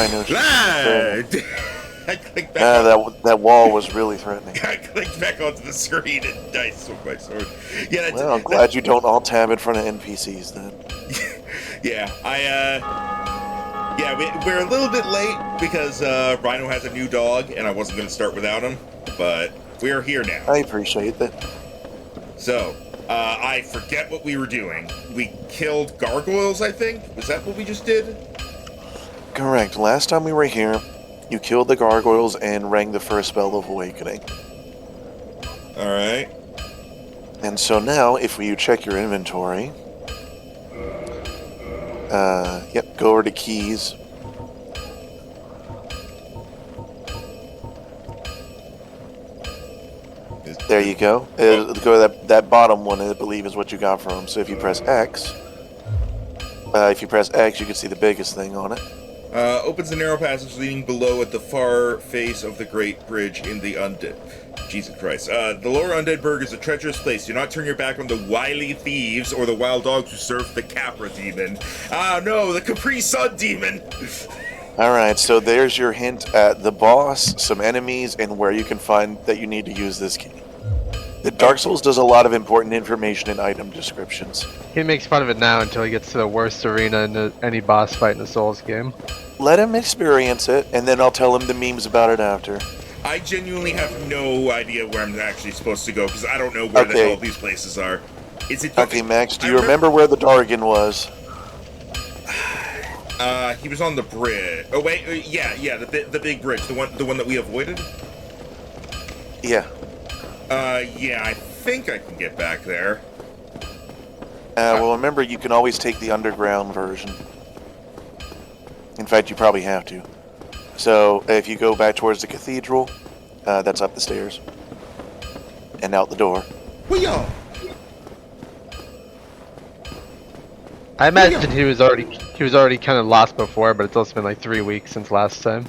Rhino. I clicked back That wall was really threatening. I clicked back onto the screen and I swung my sword. Yeah, Well, I'm glad you don't alt tab in front of NPCs then. Yeah, we're a little bit late because Rhino has a new dog and I wasn't going to start without him, but we're here now. I appreciate that. So, I forget what we were doing. We killed gargoyles, I think? Was that what we just did? Correct. Last time we were here, you killed the gargoyles and rang the first spell of awakening. Alright. And so now, if you check your inventory... yep, go over to keys. There you go. Go to that bottom one, I believe, is what you got from him. So if you press X, you can see the biggest thing on it. Opens a narrow passage leading below at the far face of the Great Bridge in the Undead. Jesus Christ. The lower Undead Burg is a treacherous place. Do not turn your back on the wily thieves or the wild dogs who serve the Capra demon. Ah, no, the Capri Sun demon! Alright, so there's your hint at the boss, some enemies, and where you can find that you need to use this key. The Dark Souls does a lot of important information in item descriptions. He makes fun of it now until he gets to the worst arena in any boss fight in a Souls game. Let him experience it, and then I'll tell him the memes about it after. I genuinely have no idea where I'm actually supposed to go, because I don't know where the hell these places are. Is it... Okay, Max, do you remember where the Dargon was? He was on the bridge. Oh, wait, yeah, the big bridge, the one that we avoided? Yeah. Yeah, I think I can get back there. Well, remember, you can always take the underground version. In fact, you probably have to. So, if you go back towards the cathedral, that's up the stairs. And out the door. Wee-yaw! I imagine he was already kind of lost before, but it's also been like 3 weeks since last time.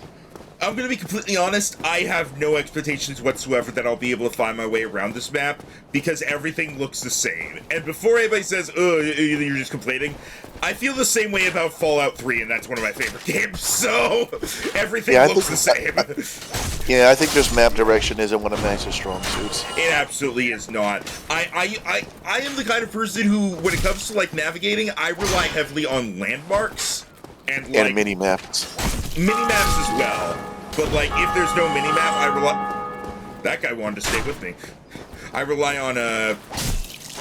I'm gonna be completely honest, I have no expectations whatsoever that I'll be able to find my way around this map, because everything looks the same. And before anybody says, oh, you're just complaining, I feel the same way about Fallout 3, and that's one of my favorite games, so everything looks the same. Yeah, I think this map direction isn't one of Max's strong suits. It absolutely is not. I am the kind of person who, when it comes to, like, navigating, I rely heavily on landmarks, and, like... And mini-maps. Mini-maps as well. But, like, if there's no mini-map, I rely... That guy wanted to stay with me. I rely on,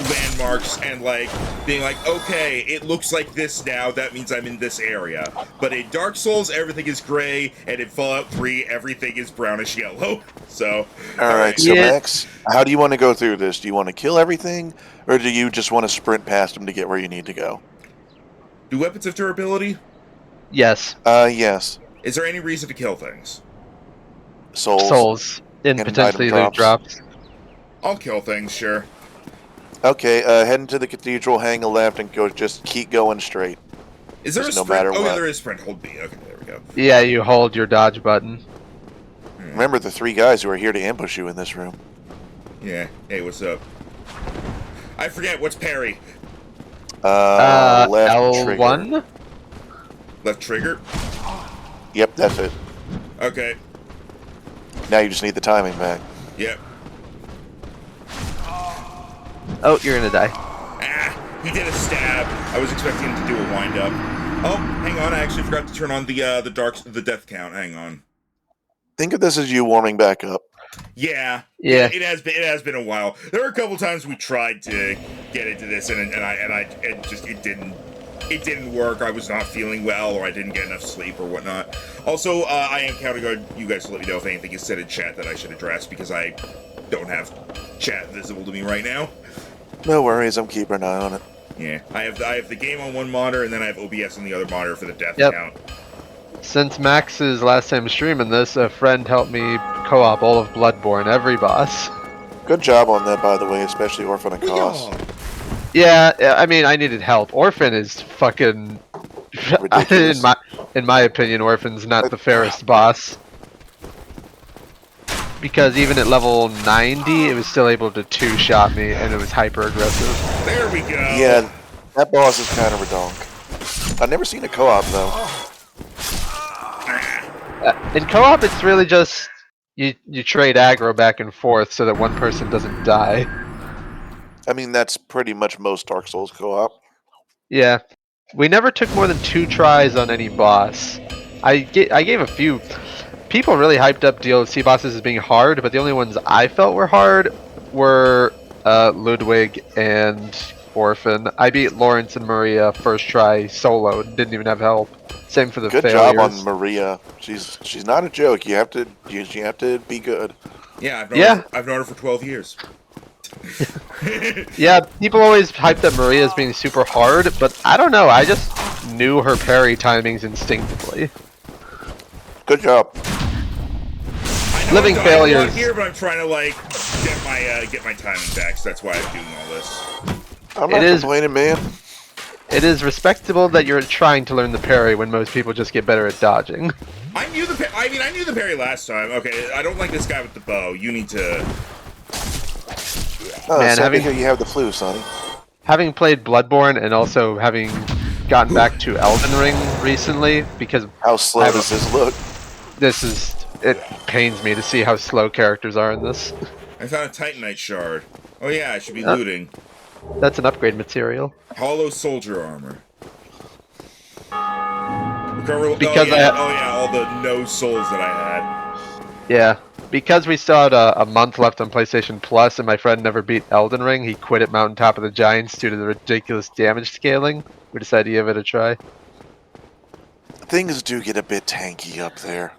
landmarks and, like, being like, okay, it looks like this now, that means I'm in this area. But in Dark Souls, everything is gray, and in Fallout 3, everything is brownish yellow. So... Alright, so Max, how do you want to go through this? Do you want to kill everything, or do you just want to sprint past them to get where you need to go? Do weapons have durability? Yes. Yes. Is there any reason to kill things? Souls. And potentially loot drops. I'll kill things, sure. Okay, head into the cathedral, hang a left, and just keep going straight. Is there a sprint? Oh, yeah, there is sprint. Hold B. Okay, there we go. Yeah, you hold your dodge button. Remember the 3 guys who are here to ambush you in this room. Yeah. Hey, what's up? I forget. What's parry? Left L1? trigger. Left trigger? Yep, that's it. Okay. Now you just need the timing back. Yep. Oh, you're gonna die. Ah, he did a stab. I was expecting him to do a wind up. Oh, hang on. I actually forgot to turn on the death count. Hang on. Think of this as you warming back up. Yeah. Yeah. It has been a while. There were a couple times we tried to get into this, and it didn't work. I was not feeling well, or I didn't get enough sleep, or whatnot. Also, I am counting on you guys to let me know if anything is said in chat that I should address, because I don't have chat visible to me right now. No worries, I'm keeping an eye on it. Yeah, I have the game on one monitor, and then I have OBS on the other monitor for the death count. Since Max's last time streaming this, a friend helped me co-op all of Bloodborne, every boss. Good job on that, by the way, especially Orphan of Kos. Yeah, I mean, I needed help. Orphan is fucking... in my opinion, Orphan's not the fairest boss. Because even at level 90, it was still able to two-shot me, and it was hyper-aggressive. There we go! Yeah, that boss is kind of redonk. I've never seen a co-op, though. In co-op, it's really just you trade aggro back and forth so that one person doesn't die. I mean, that's pretty much most Dark Souls co-op. Yeah, we never took more than 2 tries on any boss. I gave a few. People really hyped up DLC bosses as being hard, but the only ones I felt were hard were Ludwig and Orphan. I beat Lawrence and Maria first try solo, didn't even have help. Same for the Good job on failures. Maria. She's not a joke. You have to be good. Yeah, Yeah, I've known her for 12 years. yeah. People always hyped up Maria as being super hard, but I don't know. I just knew her parry timings instinctively. Good job. Living I'm failures. not here, but I'm trying to like get my timing back. So that's why I'm doing all this. I'm not complaining, man. It is respectable that you're trying to learn the parry when most people just get better at dodging. I knew the parry last time. Okay, I don't like this guy with the bow. You need to. Oh, Man, sad to hear you have the flu, Sonny. Having played Bloodborne and also having gotten back to Elden Ring recently, because How slow does this look? it pains me to see how slow characters are in this. I found a Titanite shard. Oh yeah, I should be looting. That's an upgrade material. Hollow soldier armor. Because all the no souls that I had. Yeah, because we still had a month left on PlayStation Plus, and my friend never beat Elden Ring. He quit at Mountaintop of the Giants due to the ridiculous damage scaling. We decided to give it a try. Things do get a bit tanky up there.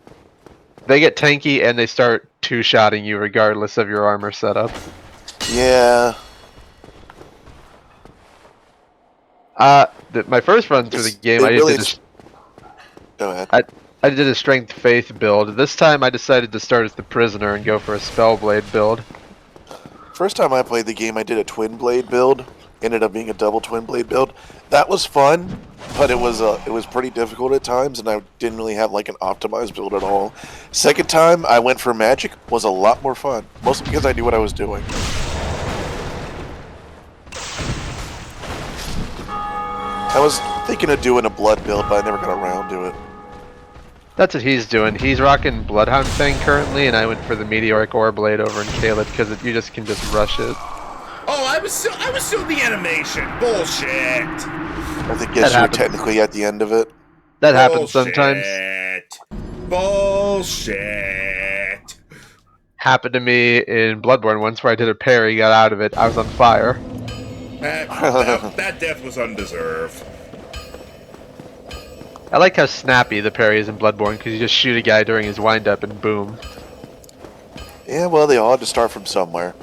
They get tanky and they start two-shotting you regardless of your armor setup. Yeah. My first run through the game, Go ahead. I did a strength faith build. This time I decided to start as the prisoner and go for a spellblade build. First time I played the game, I did a twin blade build. Ended up being a double twin blade build. That was fun, but it was pretty difficult at times, and I didn't really have like an optimized build at all. Second time I went for magic was a lot more fun, mostly because I knew what I was doing. I was thinking of doing a blood build, but I never got around to it. That's what he's doing. He's rocking Bloodhound Fang currently, and I went for the Meteoric Ore Blade over in Caleb because you just can just rush it. Oh, I was still in the animation. Bullshit. I think yes, you were technically at the end of it. That happens sometimes. Bullshit. Happened to me in Bloodborne once where I did a parry, got out of it, I was on fire. That death was undeserved. I like how snappy the parry is in Bloodborne because you just shoot a guy during his wind-up and boom. Yeah, well, they all had to start from somewhere.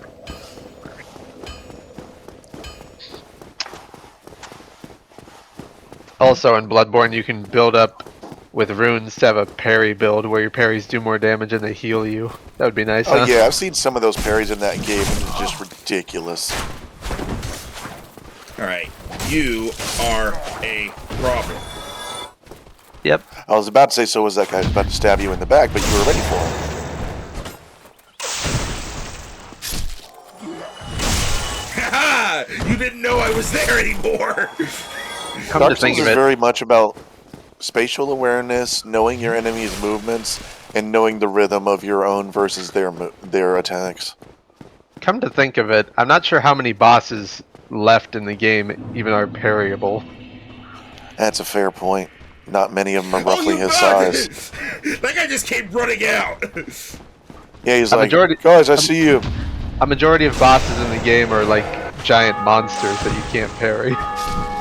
Also in Bloodborne you can build up with runes to have a parry build where your parries do more damage and they heal you. That would be nice, Oh huh? yeah, I've seen some of those parries in that game and it's just ridiculous. Alright, you are a problem. Yep. I was about to say so was that guy about to stab you in the back, but you were ready for him. Haha! You didn't know I was there anymore! Come to think of is it, very much about spatial awareness, knowing your enemy's movements, and knowing the rhythm of your own versus their attacks. come to think of it, I'm not sure how many bosses left in the game even are parryable. That's a fair point. Not many of them are roughly his size. That guy just came running out! Yeah, he's like, guys, I see you. A majority of bosses in the game are like giant monsters that you can't parry.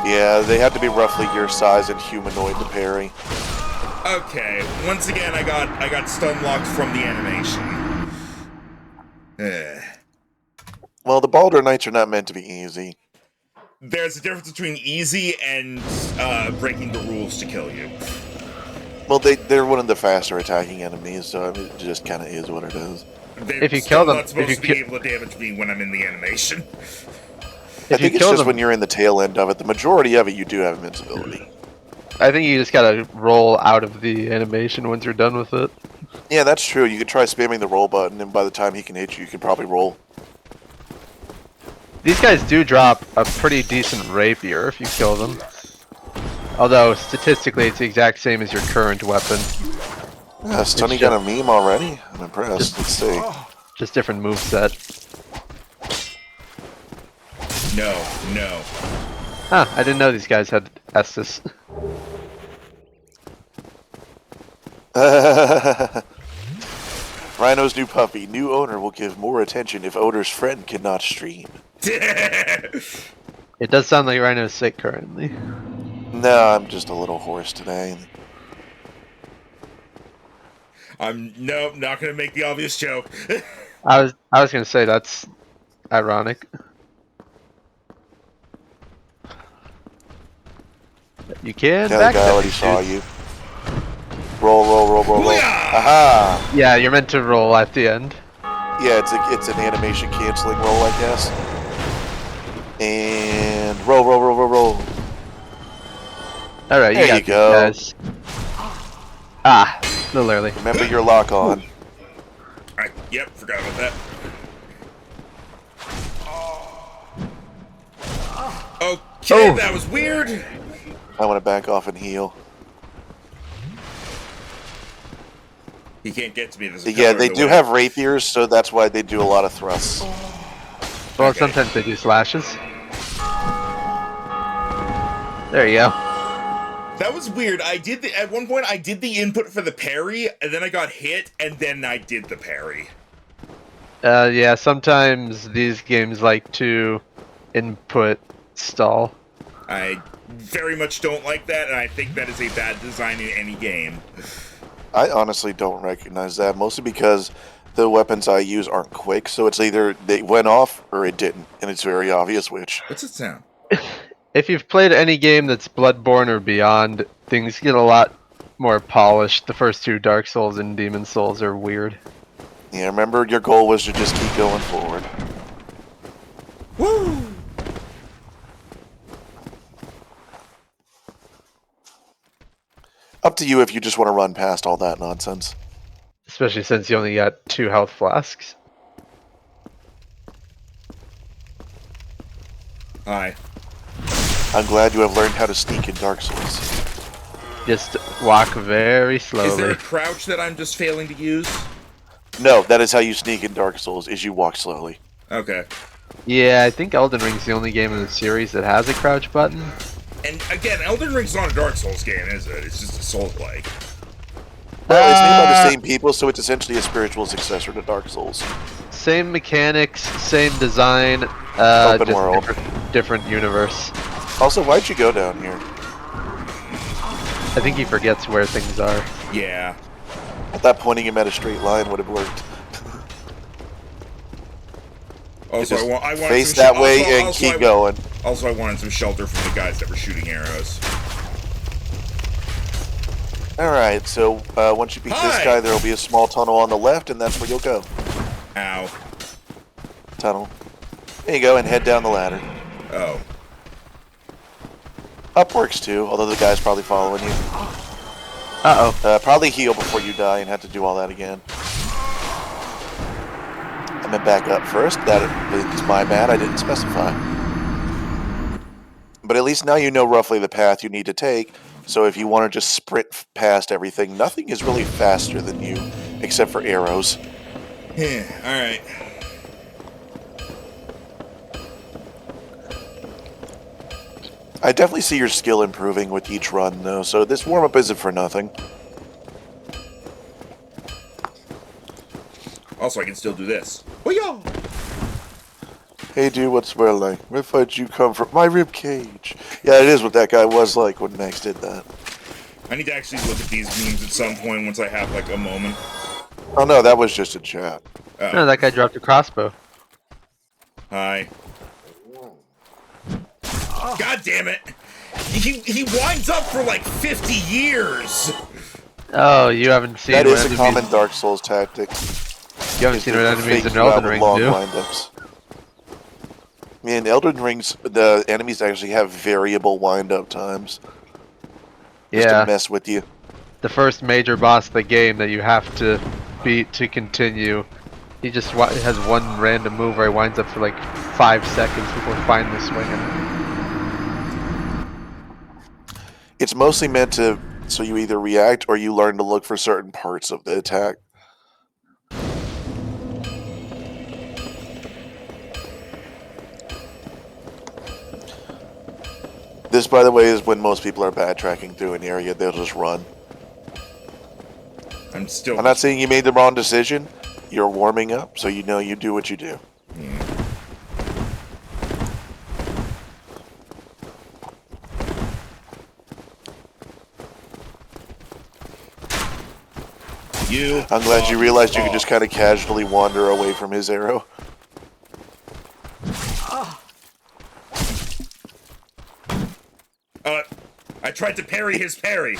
Yeah, they have to be roughly your size and humanoid to parry. Okay, once again I got stun locked from the animation. Well, the Baldur Knights are not meant to be easy. There's a difference between easy and breaking the rules to kill you. Well, they're one of the faster attacking enemies, so it just kind of is what it is. They're If you kill them, not supposed to be able to damage me when I'm in the animation. I think it's just when you're in the tail end of it. The majority of it, you do have invincibility. I think you just gotta roll out of the animation once you're done with it. Yeah, that's true. You could try spamming the roll button, and by the time he can hit you, you can probably roll. These guys do drop a pretty decent rapier if you kill them. Although, statistically, it's the exact same as your current weapon. Stunny just- got a meme already? I'm impressed. Let's see. Just different moveset. No. Huh, I didn't know these guys had Estus. Rhino's new puppy. New owner will give more attention if owner's friend cannot stream. It does sound like Rhino's sick currently. No, I'm just a little hoarse today. I'm not gonna make the obvious joke. I was gonna say that's ironic. You can Yeah, the guy backstep already these saw dudes. you. Roll. Booyah! Aha! Yeah, you're meant to roll at the end. Yeah, it's an animation canceling roll, I guess. And roll. All right, you There got you these go. guys. Ah, a little early. Remember your lock on. Yep, forgot about that. Okay, that was weird. I want to back off and heal. He can't get to me. There's a Yeah, pillar they in the do way. have rapiers, so that's why they do a lot of thrusts. Well, Okay. sometimes they do slashes. There you go. That was weird. At one point I did the input for the parry, and then I got hit, and then I did the parry. Yeah, sometimes these games like to input stall. I very much don't like that, and I think that is a bad design in any game. I honestly don't recognize that, mostly because the weapons I use aren't quick, so it's either they went off or it didn't, and it's very obvious which. What's it sound? If you've played any game that's Bloodborne or beyond, things get a lot more polished. The first two Dark Souls and Demon Souls are weird. Yeah, remember your goal was to just keep going forward. Woo! Up to you if you just want to run past all that nonsense. Especially since you only got 2 health flasks. Hi. I'm glad you have learned how to sneak in Dark Souls. Just walk very Is there slowly. a crouch that I'm just failing to use? No, that is how you sneak in Dark Souls, is you walk slowly. Okay. Yeah, I think Elden Ring's the only game in the series that has a crouch button. And again, Elden Ring's not a Dark Souls game, is it? It's just a Souls-like. Well, it's made by the same people, so it's essentially a spiritual successor to Dark Souls. Same mechanics, same design, Open just world. different universe. Also, why'd you go down here? I think he forgets where things are. Yeah. I thought pointing him at a straight line would have worked. Also, Just I wanted face some that sh- way also- and also keep I- going. Also, I wanted some shelter from the guys that were shooting arrows. Alright, so once you beat this Hi! guy, there will be a small tunnel on the left, and that's where you'll go. Ow. Tunnel. There you go, and head down the ladder. Oh. Up works too, although the guy's probably following you. Uh-oh. Probably heal before you die and have to do all that again. I'm gonna back up first. That's my bad, I didn't specify. But at least now you know roughly the path you need to take, so if you want to just sprint past everything, nothing is really faster than you, except for arrows. Yeah, alright. I definitely see your skill improving with each run, though, so this warm-up isn't for nothing. Also, I can still do this. Booyah! Hey dude, what's the world like? Where did you come from? My rib cage. Yeah, it is what that guy was like when Max did that. I need to actually look at these memes at some point once I have, like, a moment. Oh no, that was just a chat. Oh. No, that guy dropped a crossbow. Hi. God damn it! He winds up for like 50 years! Oh, you haven't seen That what is a enemies, common Dark Souls tactic. You haven't is seen to what enemies fake in you out Elden with Ring long do. wind-ups. In Elden Rings, the enemies actually have variable wind-up times. Just Yeah, to mess with you. the first major boss of the game that you have to beat to continue. He just has one random move where he winds up for like 5 seconds before finally swinging. It's mostly meant to So you either react or you learn to look for certain parts of the attack. This, by the way, is when most people are backtracking through an area. They'll just run. I'm not saying you made the wrong decision. You're warming up, so you know you do what you do. I'm glad you realized you could just kind of casually wander away from his arrow. I tried to parry his parry.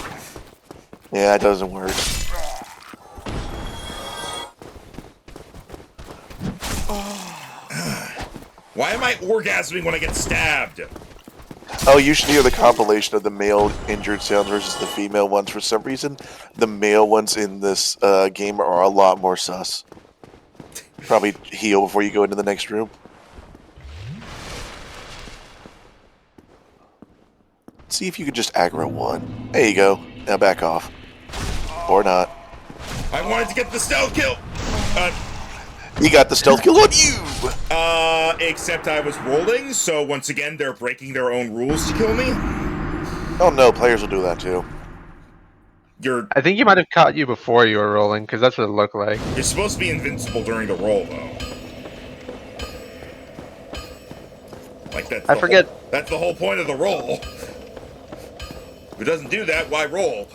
Yeah, it doesn't work. Why am I orgasming when I get stabbed? Oh, you should hear the compilation of the male injured sounds versus the female ones. For some reason, the male ones in this game are a lot more sus. Probably heal before you go into the next room. See if you could just aggro one. There you go. Now back off. Or not. I wanted to get the stealth kill. You got the stealth kill on you! Except I was rolling, so once again, they're breaking their own rules to kill me. Oh no, players will do that too. I think he might have caught you before you were rolling, because that's what it looked like. You're supposed to be invincible during the roll, though. Like that's that's the whole point of the roll. If it doesn't do that, why roll?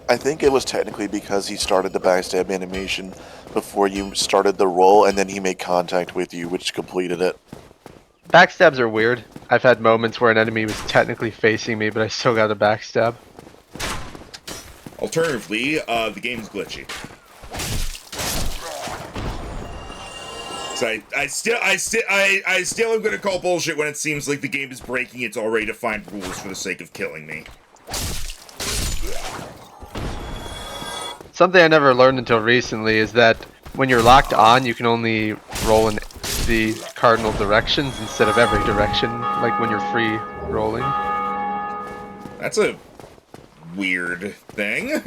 I think it was technically because he started the backstab animation before you started the roll, and then he made contact with you, which completed it. Backstabs are weird. I've had moments where an enemy was technically facing me, but I still got a backstab. Alternatively, the game's glitchy. So I still am gonna call bullshit when it seems like the game is breaking its already defined rules for the sake of killing me. Something I never learned until recently is that when you're locked on, you can only roll in the cardinal directions instead of every direction, like when you're free rolling. That's a weird thing.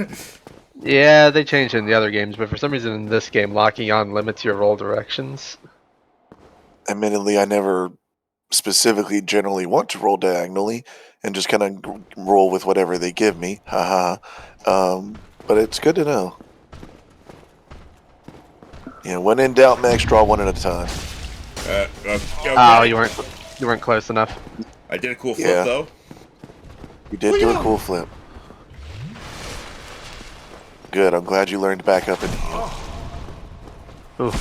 Yeah, they changed it in the other games, but for some reason in this game, locking on limits your roll directions. Admittedly, I never specifically generally want to roll diagonally and just kind of roll with whatever they give me. Haha. But it's good to know. Yeah, when in doubt, Max, draw one at a time. Okay. Oh, you weren't close enough. I did a cool flip though. You did do a cool flip. Good. I'm glad you learned to back up and heal. Ooh.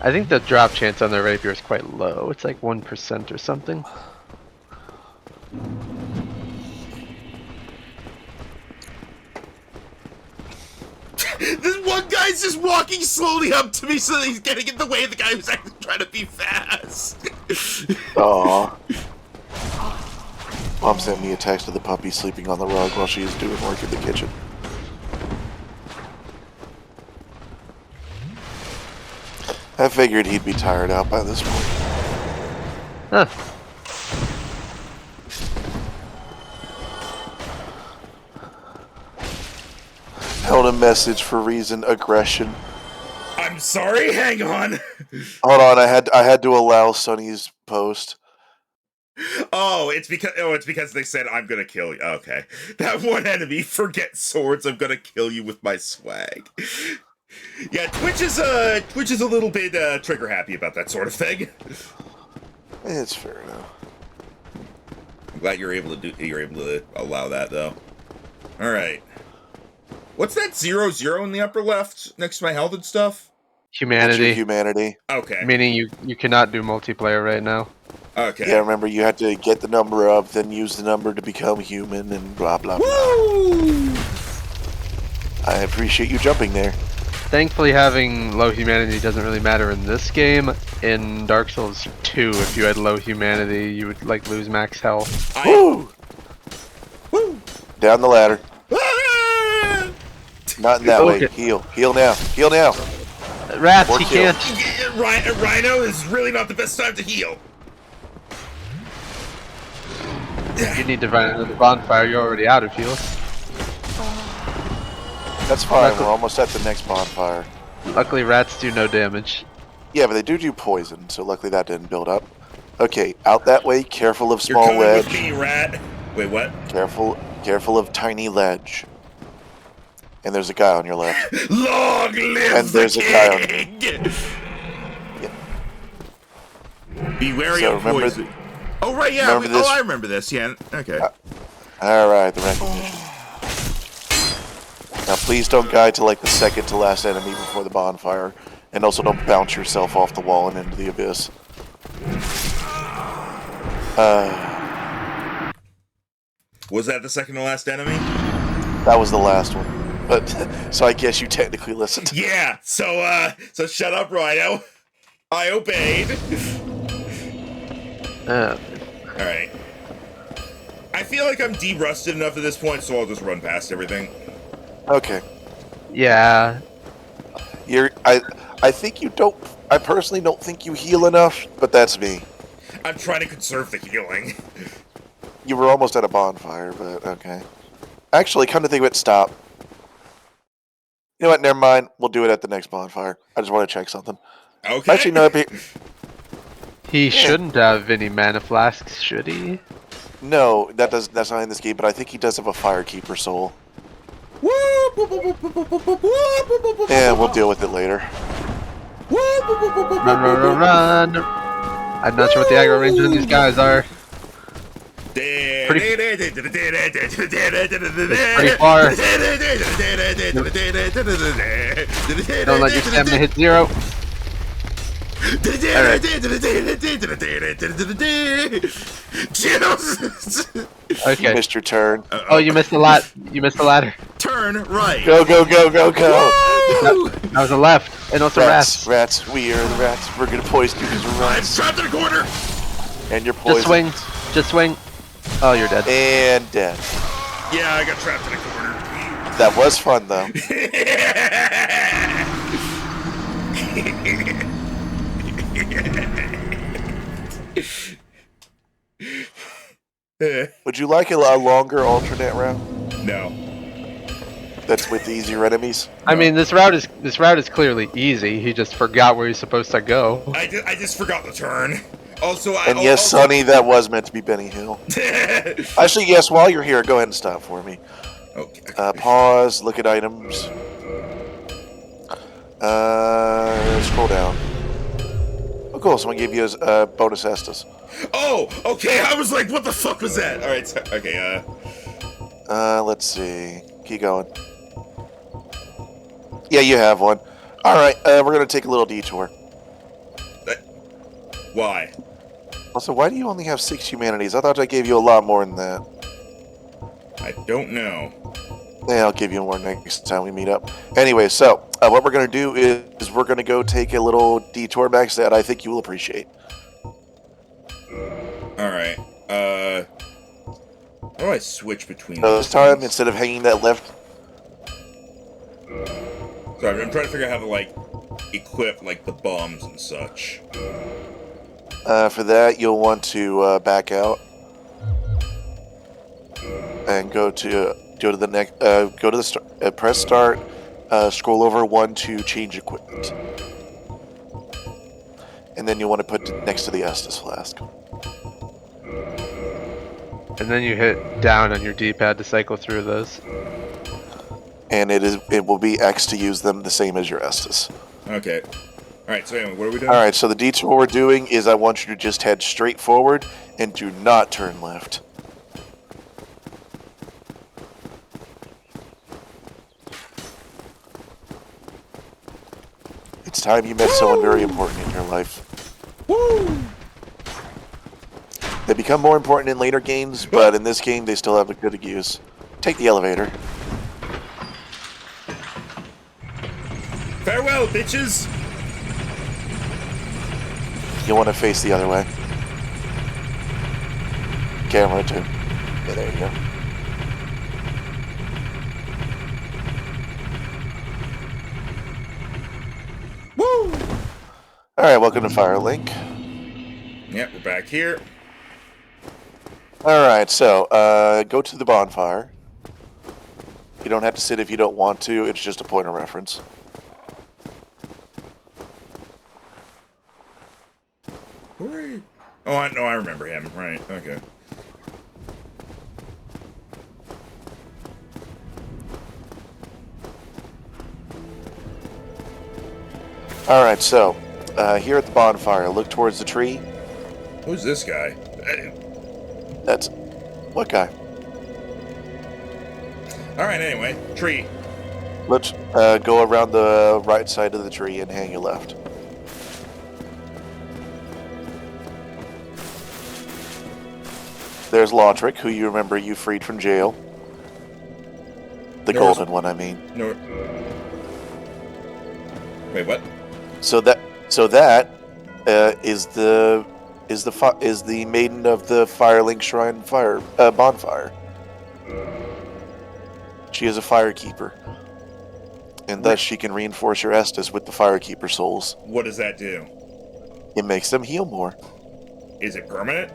I think the drop chance on the rapier is quite low. It's like 1% or something. This one guy's just walking slowly up to me so that he's getting in the way of the guy who's actually trying to be fast. Aww. Mom sent me a text of the puppy sleeping on the rug while she is doing work in the kitchen. I figured he'd be tired out by this point. Huh. Held a message for reason aggression. I'm sorry, hang on. Hold on, I had to allow Sonny's post. Oh, it's because they said I'm gonna kill you. Okay. That one enemy, forget swords, I'm gonna kill you with my swag. Yeah, Twitch is a little bit trigger happy about that sort of thing. It's fair enough. I'm glad you're able to allow that though. Alright. What's that 0-0 in the upper left next to my health and stuff? Humanity. Humanity. Okay. Meaning you cannot do multiplayer right now. Okay. Yeah, remember you had to get the number up, then use the number to become human, and blah blah blah. Woo! I appreciate you jumping there. Thankfully, having low humanity doesn't really matter in this game. In Dark Souls 2, if you had low humanity, you would like lose max health. Woo! Woo! Down the ladder. Ah! Not in that way. Heal. Heal now. Heal now. Rats, Or he kill. can't. Rhino is really not the best time to heal. You need to find another bonfire. You're already out of fuels. That's fine. We're almost at the next bonfire. Luckily, rats do no damage. Yeah, but they do poison, so luckily that didn't build up. Okay, out that way. Careful of You're small coming ledge. with me, rat. Wait, what? Careful of tiny ledge. And there's a guy on your left. Long live And there's the a guy on king! Yeah. Be wary So of remember poison. Oh right, yeah. remember this- I remember this. Yeah. Okay. Alright, the recognition. Now please don't guide to like the second to last enemy before the bonfire. And also don't bounce yourself off the wall and into the abyss. Was that the second to last enemy? That was the last one. But so I guess you technically listened. Yeah. So shut up, Rhino. I obeyed. All right. I feel like I'm de-rusted enough at this point, so I'll just run past everything. Okay. Yeah. I think you don't. I personally don't think you heal enough, but that's me. I'm trying to conserve the healing. You were almost at a bonfire, but okay. Actually, come to think of it, stop. You know what? Never mind. We'll do it at the next bonfire. I just want to check something. Okay. Actually, no. He shouldn't have any mana flasks, should he? No, that's not in this game. But I think he does have a Firekeeper soul. Yeah, we'll deal with it later. Run! I'm not sure what the aggro range of these guys are. Pretty far. Don't let your stamina hit 0. Alright. Okay. You missed your turn. Oh, you missed the ladder. Turn right. Go, go, go, go, go! That was a left, and also rats. Rats. We are the rats. We're gonna poison you because we're I'm rats. trapped in a corner. And you're poisoned. Just swing. Oh, you're dead. And dead. Yeah, I got trapped in a corner. That was fun, though. Would you like a longer alternate route? No. That's with easier enemies? I mean, this route is clearly easy. He just forgot where he's supposed to go. I just forgot the turn. Also, Yes, Sonny, that was meant to be Benny Hill. Actually, yes, while you're here, go ahead and stop for me. Okay. Pause, look at items. Scroll down. Oh, cool, someone gave you a bonus Estus. Oh, okay. I was like, what the fuck was that? All right. So, okay. Let's see. Keep going. Yeah, you have one. Alright, we're gonna take a little detour. Why? Also, why do you only have 6 humanities? I thought I gave you a lot more than that. I don't know. Yeah, I'll give you more next time we meet up. Anyway, so, what we're gonna do is we're gonna go take a little detour back that I think you will appreciate. Alright. How do I switch between So those this time, things? instead of hanging that left... Sorry, I'm trying to figure out how to, like, equip, like, the bombs and such. For that, you'll want to back out. And go to the next... go to the start... press start, scroll over 1 to change equipment. And then you want to put it next to the Estus flask. And then you hit down on your D-pad to cycle through those. And it will be X to use them the same as your Estus. Okay. Alright, so anyway, what are we doing? Alright, so the detour we're doing is I want you to just head straight forward and do not turn left. It's time you met someone very important in your life. Woo! They become more important in later games, but in this game they still have a good use. Take the elevator. Farewell, bitches! You want to face the other way. Camera too. Yeah, there you go. Woo! Alright, welcome to Firelink. Yep, we're back here. Alright, so, go to the bonfire. You don't have to sit if you don't want to, it's just a point of reference. Where? Oh, I remember him. Right. Okay. Alright, so, here at the bonfire, look towards the tree. Who's this guy? That's... What guy? All right. Anyway, tree. Let's go around the right side of the tree and hang your left. There's Lautric, who you remember you freed from jail. The Norris- golden one, I mean. No. Wait, what? So that is the maiden of the Firelink Shrine bonfire. She is a firekeeper, and thus she can reinforce your Estus with the firekeeper souls. What does that do? It makes them heal more. Is it permanent?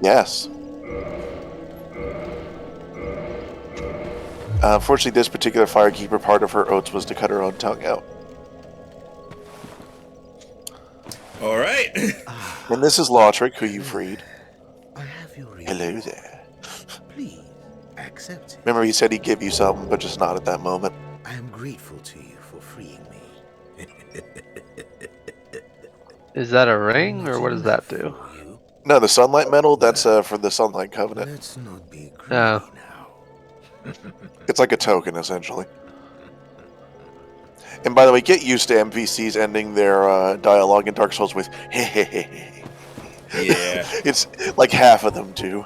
Yes. Unfortunately, this particular firekeeper, part of her oaths was to cut her own tongue out. All right. And this is Lautric, who you freed. I have your ring. Hello there. Please accept it. Remember, he said he'd give you something, but just not at that moment. I am grateful to you for freeing me. Is that a ring, or what does that do? For you. No, the Sunlight Medal, that's for the Sunlight Covenant. Let's not be greedy Oh. now. It's like a token, essentially. And by the way, get used to NPCs ending their dialogue in Dark Souls with "hehehe." Yeah. It's like half of them do,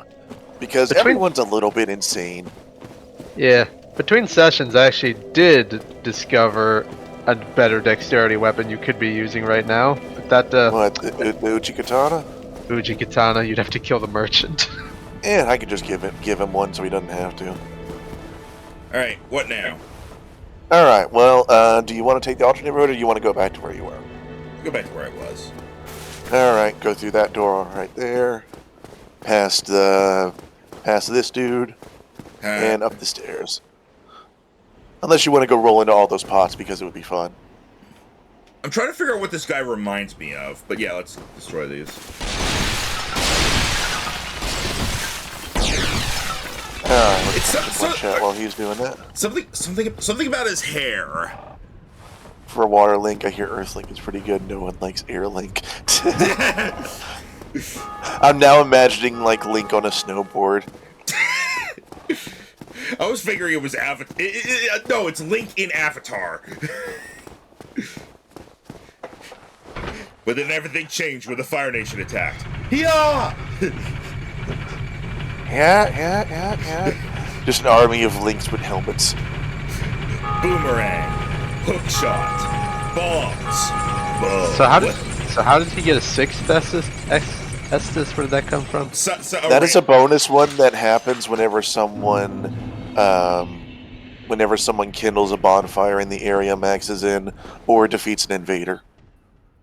because Between- everyone's a little bit insane. Yeah. Between sessions, I actually did discover a better dexterity weapon you could be using right now. But that What, the Uchikatana? Uji Katana, you'd have to kill the merchant. And I could just give him one, so he doesn't have to. All right. What now? All right. Well, do you want to take the alternate road, or do you want to go back to where you were? Go back to where I was. All right. Go through that door right there, past this dude, and up the stairs. Unless you want to go roll into all those pots, because it would be fun. I'm trying to figure out what this guy reminds me of, but yeah, let's destroy these. All right. Let's It's one shot while he's doing that. Something about his hair. For a water link, I hear Earth Link is pretty good. No one likes Air Link. I'm now imagining like Link on a snowboard. I was figuring it was Avatar. No, it's Link in Avatar. But then everything changed when the Fire Nation attacked. Yeah. Yeah. Just an army of Links with helmets. Boomerang, hook shot, bombs. Whoa. So how did he get a sixth Estus? Where did that come from? That is a bonus one that happens whenever someone kindles a bonfire in the area Max is in, or defeats an invader.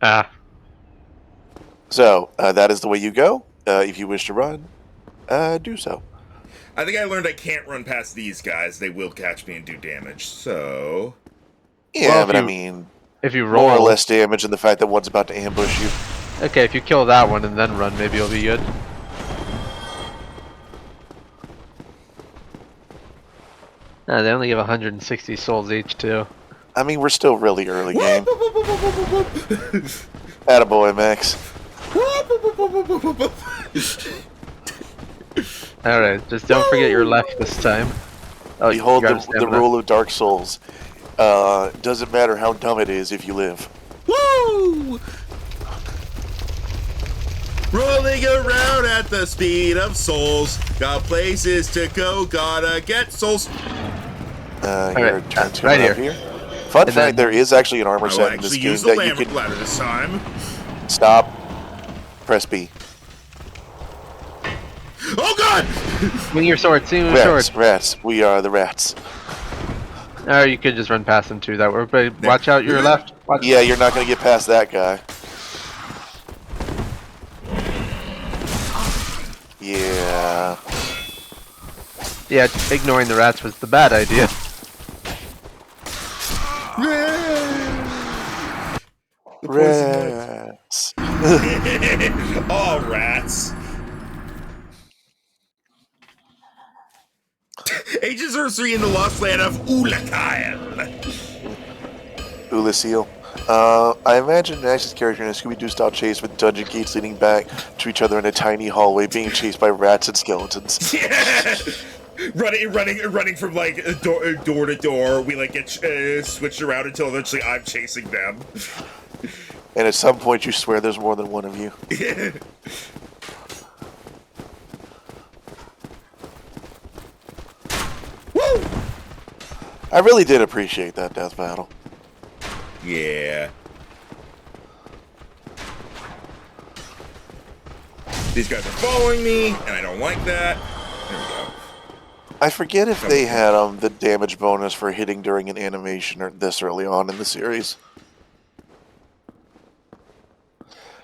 Ah. So that is the way you go. If you wish to run, do so. I think I learned I can't run past these guys. They will catch me and do damage. So Yeah, Well, but if I you- mean, If you roll, more or less damage than the fact that one's about to ambush you. Okay, if you kill that one and then run, maybe you'll be good. They only give 160 souls each, too. I mean, we're still really early game. Attaboy, Max. Alright, just don't forget your left this time. Oh, you Behold got the stamina. rule of Dark Souls. Doesn't matter how dumb it is if you live. Woo! Rolling around at the speed of souls. Got places to go, gotta get souls. Here, turn to right up here. Fun And fact, then- there is actually an armor I'll set in this actually game use the that you lamp can ladder this time. stop, press B. Oh god! Swing your sword, swing your sword. Rats. We are the rats. Or you could just run past them too. That way, but watch out your left. Watch. Yeah, you're not going to get past that guy. Yeah. Yeah, ignoring the rats was the bad idea. The poison meds. Rats. All rats. Agents are 3 in the lost land of Ulakael. Ulasil. I imagine Max's character in a Scooby-Doo style chase with dungeon gates leading back to each other in a tiny hallway, being chased by rats and skeletons. Yeah. running from like door to door. We like get switched around until eventually I'm chasing them. And at some point, you swear there's more than one of you. Woo! I really did appreciate that death battle. Yeah. These guys are following me, and I don't like that. There we go. I forget if they had the damage bonus for hitting during an animation or this early on in the series.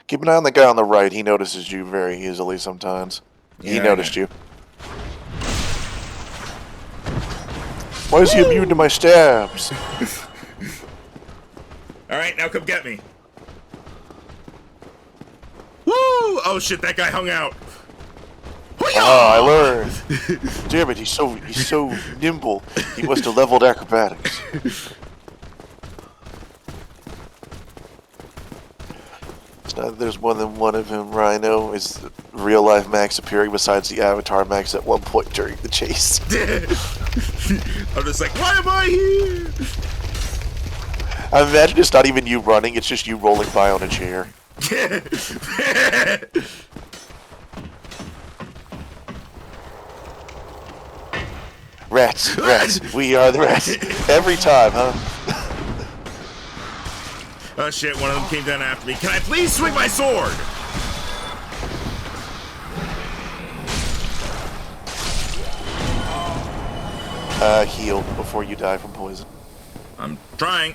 Keep an eye on the guy on the right. He notices you very easily sometimes. Yeah, He noticed you. Why is he immune to my stabs? Alright, now come get me. Woo! Oh shit, that guy hung out. Ah, I learned. Damn it, he's so nimble. He must have leveled acrobatics. It's not that there's more than one of him, Rhino. Is real life Max appearing besides the Avatar Max at one point during the chase? I'm just like, why am I here? I imagine it's not even you running, it's just you rolling by on a chair. Rats, rats, we are the rats. Every time, huh? Oh shit, one of them came down after me. Can I please swing my sword? Heal before you die from poison. I'm trying.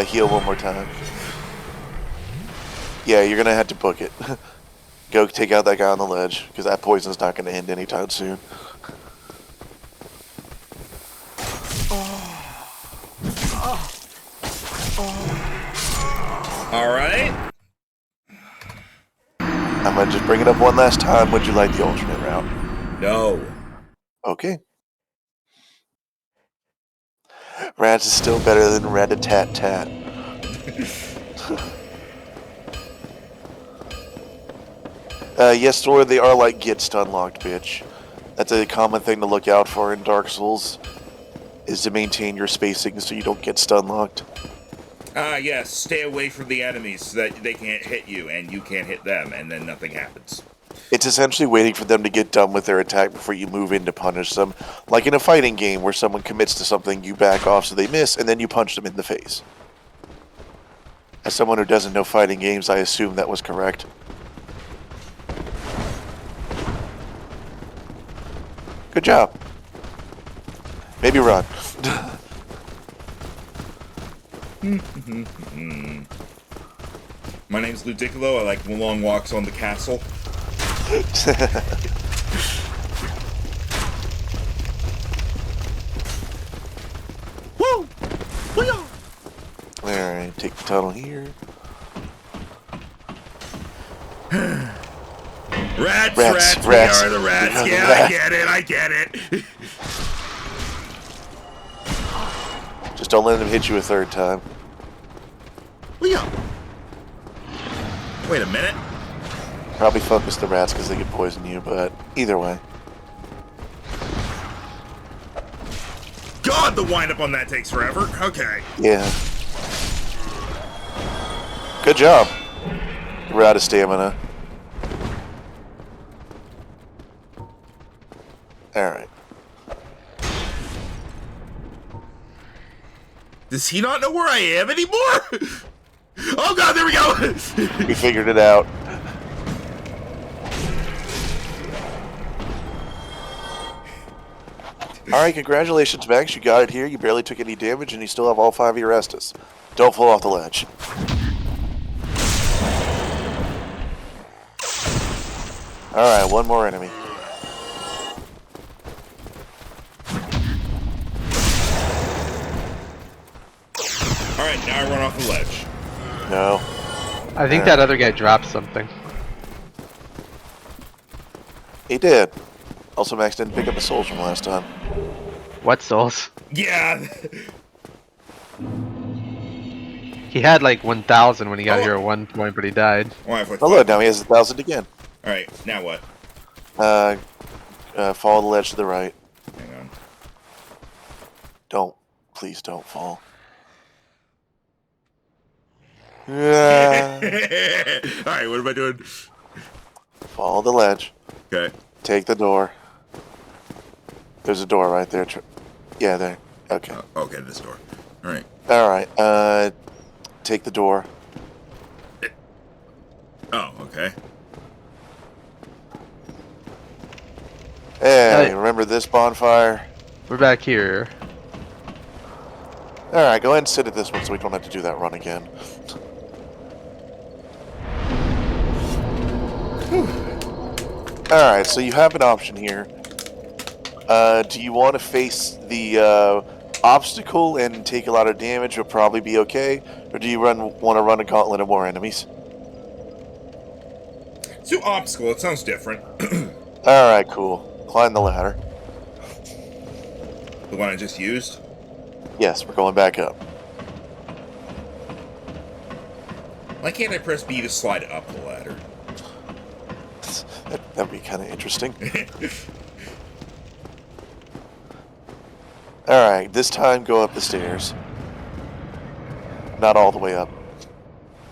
Heal one more time. Yeah, you're gonna have to book it. Go take out that guy on the ledge, because that poison's not gonna end anytime soon. Alright. I'm gonna just bring it up one last time. Would you like the alternate route? No. Okay. Rats is still better than rat-a-tat-tat. Yes, Thor, they are like get stun locked, bitch. That's a common thing to look out for in Dark Souls, is to maintain your spacing so you don't get stun locked. Yes, stay away from the enemies so that they can't hit you and you can't hit them, and then nothing happens. It's essentially waiting for them to get done with their attack before you move in to punish them. Like in a fighting game where someone commits to something, you back off so they miss, and then you punch them in the face. As someone who doesn't know fighting games, I assume that was correct. Good job. Maybe run. My name's Ludicolo. I like long walks on the castle. Woo! Alright, take the tunnel here. Rats, we are the rats. We are Yeah, the rats. I get it. Just don't let them hit you a third time. Leo. Wait a minute. Probably focus the rats because they can poison you, but either way. God, the wind-up on that takes forever. Okay. Yeah. Good job. We're out of stamina. Alright. Does he not know where I am anymore? Oh god, there we go! We figured it out. Alright, congratulations, Max. You got it here. You barely took any damage, and you still have all 5 of your Estus. Don't fall off the ledge. Alright, one more enemy. Alright, now I run off the ledge. No. I think that other guy dropped something. He did. Also, Max didn't pick up the souls from last time. What souls? Yeah. He had like 1,000 when he got Oh. here at one point, but he died. Oh look, now he has 1,000 again. Alright, now what? Follow the ledge to the right. Hang on. Don't. Please don't fall. Yeah. Alright, what am I doing? Follow the ledge. Okay. Take the door. There's a door right there. Yeah, there. Okay. Okay, this door. Alright. Alright, take the door. Oh, okay. Hey, Hey. remember this bonfire? We're back here. Alright, go ahead and sit at this one so we don't have to do that run again. Alright, so you have an option here. Do you want to face the obstacle and take a lot of damage, would probably be okay? Or do you want to run a gauntlet of more enemies? Let's do obstacle, it sounds different. Alright, cool. Climb the ladder. The one I just used? Yes, we're going back up. Why can't I press B to slide up the ladder? That'd be kind of interesting. Alright, this time go up the stairs. Not all the way up.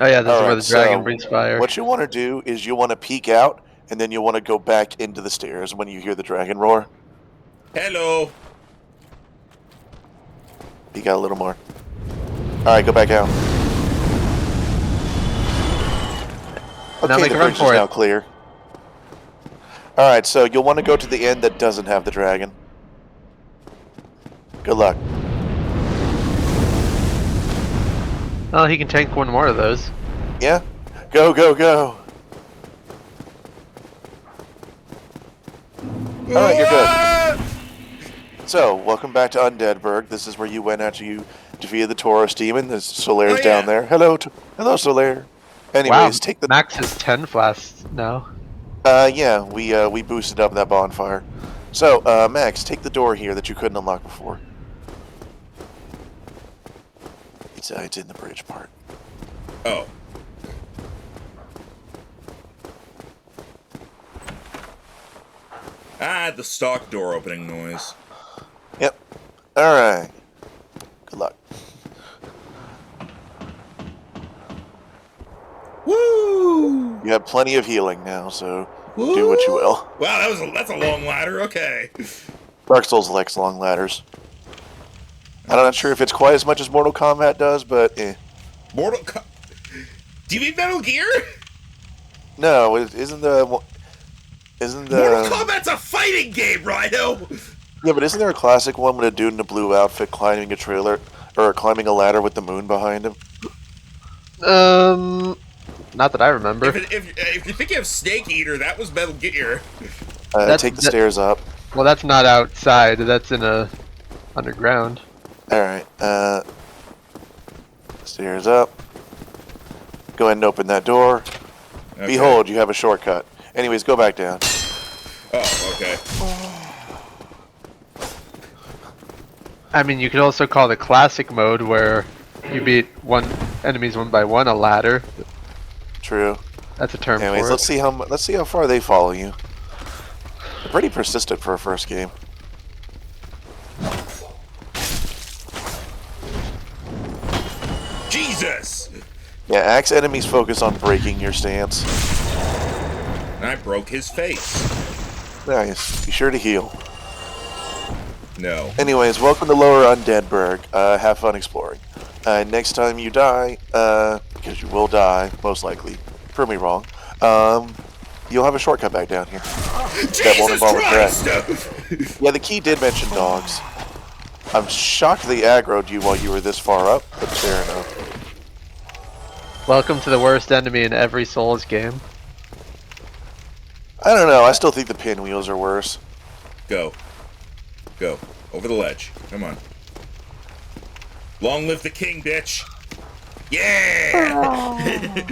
Oh yeah, this is where Alright, the dragon so breathes fire. what you want to do is you want to peek out, and then you want to go back into the stairs when you hear the dragon roar. Hello! Peek out a little more. Alright, go back out. Now Okay, make the a run bridge is for it. now clear. Alright, so you'll want to go to the end that doesn't have the dragon. Good luck. Oh, he can tank one more of those. Yeah? Go, go, go! Alright, you're good. So, welcome back to Undeadburg. This is where you went after you defeated the Taurus demon. There's Solaire's Oh, yeah. down there. Hello, hello, Solaire. Anyways, Wow, take the... Max has 10 flasks now. Yeah, we boosted up that bonfire. So, Max, take the door here that you couldn't unlock before. It's in the bridge part. Oh. Ah, the stock door opening noise. Yep. Alright. Good luck. Woo! You have plenty of healing now, so do what you will. Wow, that's a long ladder. Okay. Dark Souls likes long ladders. I'm not sure if it's quite as much as Mortal Kombat does, but eh. Mortal Co- Do you mean Metal Gear? No, isn't the... Mortal Kombat's a fighting game, Rhino! Yeah, but isn't there a classic one with a dude in a blue outfit climbing a trailer, or climbing a ladder with the moon behind him? Not that I remember. If you're thinking of Snake Eater, that was Metal Gear. Take the stairs up. Well, that's not outside. That's in a underground. Alright, stairs up. Go ahead and open that door. Okay. Behold, you have a shortcut. Anyways, go back down. Oh, okay. I mean, you could also call the classic mode where you beat enemies one by one a ladder. True. That's a term Anyways, for it. let's see how far they follow you. They're pretty persistent for a first game. Jesus! Yeah, axe enemies focus on breaking your stance. And I broke his face. Nice. Be sure to heal. No. Anyways, welcome to Lower Undeadburg. Have fun exploring. Next time you die, because you will die, most likely. Prove me wrong. You'll have a shortcut back down here. That won't Jesus involve a Christ! threat. Yeah, the key did mention dogs. I'm shocked they aggroed you while you were this far up, but fair enough. Welcome to the worst enemy in every Souls game. I don't know. I still think the pinwheels are worse. Go. Go. Over the ledge. Come on. Long live the king, bitch! Yeah!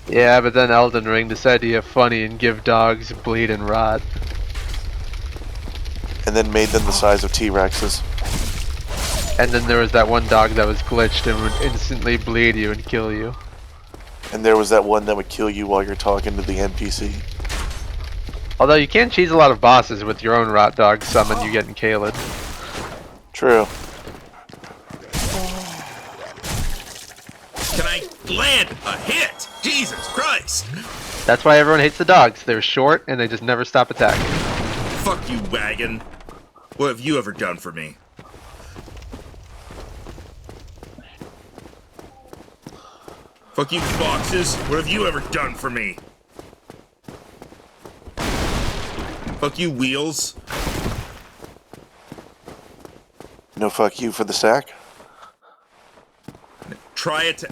Yeah, but then Elden Ring decided to get funny and give dogs bleed and rot. And then made them the size of T-Rexes. And then there was that one dog that was glitched and would instantly bleed you and kill you. And there was that one that would kill you while you're talking to the NPC. Although you can cheese a lot of bosses with your own rot dog summon you getting Caled. True. Can I land a hit? Jesus Christ! That's why everyone hates the dogs. They're short and they just never stop attacking. Fuck you, wagon. What have you ever done for me? Fuck you, boxes. What have you ever done for me? Fuck you, wheels. No fuck you for the sack. Try it.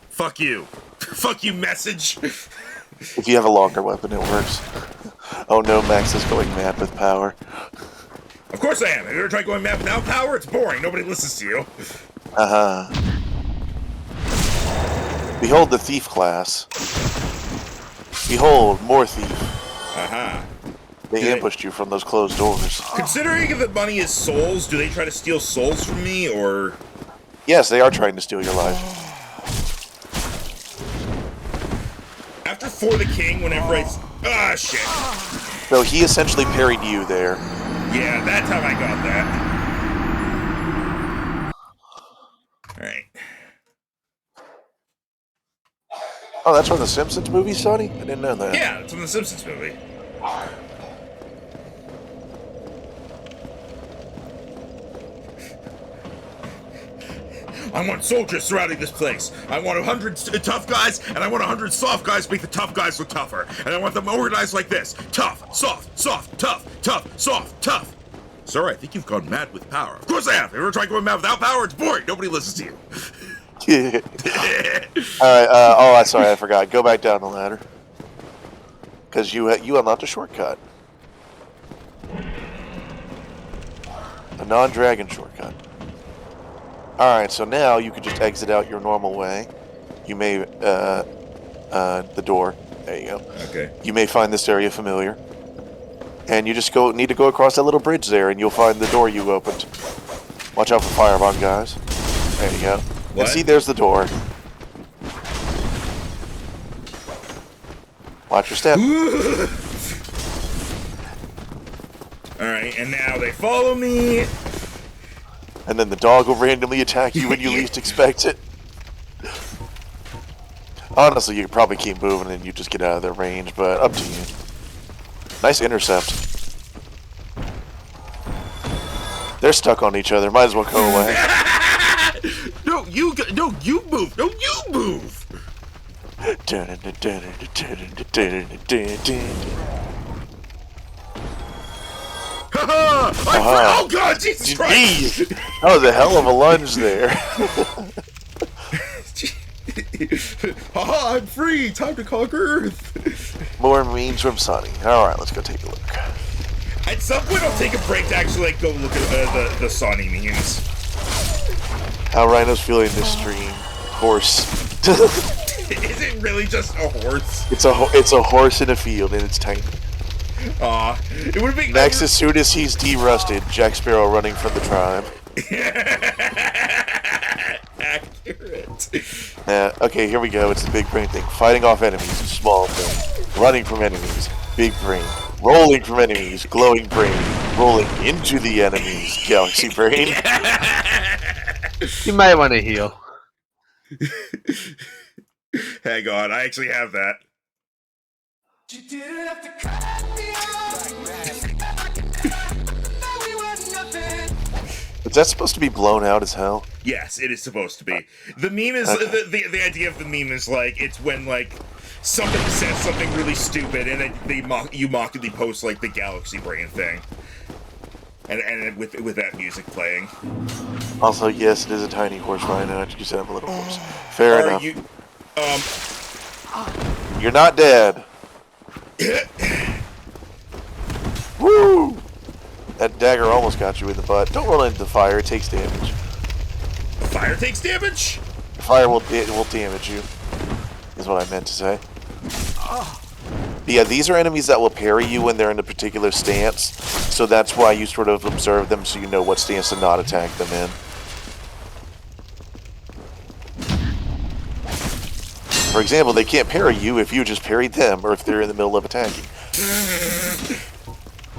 Fuck you. Fuck you, message. If you have a longer weapon, it works. Oh no, Max is going mad with power. Of course I am. Have you ever tried going mad without power? It's boring. Nobody listens to you. Uh-huh. Behold the thief class. Behold, more thief. Uh-huh. They ambushed you from those closed doors. Considering that money is souls, do they try to steal souls from me, or...? Yes, they are trying to steal your life. After For the King, whenever I... Ah, shit. So he essentially parried you there. Yeah, that's how I got that. Alright. Oh, that's from the Simpsons movie, Sonny? I didn't know that. Yeah, it's from the Simpsons movie. I want soldiers surrounding this place. I want 100 tough guys, and I want 100 soft guys to make the tough guys look tougher. And I want them organized like this. Tough, soft, soft, tough, tough, soft, tough. Sir, I think you've gone mad with power. Of course I have. If you ever try going mad without power, it's boring. Nobody listens to you. Alright, oh, sorry, I forgot. Go back down the ladder. Because you unlocked a shortcut. A non-dragon shortcut. Alright, so now you can just exit out your normal way. You may, the door. There you go. Okay. You may find this area familiar. And you just need to go across that little bridge there, and you'll find the door you opened. Watch out for firebomb, guys. There you go. What? And see, there's the door. Watch your step. Alright, and now they follow me. And then the dog will randomly attack you when you least expect it. Honestly, you could probably keep moving and you just get out of their range, but up to you. Nice intercept. They're stuck on each other. Might as well go away. No, you move. No, you move. Oh God, Jesus Christ! Jeez. That was a hell of a lunge there. Haha, I'm free. Time to conquer Earth. More memes from Sonny. Alright, let's go take a look. At some point, I'll take a break to actually go look at the Sonny memes. How Rhino's feeling this stream. Horse. Is it really just a horse? It's a horse in a field and it's tiny. Aw, it would be Next, as soon as he's derusted, Jack Sparrow running from the tribe. Accurate. Okay, here we go. It's the big brain thing. Fighting off enemies, small brain. Running from enemies, big brain. Rolling from enemies, glowing brain. Rolling into the enemies, galaxy brain. You might want to heal. Hang on, I actually have that. You didn't have to cut me off. We were nothing. Is that supposed to be blown out as hell? Yes, it is supposed to be. The meme is the idea of the meme is like it's when like somebody says something really stupid and then you mockingly post like the galaxy brain thing, and with that music playing. Also, yes, it is a tiny horse, Ryan. I you said I'm a little horse. Fair Are enough. you? You're not dead. Woo! That dagger almost got you in the butt. Don't roll into the fire. It takes damage. Fire takes damage. Fire will damage you. Is what I meant to say. But yeah, these are enemies that will parry you when they're in a particular stance. So that's why you sort of observe them so you know what stance to not attack them in. For example, they can't parry you if you just parried them or if they're in the middle of attacking.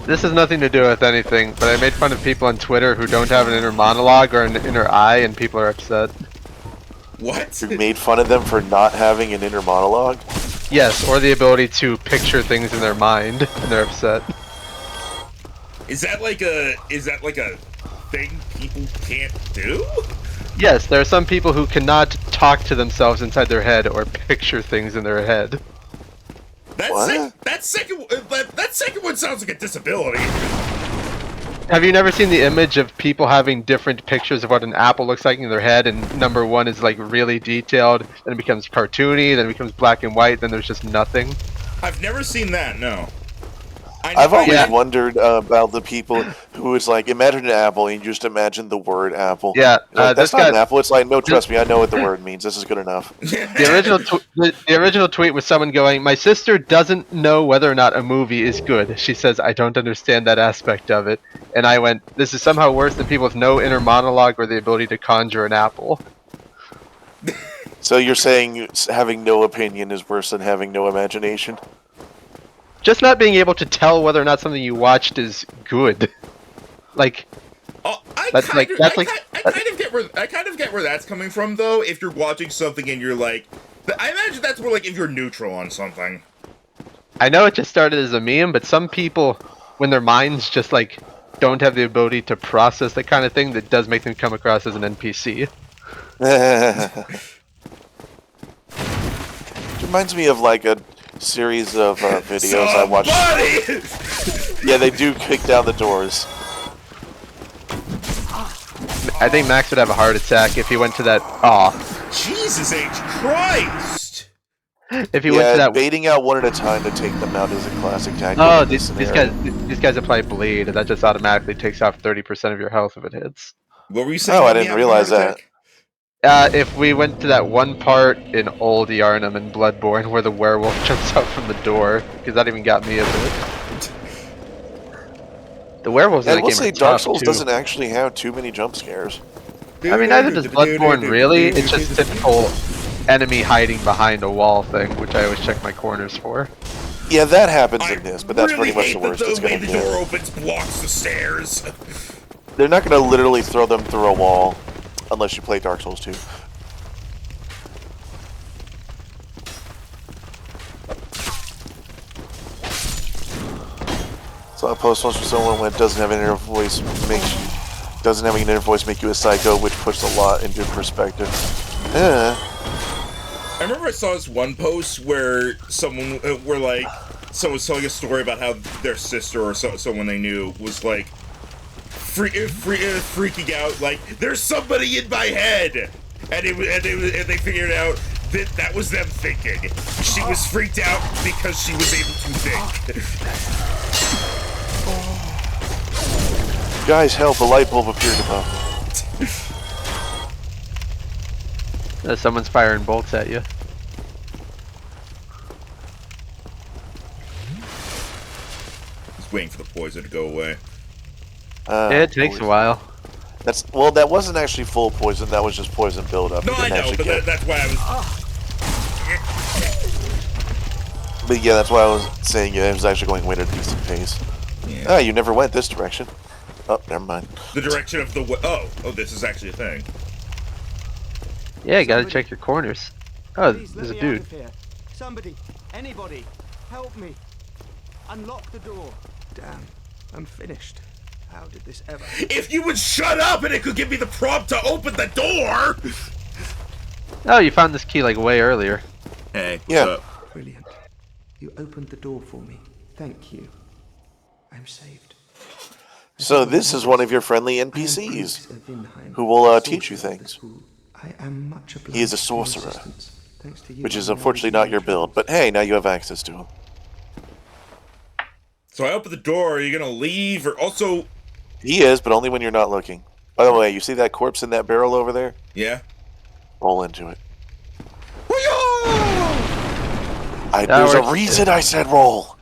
This has nothing to do with anything, but I made fun of people on Twitter who don't have an inner monologue or an inner eye, and people are upset. What? You made fun of them for not having an inner monologue? Yes, or the ability to picture things in their mind, and they're upset. Is that like a thing people can't do? Yes, there are some people who cannot talk to themselves inside their head or picture things in their head. What? That second one sounds like a disability. Have you never seen the image of people having different pictures of what an apple looks like in their head, and number one is like really detailed, then it becomes cartoony, then it becomes black and white, then there's just nothing? I've never seen that. No. I've always Yeah. wondered about the people who is like, imagine an apple and you just imagine the word apple. Yeah, You're like, that's this not an guy- apple. It's like, no, trust me, I know what the word means. This is good enough. The original tweet was someone going, "My sister doesn't know whether or not a movie is good. She says I don't understand that aspect of it." And I went, "This is somehow worse than people with no inner monologue or the ability to conjure an apple." So you're saying having no opinion is worse than having no imagination? Just not being able to tell whether or not something you watched is good. Like, Oh, I That's kind like- of, that's I, like- ki- I kind of get where that's coming from, though. If you're watching something and you're like, I imagine that's more like if you're neutral on something. I know it just started as a meme, but some people, when their minds just like don't have the ability to process that kind of thing, that does make them come across as an NPC. It reminds me of like a series of videos I watched. Somebody! Yeah, they do kick down the doors. I think Max would have a heart attack if he went to that. Aw. Jesus H. Christ! If he went to that. baiting out one at a time to take them out is a classic tactic. Oh, in this these scenario. guys apply bleed, and that just automatically takes off 30% of your health if it hits. What were you saying? Oh, I about me didn't having a realize heart that. attack? If we went to that one part in Old Yarnum and Bloodborne where the werewolf jumps out from the door, because that even got me a bit. The werewolves in And that we'll game say are Dark tough, Souls too. doesn't actually have too many jump scares. I mean, neither does Bloodborne really. It's just typical enemy hiding behind a wall thing, which I always check my corners for. Yeah, that happens I in this, but that's really pretty much the hate worst that it's the way gonna the get. door opens blocks the stairs. They're not gonna literally throw them through a wall unless you play Dark Souls 2. So I post once for someone when it doesn't have an inner voice doesn't having an inner voice make you a psycho, which puts a lot into perspective. I remember I saw this one post where someone was telling a story about how their sister or someone they knew was like freaking out, like there's somebody in my head, and they figured out that was them thinking. She was freaked out because she was able to think. Guys, help! A light bulb appeared above me. Someone's firing bolts at you. Just waiting for the poison to go away. It takes a while. That wasn't actually full poison. That was just poison buildup. No, I know, but that's why I was. But yeah, that's why I was saying it was actually going way at a decent pace. Yeah. Ah, you never went this direction. Oh, never mind. The direction of the oh, this is actually a thing. Yeah, you gotta check your corners. Oh, Please, there's a let me out dude. of here. Somebody, anybody, help me. Unlock the door. Damn, I'm finished. How did this ever? If you would shut up and it could give me the prompt to open the door! Oh, you found this key like way earlier. Hey, what's Yeah. up? Brilliant. You opened the door for me. Thank you. I'm saved. So this is one of your friendly NPCs who will teach you things. I am much obliged He is a for your sorcerer, assistance. Thanks to you, which is I know unfortunately these not your new build. tricks. But hey, now you have access to him. So I open the door. Are you gonna leave, or also? He is, but only when you're not looking. By the way, you see that corpse in that barrel over there? Yeah. Roll into it. Hoo-yah! There's a works. reason I said roll.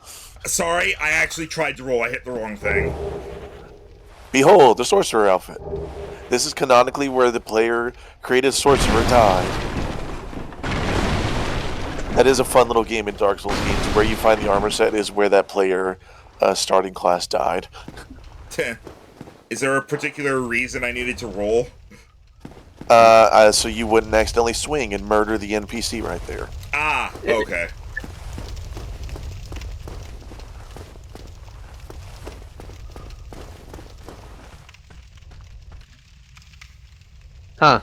Sorry, I actually tried to roll. I hit the wrong thing. Behold, the sorcerer outfit. This is canonically where the player created sorcerer died. That is a fun little game in Dark Souls games. Where you find the armor set is where that player starting class died. Is there a particular reason I needed to roll? So you wouldn't accidentally swing and murder the NPC right there. Ah, okay. Huh.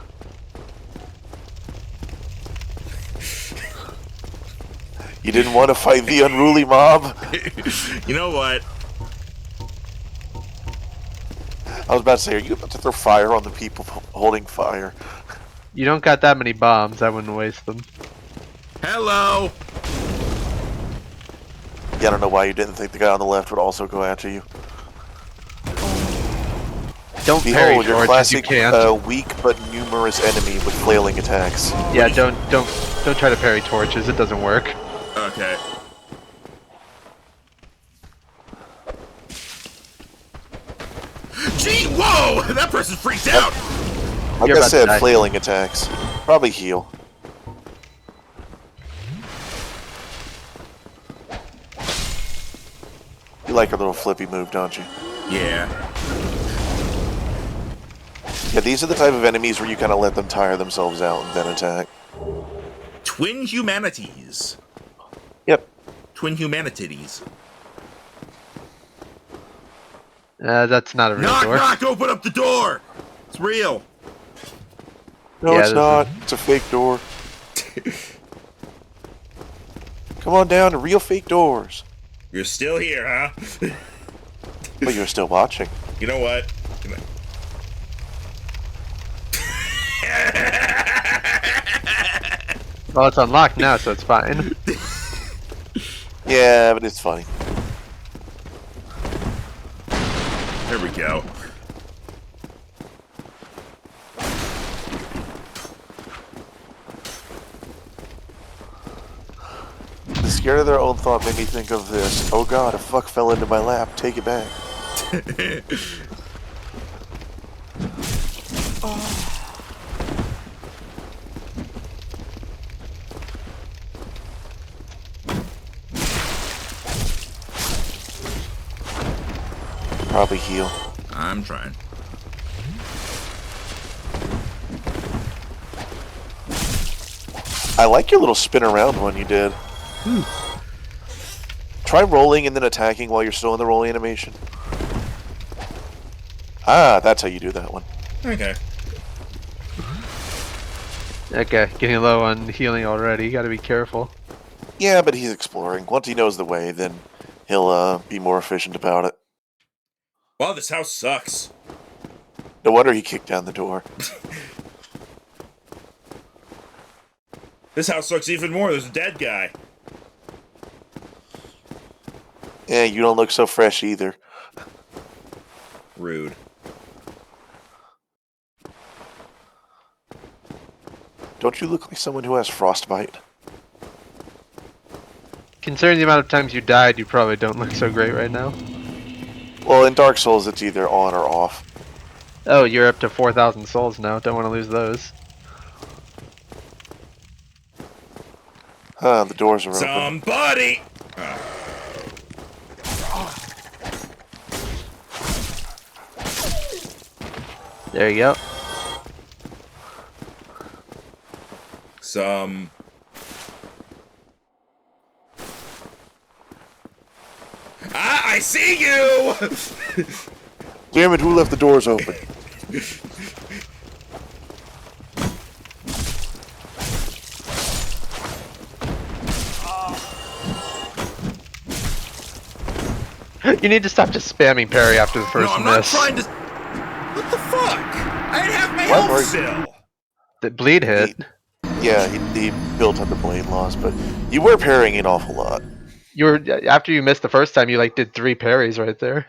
You didn't want to fight the unruly mob? You know what? I was about to say, are you about to throw fire on the people holding fire? You don't got that many bombs. I wouldn't waste them. Hello. Yeah, I don't know why you didn't think the guy on the left would also go after you. Don't parry Behold, your torches. You classic can't. weak but numerous enemy with flailing attacks. Yeah, don't try to parry torches. It doesn't work. Okay. Gee, whoa! That person freaked out. Like You're I about to said, die. flailing attacks. Probably heal. You like a little flippy move, don't you? Yeah. Yeah, these are the type of enemies where you kind of let them tire themselves out and then attack. Twin humanities. Yep. Twin humanities. That's not a real Knock, door. knock! Open up the door. It's real. No, Yeah, it's this not. It's a fake door. Come on down to real fake doors. You're still here, huh? But you're still watching. You know what? Well, it's unlocked now, so it's fine. Yeah, but it's funny. There we go. The scared of their own thought made me think of this. Oh god, a fuck fell into my lap. Take it back. Probably heal. I'm trying. I like your little spin around one you did. Try rolling and then attacking while you're still in the roll animation. Ah, that's how you do that one. Okay. Okay, getting low on healing already. Gotta be careful. Yeah, but he's exploring. Once he knows the way, then he'll be more efficient about it. Wow, this house sucks. No wonder he kicked down the door. This house sucks even more. There's a dead guy. Yeah, you don't look so fresh either. Rude. Don't you look like someone who has frostbite? Considering the amount of times you died, you probably don't look so great right now. Well, in Dark Souls, it's either on or off. Oh, you're up to 4,000 souls now. Don't want to lose those. Huh, the doors are open. Somebody! There you go. Ah, I see you! Damn it, who left the doors open? You need to stop just spamming parry after the No, first I'm not miss. trying to. What the fuck? I had half my What? health still. The bleed hit. Yeah, he built up the blade loss, but you were parrying an awful lot. You were after you missed the first time. You like did 3 parries right there.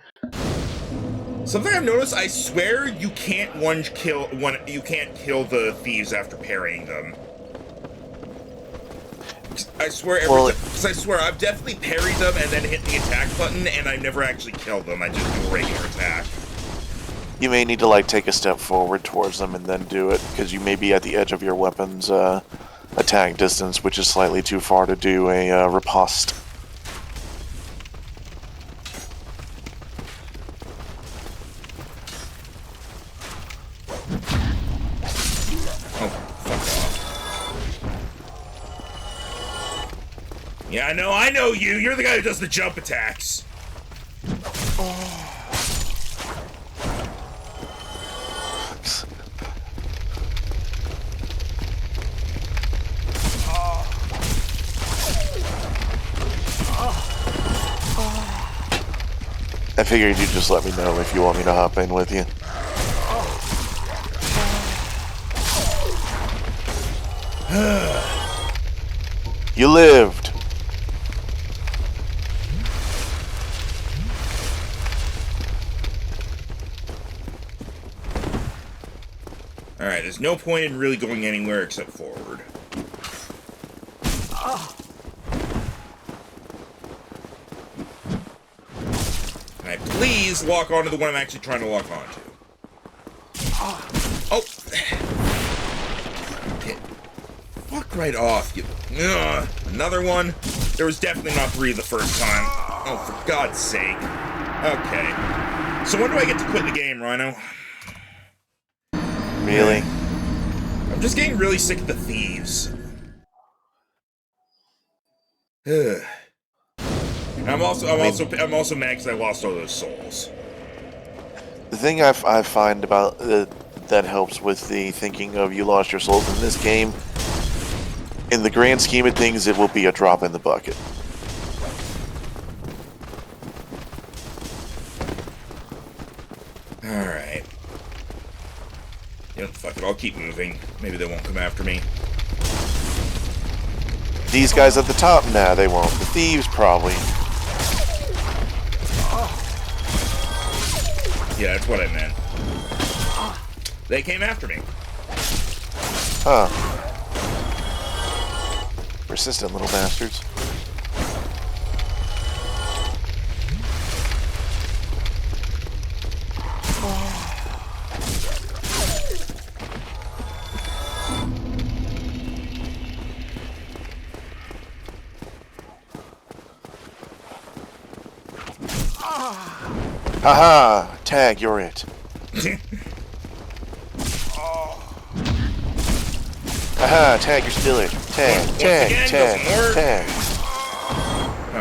Something I've noticed, I swear you can't you can't kill the thieves after parrying them. I swear because I swear I've definitely parried them and then hit the attack button and I never actually killed them. I just do a regular attack. You may need to like take a step forward towards them and then do it, because you may be at the edge of your weapon's attack distance, which is slightly too far to do a riposte. Oh, fuck off. Yeah, I know you. You're the guy who does the jump attacks. I figured you'd just let me know if you want me to hop in with you. You lived. Alright, there's no point in really going anywhere except forward. Alright, please lock onto the one I'm actually trying to lock onto. Oh! Get fuck right off, you... Another one? There was definitely not 3 the first time. Oh, for God's sake. Okay. So when do I get to quit the game, Rhino? Really? I'm just getting really sick of the thieves. Ugh. I'm also mad because I lost all those souls. The thing I find about that helps with the thinking of you lost your souls in this game, in the grand scheme of things, it will be a drop in the bucket. Alright. Yep, fuck it, I'll keep moving. Maybe they won't come after me. These guys at the top? Nah, they won't. The thieves, probably. Yeah, that's what I meant. They came after me. Huh. Persistent little bastards. Haha! Tag, you're it. Haha, Tag, you're still it. Tag, again, doesn't work. tag.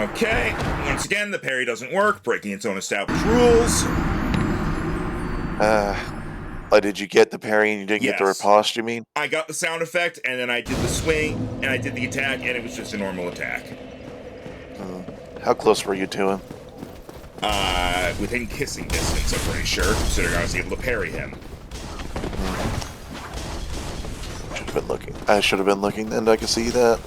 Okay, once again, the parry doesn't work, breaking its own established rules. Did you get the parry and you didn't get the Yes. riposte, you mean? I got the sound effect, and then I did the swing, and I did the attack, and it was just a normal attack. How close were you to him? Within kissing distance, I'm pretty sure, considering I was able to parry him. Should have been looking. I should have been looking, and I can see that.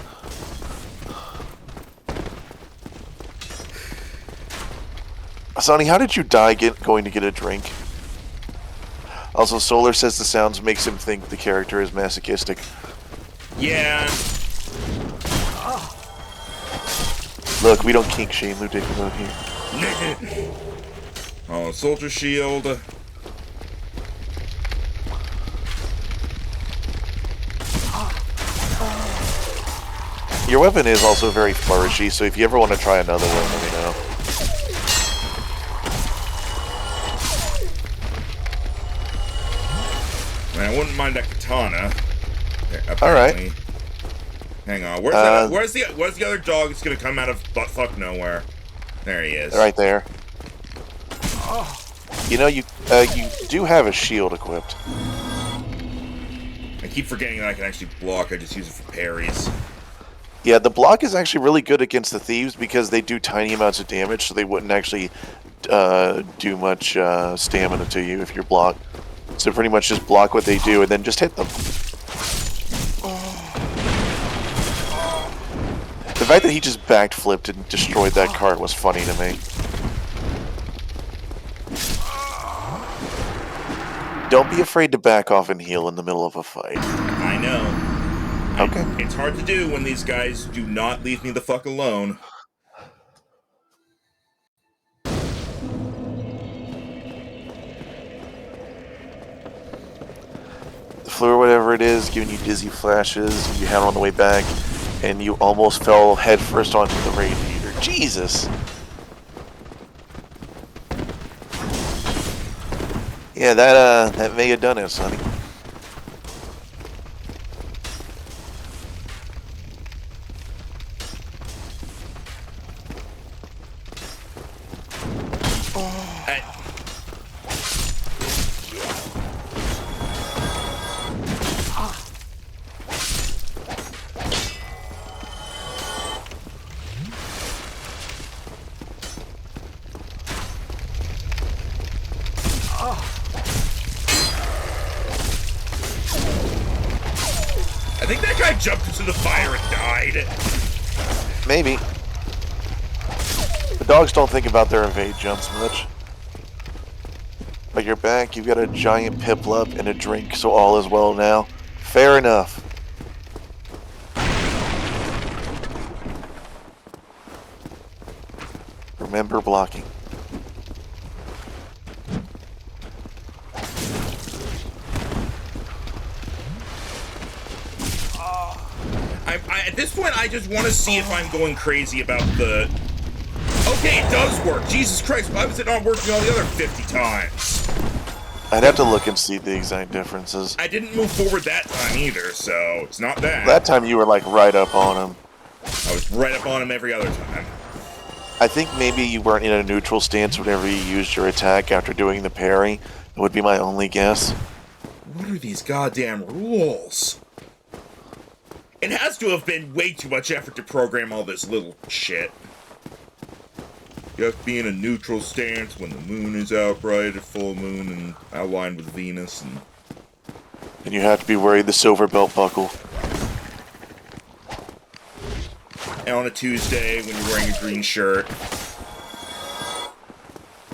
Sonny, how did you die going to get a drink? Also, Solar says the sounds makes him think the character is masochistic. Yeah. Look, we don't kink shame Ludicolo here. Oh, soldier shield. Your weapon is also very flourishy, so if you ever want to try another one, let me know. Man, I wouldn't mind that katana. Alright. Hang on, where's the other dog that's gonna come out of buttfuck nowhere? There he is. Right there. You know, you do have a shield equipped. I keep forgetting that I can actually block, I just use it for parries. Yeah, the block is actually really good against the thieves because they do tiny amounts of damage, so they wouldn't actually do much stamina to you if you're blocked. So pretty much just block what they do and then just hit them. The fact that he just backflipped and destroyed that cart was funny to me. Don't be afraid to back off and heal in the middle of a fight. I know. Okay. It's hard to do when these guys do not leave me the fuck alone. The flu or whatever it is, giving you dizzy flashes, you had on the way back, and you almost fell headfirst onto the radiator. Jesus! Yeah, that may have done it, sonny. I think that guy jumped into the fire and died. Maybe. The dogs don't think about their evade jumps much. But you're back, you've got a giant piplup and a drink, so all is well now. Fair enough. Remember blocking. At this point, I just want to see if I'm going crazy about the... Okay, it does work. Jesus Christ, why was it not working all the other 50 times? I'd have to look and see the exact differences. I didn't move forward that time either, so it's not bad. That time you were like right up on him. I was right up on him every other time. I think maybe you weren't in a neutral stance whenever you used your attack after doing the parry. That would be my only guess. What are these goddamn rules? It has to have been way too much effort to program all this little shit. You have to be in a neutral stance when the moon is out bright at full moon and aligned with Venus, And you have to be wearing the silver belt buckle. and on a Tuesday when you're wearing a green shirt.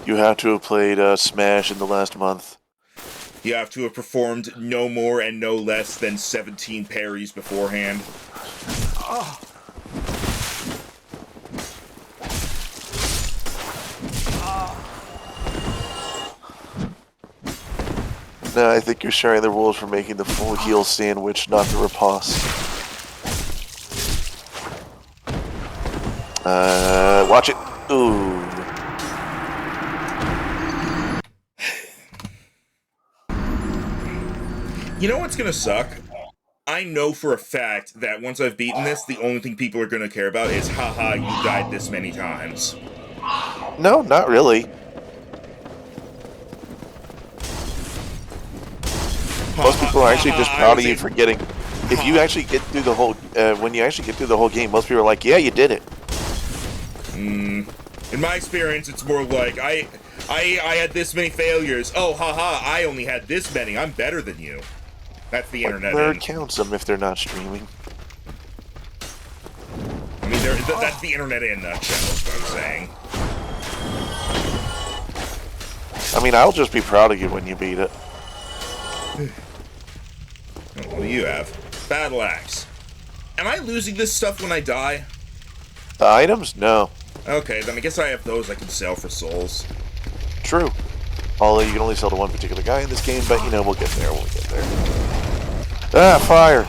You have to have played Smash in the last month. You have to have performed no more and no less than 17 parries beforehand. No, I think you're sharing the rules for making the full heel sandwich, not the riposte. Watch it. Ooh. You know what's gonna suck? I know for a fact that once I've beaten this, the only thing people are gonna care about is, haha, you died this many times. No, not really. Most people are actually just proud of you for getting... If you actually get through the whole... when you actually get through the whole game, most people are like, yeah, you did it. In my experience, it's more like, I had this many failures. Oh, haha, I only had this many. I'm better than you. That's the internet. Nerd counts them if they're not streaming. I mean, that's the internet in a nutshell, is what I'm saying. I mean, I'll just be proud of you when you beat it. What do you have? Battle Axe. Am I losing this stuff when I die? The items? No. Okay, then I guess I have those I can sell for souls. True. Although you can only sell to one particular guy in this game, but you know, we'll get there, Ah, fire!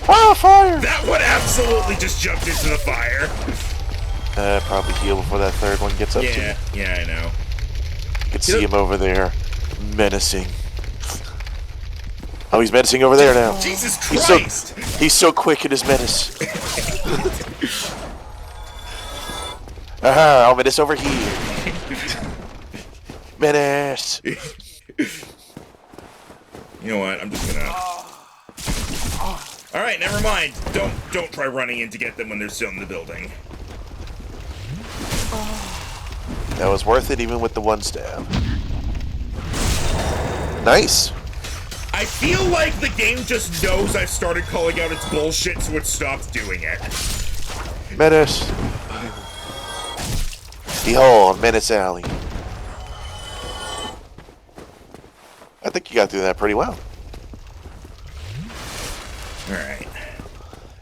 Ah, fire! That one absolutely just jumped into the fire. Probably heal before that third one gets up to me. Yeah, I know. You can see him over there, menacing. Oh, he's menacing over there now. Jesus Christ! He's so quick in his menace. Aha, I'll menace over here. Menace! You know what? I'm just gonna... Alright, never mind. Don't try running in to get them when they're still in the building. That was worth it even with the one stab. Nice. I feel like the game just knows I've started calling out its bullshit, so it stops doing it. Menace. Behold, Menace Alley. I think you got through that pretty well. Alright.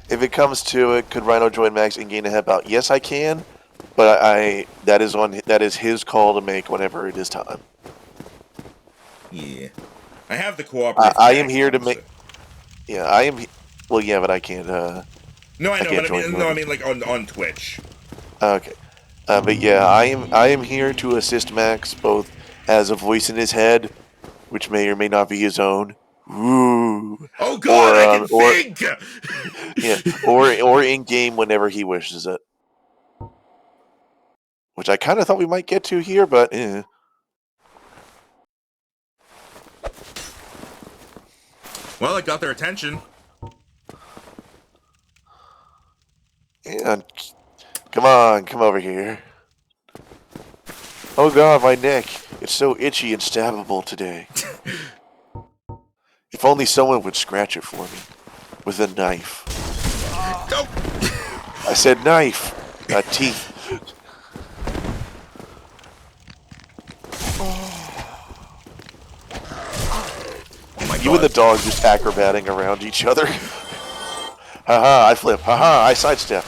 If it comes to it, could Rhino join Max and gain a head out? Yes, I can, but that is his call to make whenever it is time. Yeah. I have the cooperative. I am here to make. Yeah, I am. Well, yeah, but I can't. No, I know, can't but join you I in. mean, like on Twitch. Okay, but yeah, I am here to assist Max both as a voice in his head, which may or may not be his own. Ooh. Oh God, I can or think. yeah, or in game whenever he wishes it. Which I kind of thought we might get to here, but Well, it got their attention. yeah. Come on, come over here. Oh God, my neck! It's so itchy and stabbable today. If only someone would scratch it for me with a knife. Nope. I said knife, not teeth. Oh my You God. and the dog just acrobating around each other. Haha, I flip. Haha, I sidestep.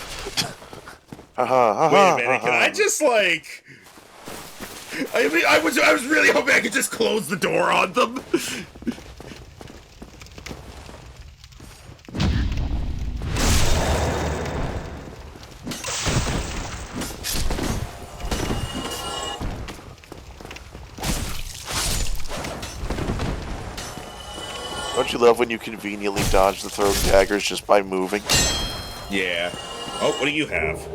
Haha, haha. Wait a minute. Can I just like? I mean, I was really hoping I could just close the door on them. Don't you love when you conveniently dodge the throwing daggers just by moving? Yeah. Oh, what do you have?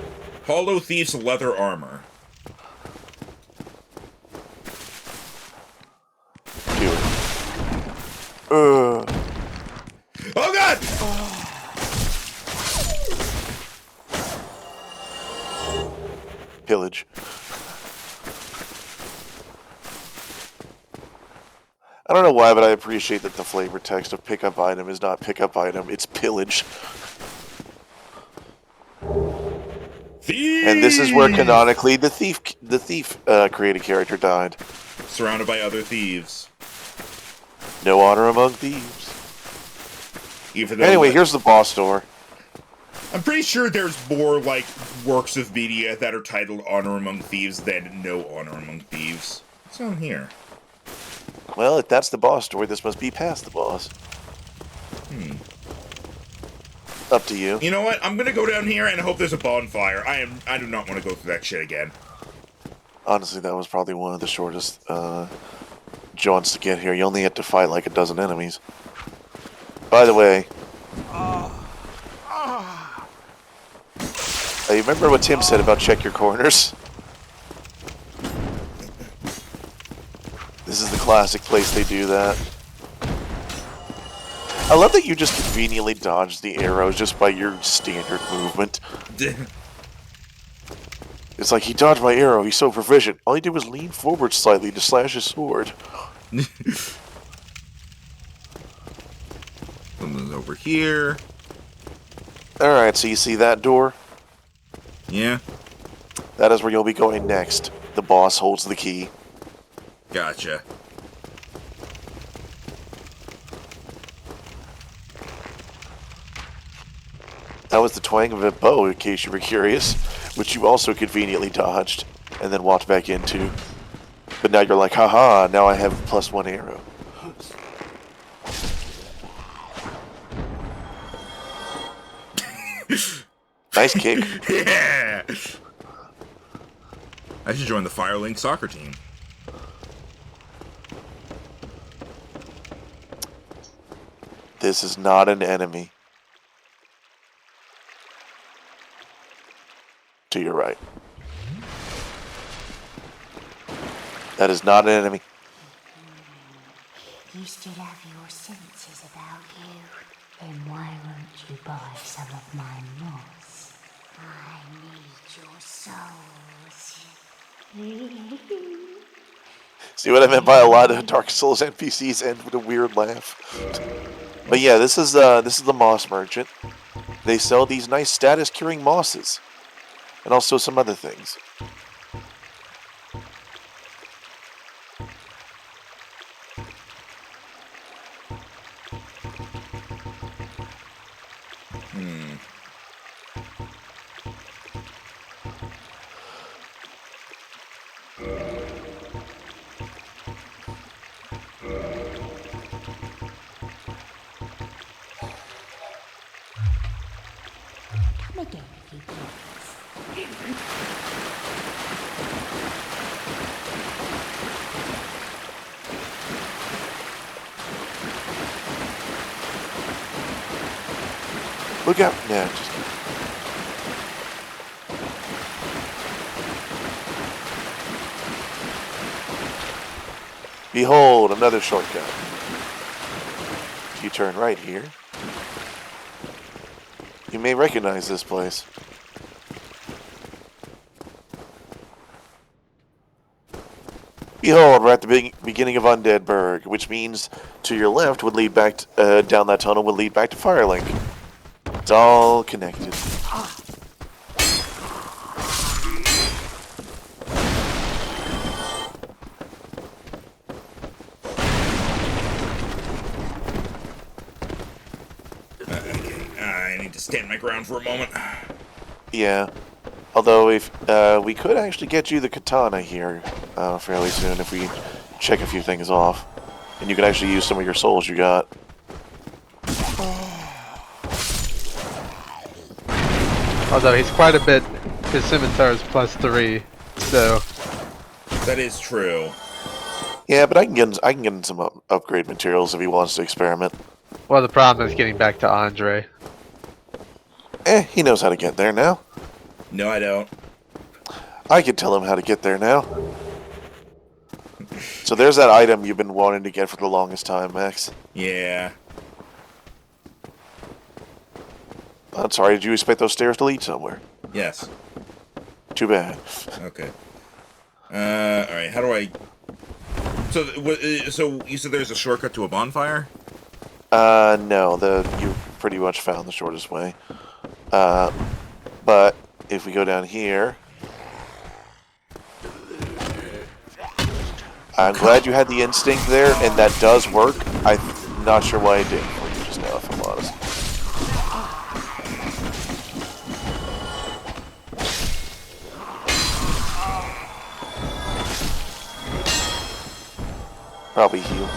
Hollow Thief's leather armor. Do it. Oh God! Pillage. I don't know why, but I appreciate that the flavor text of pickup item is not pickup item, it's pillage. Thieves! And this is where canonically the thief created character died. Surrounded by other thieves. No honor among thieves. Even though Anyway, here's the boss door. I'm pretty sure there's more like works of media that are titled Honor Among Thieves than No Honor Among Thieves. What's on here? Well, if that's the boss door, this must be past the boss. Up to you. You know what? I'm gonna go down here and hope there's a bonfire. I do not want to go through that shit again. Honestly, that was probably one of the shortest jaunts to get here. You only had to fight like a dozen enemies. By the way, you remember what Tim said about check your corners? This is the classic place they do that. I love that you just conveniently dodged the arrows just by your standard movement. It's like, he dodged my arrow, he's so proficient. All he did was lean forward slightly to slash his sword. Something's over here. Alright, so you see that door? Yeah, That is where you'll be going next. The boss holds the key. gotcha. That was the twang of a bow, in case you were curious, which you also conveniently dodged, and then walked back into. But now you're like, haha, now I have +1 arrow. Nice kick. Yeah! I should join the Firelink soccer team. This is not an enemy. To your right. That is not an enemy. You still have your senses about you. Then why won't you buy some of my moss? I need your souls. See what I meant by a lot of Dark Souls NPCs end with a weird laugh. But yeah, this is the moss merchant. They sell these nice status curing mosses, and also some other things. Come again if you please. Look out! Yeah, just behold another shortcut. If you turn right here, you may recognize this place. Behold, we're at the beginning of Undeadburg, which means to your left would lead back down that tunnel would lead back to Firelink. It's all connected. I need to stand my ground for a moment. Yeah. Although if we could actually get you the katana here fairly soon if we check a few things off, and you can actually use some of your souls you got. Although he's quite a bit, his scimitar is +3, so That is true. Yeah, but I can get him some upgrade materials if he wants to experiment. well, the problem is getting back to Andre. He knows how to get there now. No, I don't. I can tell him how to get there now. So there's that item you've been wanting to get for the longest time, Max. Yeah. I'm sorry, did you expect those stairs to lead somewhere? Yes. Too bad. Okay. Alright, how do I... So you said there's a shortcut to a bonfire? No, you pretty much found the shortest way. But if we go down here... I'm glad you had the instinct there, and that does work. I'm not sure why it didn't for you just now, if I'm honest. Probably heal.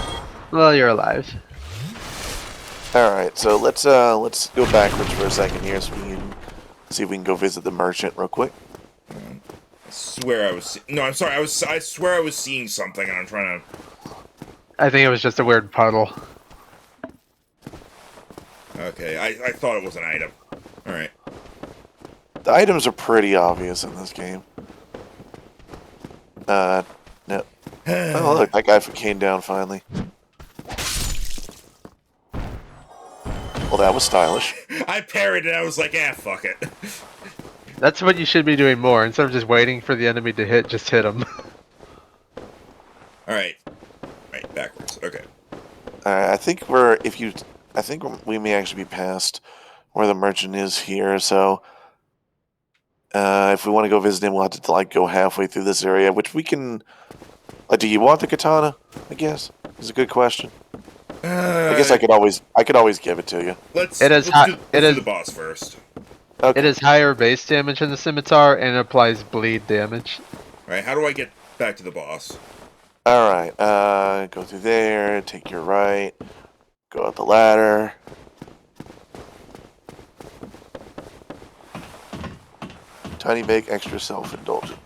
Well, you're alive. Alright, so let's go backwards for a second here so we can see if we can go visit the merchant real quick. I swear I was... No, I'm sorry, I swear I was seeing something and I'm trying to... I think it was just a weird puddle. Okay, I thought it was an item. Alright. The items are pretty obvious in this game. No. Oh, look, that guy came down finally. Well, that was stylish. I parried it, I was like, fuck it. That's what you should be doing more. Instead of just waiting for the enemy to hit, just hit them. Alright. Right, backwards. Okay. I think we may actually be past where the merchant is here, so if we want to go visit him, we'll have to go halfway through this area, which we can. Do you want the katana? I guess is a good question. I guess I could always give it to you. Let's do the boss first. Okay. It is higher base damage in the scimitar and it applies bleed damage. Alright, how do I get back to the boss? Alright, go through there, take your right, go up the ladder. Tiny bake, extra self-indulgent.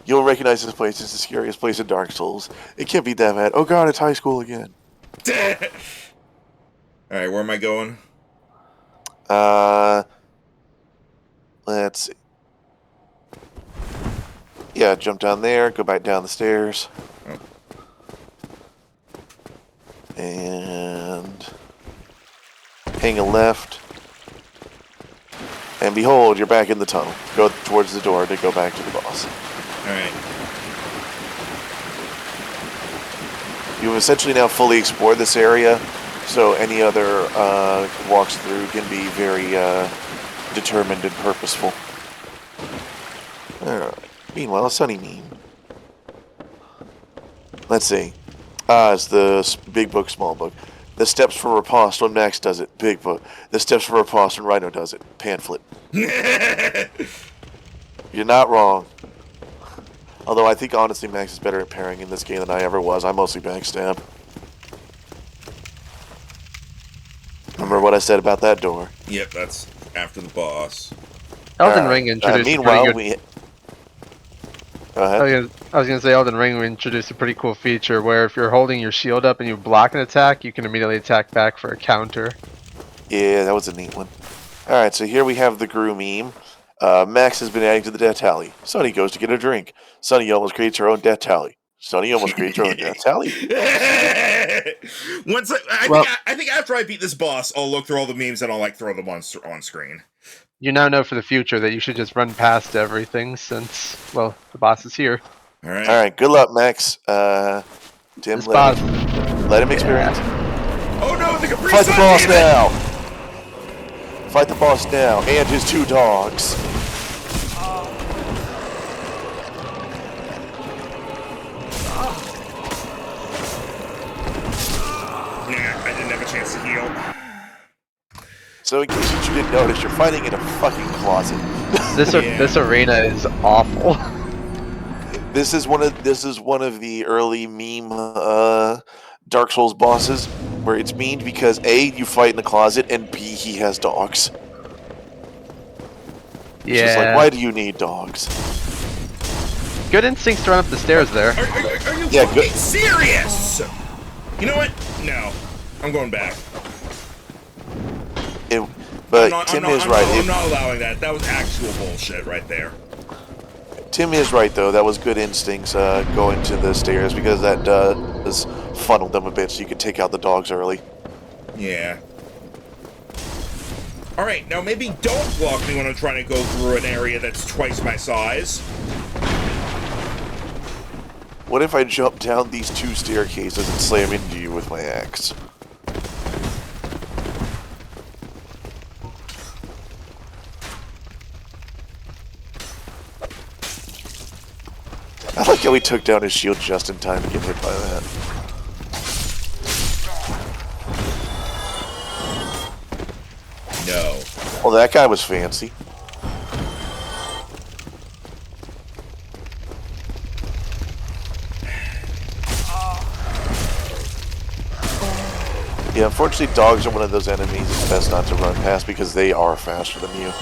You'll recognize this place as the scariest place in Dark Souls. It can't be that bad. Oh god, it's high school again. Alright, where am I going? Let's see. Yeah, jump down there, go back down the stairs. Oh. And hang a left. And behold, you're back in the tunnel. Go towards the door to go back to the boss. Alright. You've essentially now fully explored this area, so any other walks through can be very determined and purposeful. Alright. Meanwhile, Sunny Mean. Let's see. It's the big book, small book. The steps for riposte when Max does it. Big book. The steps for riposte when Rhino does it. Pamphlet. You're not wrong. Although I think honestly Max is better at parrying in this game than I ever was. I mostly backstab. Remember what I said about that door? Yep, that's after the boss. Elden Ring introduced meanwhile, a pretty good... Go ahead. I was gonna say Elden Ring introduced a pretty cool feature where if you're holding your shield up and you block an attack, you can immediately attack back for a counter. Yeah, that was a neat one. Alright, so here we have the Gru meme. Max has been adding to the death tally. Sonny goes to get a drink. Sonny almost creates her own death tally. Sonny almost creates her own death tally. Once I think after I beat this boss, I'll look through all the memes and I'll like throw them on screen. You now know for the future that you should just run past everything since, well, the boss is here. Alright, good luck, Max. Tim, let him experience. Oh no, the Capri Fight the Sun boss demon! now! Fight the boss now, and his 2 dogs. Nah, I didn't have a chance to heal. So in case you didn't notice, you're fighting in a fucking closet. This arena is awful. This is one of the early meme Dark Souls bosses where it's memed because A, you fight in a closet, and B, he has dogs. Yeah. It's just like, why do you need dogs? Good instincts to run up the stairs there. Are you Yeah, fucking good. serious? You know what? No. I'm going back. But Tim is right. I'm not allowing that. That was actual bullshit right there. Tim is right, though. That was good instincts going to the stairs because that does funnel them a bit so you can take out the dogs early. Yeah. Alright, now maybe don't block me when I'm trying to go through an area that's twice my size. What if I jump down these 2 staircases and slam into you with my axe? I like how he took down his shield just in time to get hit by that. No. Well, that guy was fancy. Yeah, unfortunately, dogs are one of those enemies it's best not to run past because they are faster than you.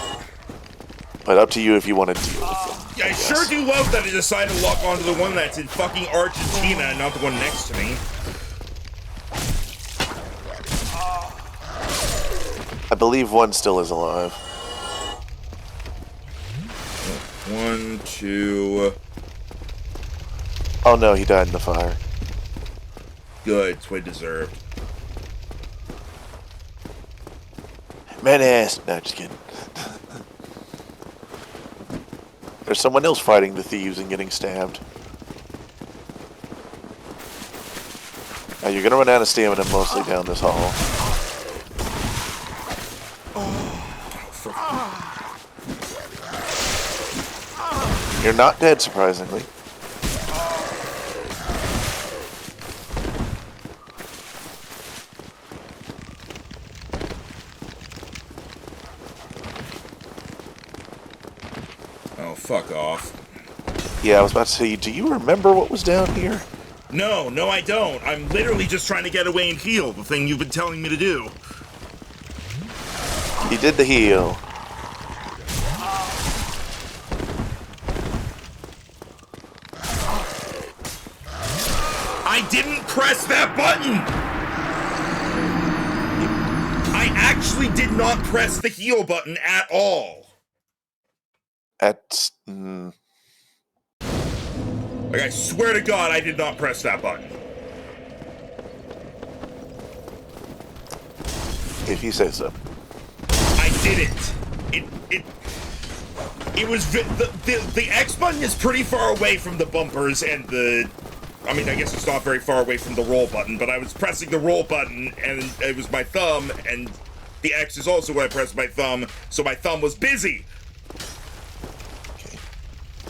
But up to you if you want to deal with them. I sure do love that I decided to lock onto the one that's in fucking Argentina and not the one next to me. I believe one still is alive. 1, 2... Oh no, he died in the fire. Good, it's what I deserved. Menace! No, just kidding. There's someone else fighting the thieves and getting stabbed. Now you're gonna run out of stamina mostly down this hall. You're not dead, surprisingly. Oh, fuck off. Yeah, I was about to say, do you remember what was down here? No, I don't. I'm literally just trying to get away and heal, the thing you've been telling me to do. You did the heal. I didn't press that button! I actually did not press the heal button at all. At... Like, I swear to God, I did not press that button. If you say so. I didn't. it was the X button is pretty far away from the bumpers and the. I mean, I guess it's not very far away from the roll button, but I was pressing the roll button and it was my thumb, and the X is also where I pressed my thumb, so my thumb was busy. Okay.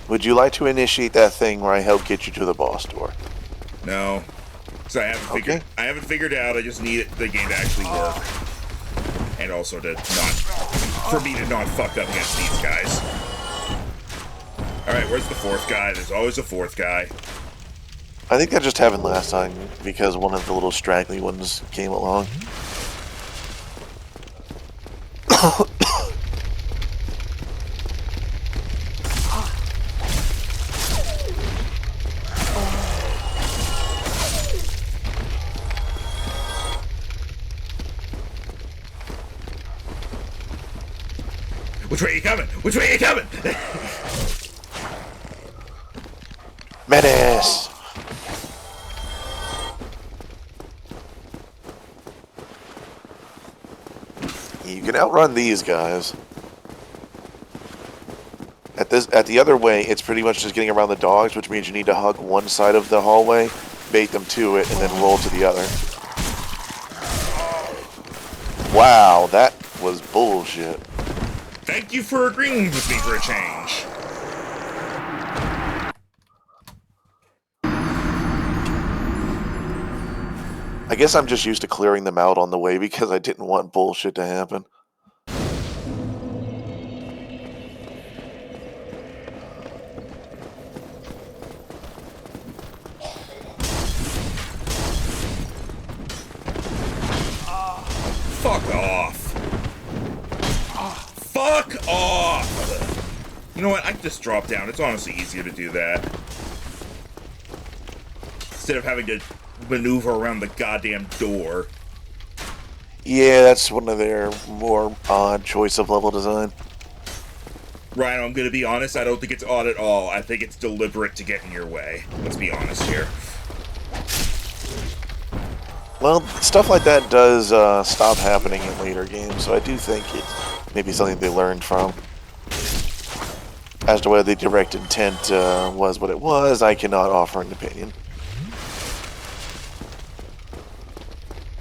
Would you like to initiate that thing where I help get you to the boss door? No, because I haven't figured out. I just need the game to actually work, and also for me to not fuck up against these guys. All right, where's the fourth guy? There's always a fourth guy. I think that just happened last time because one of the little straggly ones came along. Which way are you coming? Which way are you coming? Menace! You can outrun these guys. At the other way, it's pretty much just getting around the dogs, which means you need to hug one side of the hallway, bait them to it, and then roll to the other. Wow, that was bullshit. Thank you for agreeing with me for a change. I guess I'm just used to clearing them out on the way because I didn't want bullshit to happen. Fuck off. Fuck off. You know what? I can just drop down. It's honestly easier to do that. Instead of having to maneuver around the goddamn door. Yeah, that's one of their more odd choice of level design. Ryan, I'm gonna be honest, I don't think it's odd at all. I think it's deliberate to get in your way. Let's be honest here. Well, stuff like that does stop happening in later games, so I do think it's maybe something they learned from. As to whether the direct intent was what it was, I cannot offer an opinion.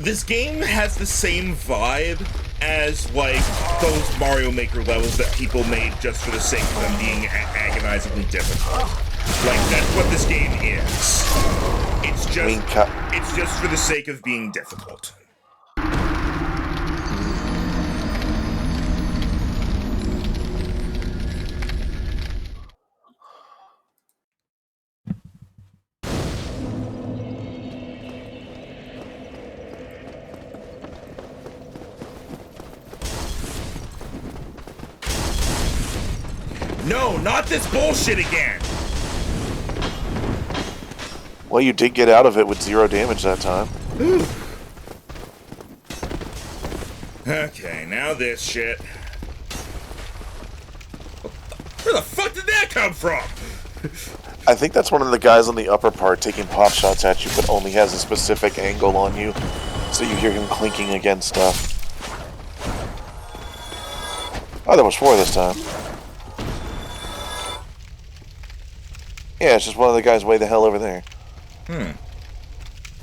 This game has the same vibe as, like, those Mario Maker levels that people made just for the sake of them being agonizingly difficult. Like, that's what this game is. It's just for the sake of being difficult. No, not this bullshit again! Well, you did get out of it with 0 damage that time. Okay, now this shit. Where the fuck did that come from? I think that's one of the guys on the upper part taking pop shots at you, but only has a specific angle on you, so you hear him clinking against stuff. Oh, there was 4 this time. Yeah, it's just one of the guys way the hell over there.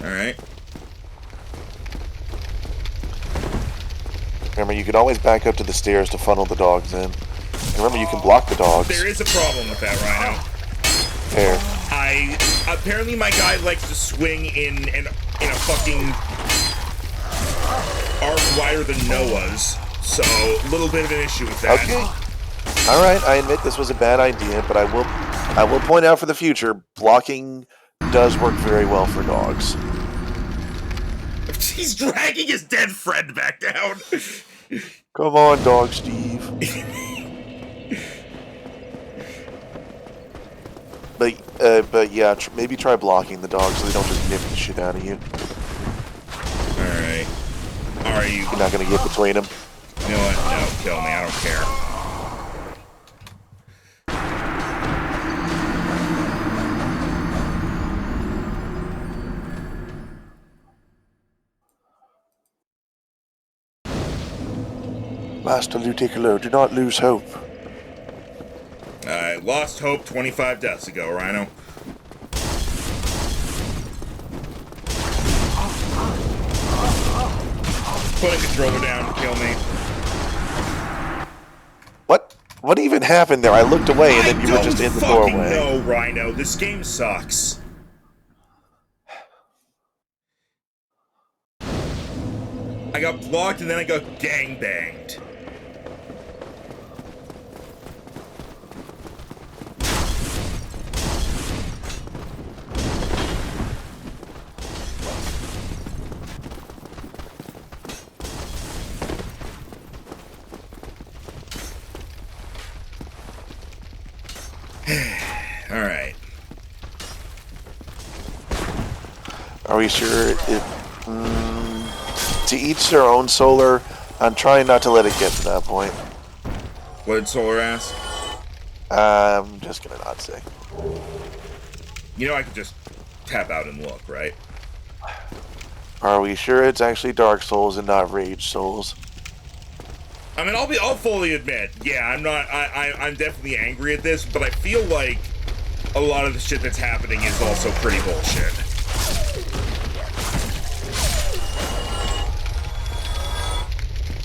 Alright. Remember, you can always back up to the stairs to funnel the dogs in. And remember, you can block the dogs. There is a problem with that, Rhino. Fair. Apparently my guy likes to swing in a fucking arc wider than Noah's. So, a little bit of an issue with that. Okay. Alright, I admit this was a bad idea, but I will point out for the future, blocking does work very well for dogs. He's dragging his dead friend back down. Come on, Dog Steve. But yeah, maybe try blocking the dogs so they don't just nip the shit out of you. Alright. Are you... You're not gonna get between them. You know what? No, kill me. I don't care. Master Ludicolo, do not lose hope. I lost hope 25 deaths ago, Rhino. Put a controller down to kill me. What? What even happened there? I looked away and then you were just in the doorway. I don't fucking know, Rhino. This game sucks. I got blocked and then I got gangbanged. Alright. Are we sure to each their own, Solar? I'm trying not to let it get to that point. What did Solar ask? I'm just gonna not say. You know I could just tap out and look, right? Are we sure it's actually Dark Souls and not Rage Souls? I mean, I'll fully admit, yeah, I'm definitely angry at this, but I feel like a lot of the shit that's happening is also pretty bullshit.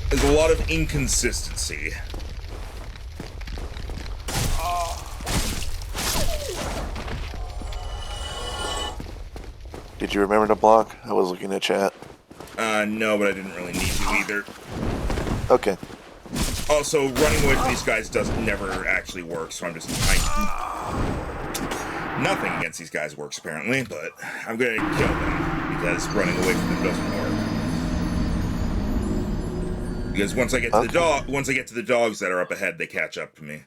There's a lot of inconsistency. Did you remember to block? I was looking at chat. No, but I didn't really need to either. Okay. Also, running away from these guys never actually works, so I'm just... nothing against these guys works, apparently, but I'm gonna kill them, because running away from them doesn't work. Because once I get to the dogs that are up ahead, they catch up to me.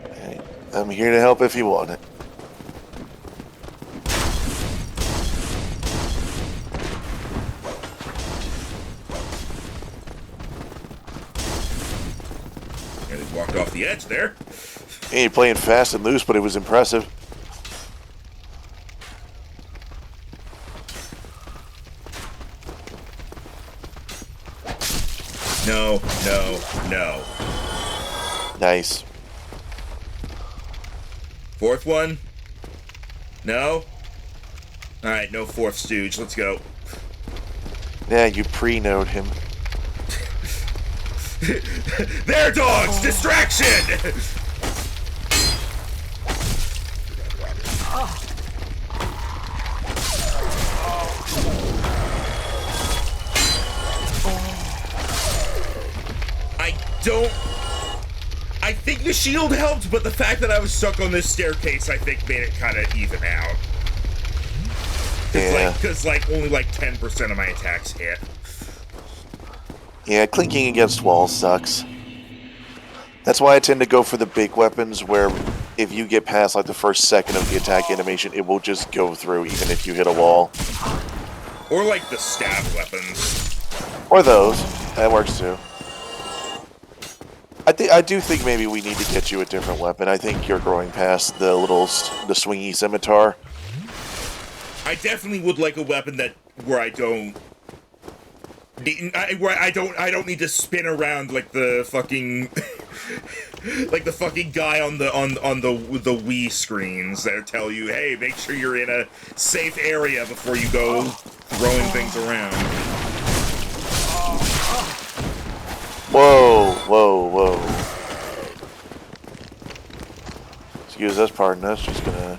Okay. I'm here to help if you want it. Walked off the edge there. He ain't playing fast and loose, but it was impressive. No, no, no. Nice. Fourth one? No? Alright, no fourth stooge. Let's go. Yeah, you pre-note him. There, dogs! Distraction! I think the shield helped, but the fact that I was stuck on this staircase, I think, made it kind of even out. Yeah. Because, only 10% of my attacks hit. Yeah, clinking against walls sucks. That's why I tend to go for the big weapons, where if you get past, the first second of the attack animation, it will just go through, even if you hit a wall. Or, the stab weapons. Or those. That works, too. I do think maybe we need to get you a different weapon. I think you're growing past the swingy scimitar. I definitely would like a weapon where I don't need to spin around like the fucking like the fucking guy on the Wii screens that tell you, hey, make sure you're in a safe area before you go throwing things around. Whoa, whoa, whoa. Excuse us, pardon us, just gonna...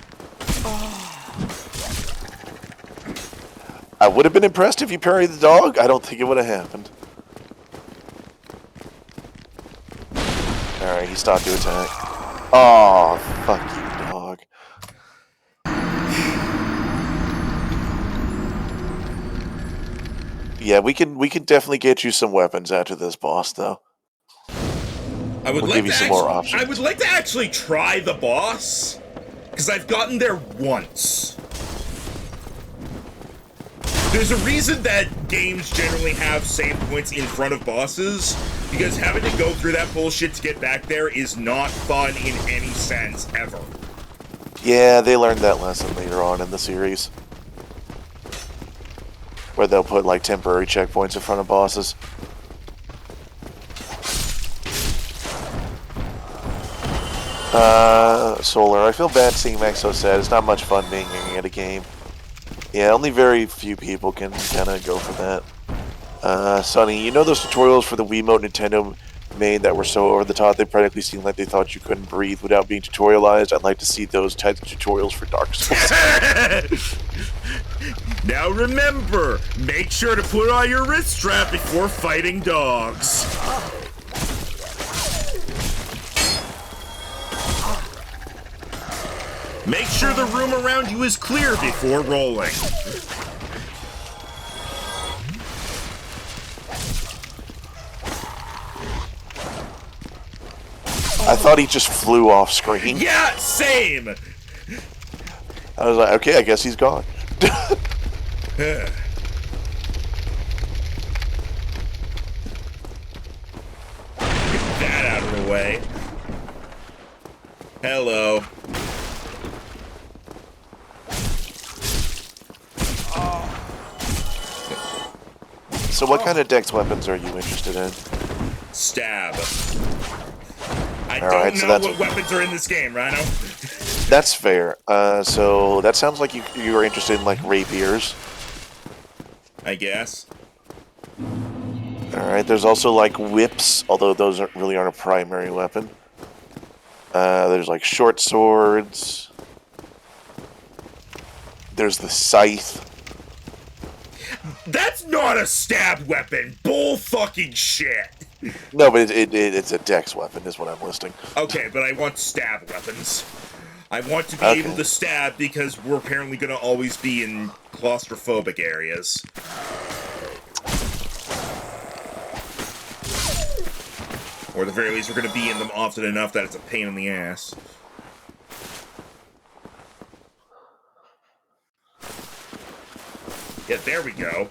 I would have been impressed if you parried the dog. I don't think it would have happened. Alright, he stopped to attack. Oh, fuck you, dog. Yeah, we can definitely get you some weapons after this boss, though. We'll give you some more options. I would like to actually try the boss, because I've gotten there once. There's a reason that games generally have save points in front of bosses, because having to go through that bullshit to get back there is not fun in any sense, ever. Yeah, they learned that lesson later on in the series. where they'll put like temporary checkpoints in front of bosses. Solar. I feel bad seeing Max so sad. It's not much fun being angry at a game. Yeah, only very few people can kind of go for that. Sonny, you know those tutorials for the Wiimote Nintendo made that were so over the top they practically seemed like they thought you couldn't breathe without being tutorialized? I'd like to see those types of tutorials for Dark Souls. Now remember, make sure to put on your wrist strap before fighting dogs. Make sure the room around you is clear before rolling. I thought he just flew off screen. Yeah, same! I was like, okay, I guess he's gone. Get that out of the way. Hello. So what kind of dex weapons are you interested in? Stab. I Alright, don't so know that's- what weapons are in this game, Rhino. That's fair. So that sounds like you are interested in like rapiers. I guess. Alright, there's also like whips, although those really aren't a primary weapon. There's like short swords. There's the scythe. That's not a stab weapon. Bull fucking shit. No, but it's a dex weapon is what I'm listing. Okay, but I want stab weapons. I want to be Okay. able to stab because we're apparently going to always be in claustrophobic areas. Or at the very least, we're going to be in them often enough that it's a pain in the ass. Yeah, there we go.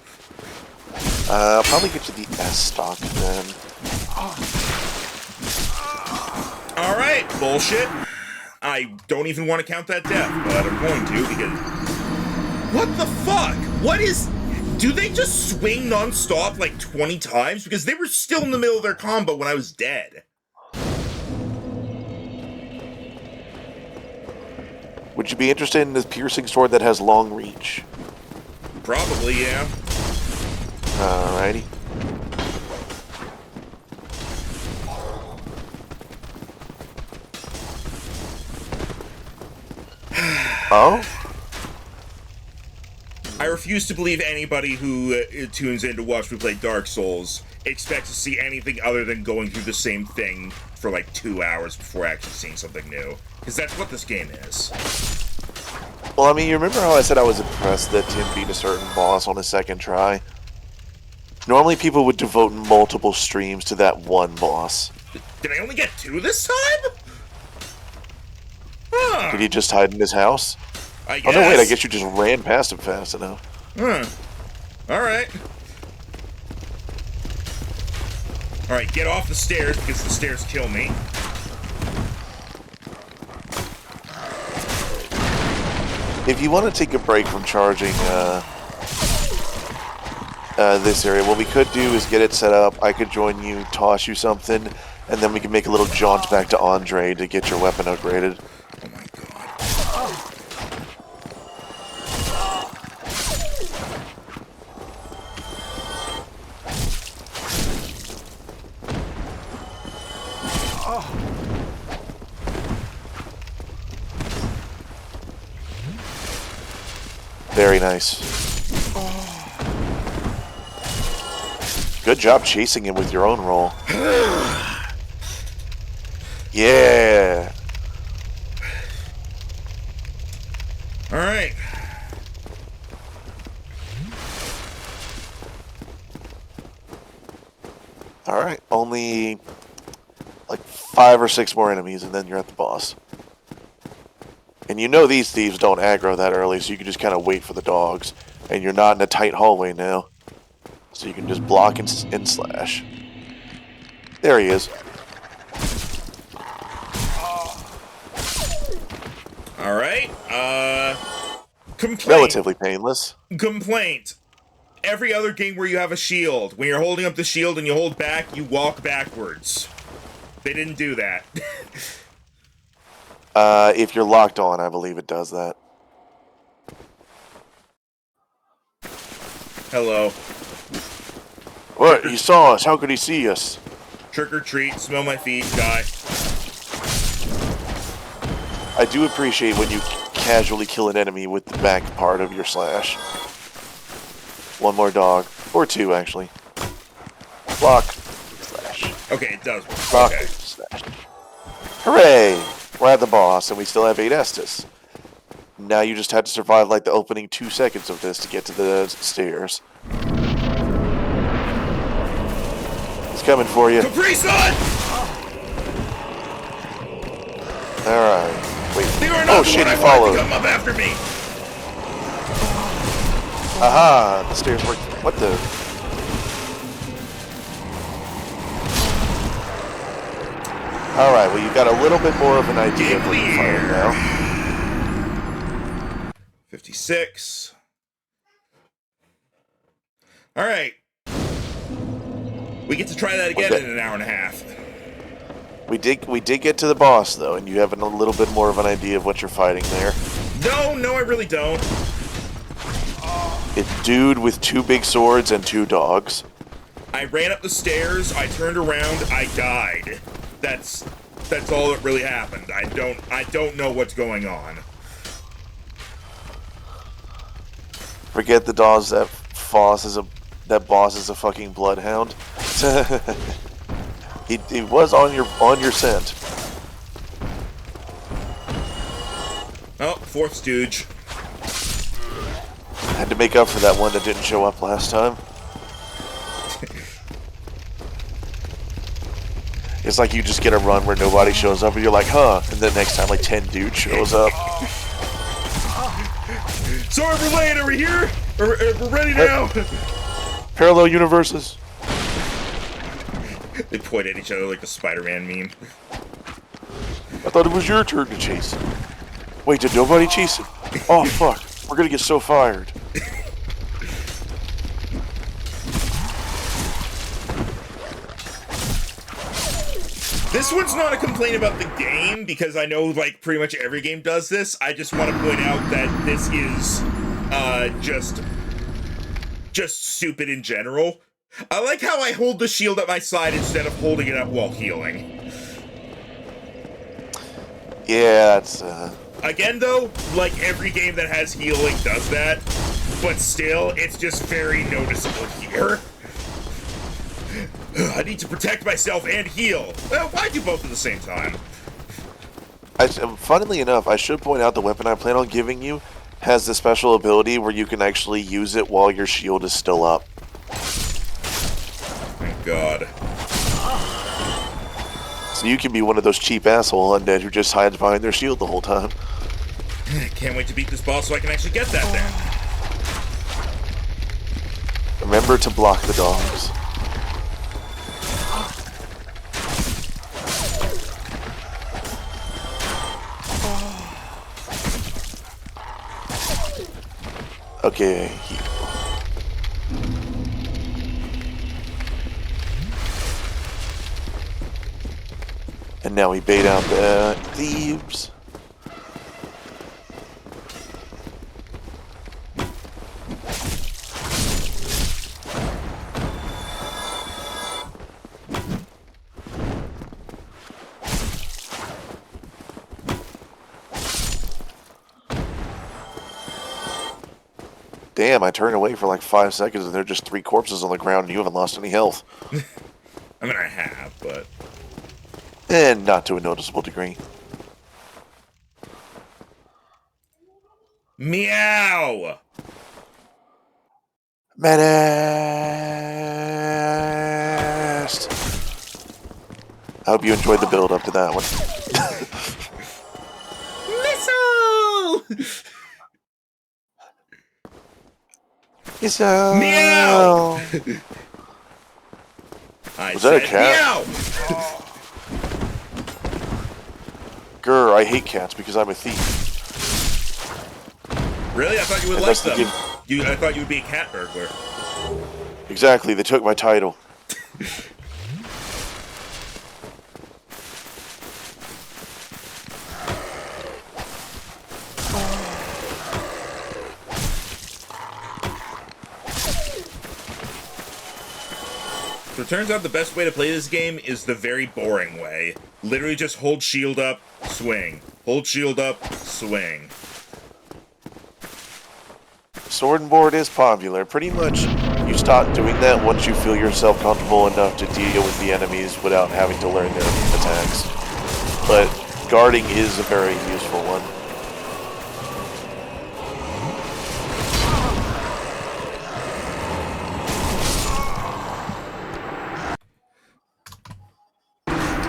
I'll probably get you the S stock then. Alright, bullshit. I don't even want to count that death, but I'm going to because... What the fuck? What is... Do they just swing non-stop like 20 times? Because they were still in the middle of their combo when I was dead. Would you be interested in this piercing sword that has long reach? Probably, yeah. Alrighty. Oh? I refuse to believe anybody who tunes in to watch me play Dark Souls expects to see anything other than going through the same thing for like 2 hours before actually seeing something new. Because that's what this game is. Well, I mean, you remember how I said I was impressed that Tim beat a certain boss on his second try? Normally people would devote multiple streams to that one boss. Did I only get 2 this time? Huh. Did he just hide in his house? I Oh guess. no, wait, I guess you just ran past him fast enough. Huh. Alright. Alright, get off the stairs because the stairs kill me. If you want to take a break from charging this area, what we could do is get it set up. I could join you, toss you something, and then we can make a little jaunt back to Andre to get your weapon upgraded. Oh my god. Very nice. Good job chasing him with your own roll. Yeah. Alright. Alright, only like 5 or 6 more enemies and then you're at the boss. And you know these thieves don't aggro that early, so you can just kind of wait for the dogs. And you're not in a tight hallway now. So you can just block and slash. There he is. Alright. Complaint. Relatively painless. Complaint. every other game where you have a shield, when you're holding up the shield and you hold back, you walk backwards. They didn't do that. If you're locked on, I believe it does that. Hello. What? He saw us. How could he see us? Trick or treat, smell my feet, guy. I do appreciate when you casually kill an enemy with the back part of your slash. One more dog. Or two, actually. Block. Slash. Okay, it does work. Block. Okay. Slash. Hooray! We're at the boss, and we still have 8 Estus. Now you just had to survive like the opening 2 seconds of this to get to the stairs. He's coming for you. Capri Sun! Alright. Wait. You are not Oh the shit, one he I wanted followed. to come up after me! Aha! The stairs work. What the? Alright, well you got a little bit more of an idea of what you're firing now. 56. Alright. We get to try that again in an hour and a half. We did get to the boss though, and you have a little bit more of an idea of what you're fighting there. No, I really don't. It's dude with 2 big swords and 2 dogs. I ran up the stairs, I turned around, I died. That's all that really happened. I don't know what's going on. Forget the dogs. That boss is a fucking bloodhound. he was on your scent. Oh, 4th stooge. Had to make up for that one that didn't show up last time. It's like you just get a run where nobody shows up and you're like, huh, and then next time like 10 dudes shows up. Sorry we're late, are we here? We're ready now. Parallel universes. They point at each other like the Spider-Man meme. I thought it was your turn to chase him. Wait, did nobody chase him? Oh fuck, we're gonna get so fired. This one's not a complaint about the game, because I know, like, pretty much every game does this. I just want to point out that this is, just stupid in general. I like how I hold the shield at my side instead of holding it up while healing. Yeah, that's, Again, though, like every game that has healing does that, but still, it's just very noticeable here. I need to protect myself and heal. Well, why do both at the same time? Funnily enough, I should point out the weapon I plan on giving you has the special ability where you can actually use it while your shield is still up. Thank God. So you can be one of those cheap asshole undead who just hides behind their shield the whole time. Can't wait to beat this boss so I can actually get that then. Remember to block the dogs. Okay, heal. And now we bait out the thieves. Damn, I turned away for like 5 seconds and there are just 3 corpses on the ground and you haven't lost any health. I mean, I have, but... And not to a noticeable degree. Meow! Menaced! I hope you enjoyed the build up to that one. Missile! Missile! Meow! Was that a cat? Meow! Grr, I hate cats because I'm a thief. Really? I thought you would And like that's the them. I thought you would be a cat burglar. Exactly, they took my title. So it turns out the best way to play this game is the very boring way. Literally just hold shield up, swing. Hold shield up, swing. Sword and board is popular. Pretty much, you stop doing that once you feel yourself comfortable enough to deal with the enemies without having to learn their attacks. But guarding is a very useful one.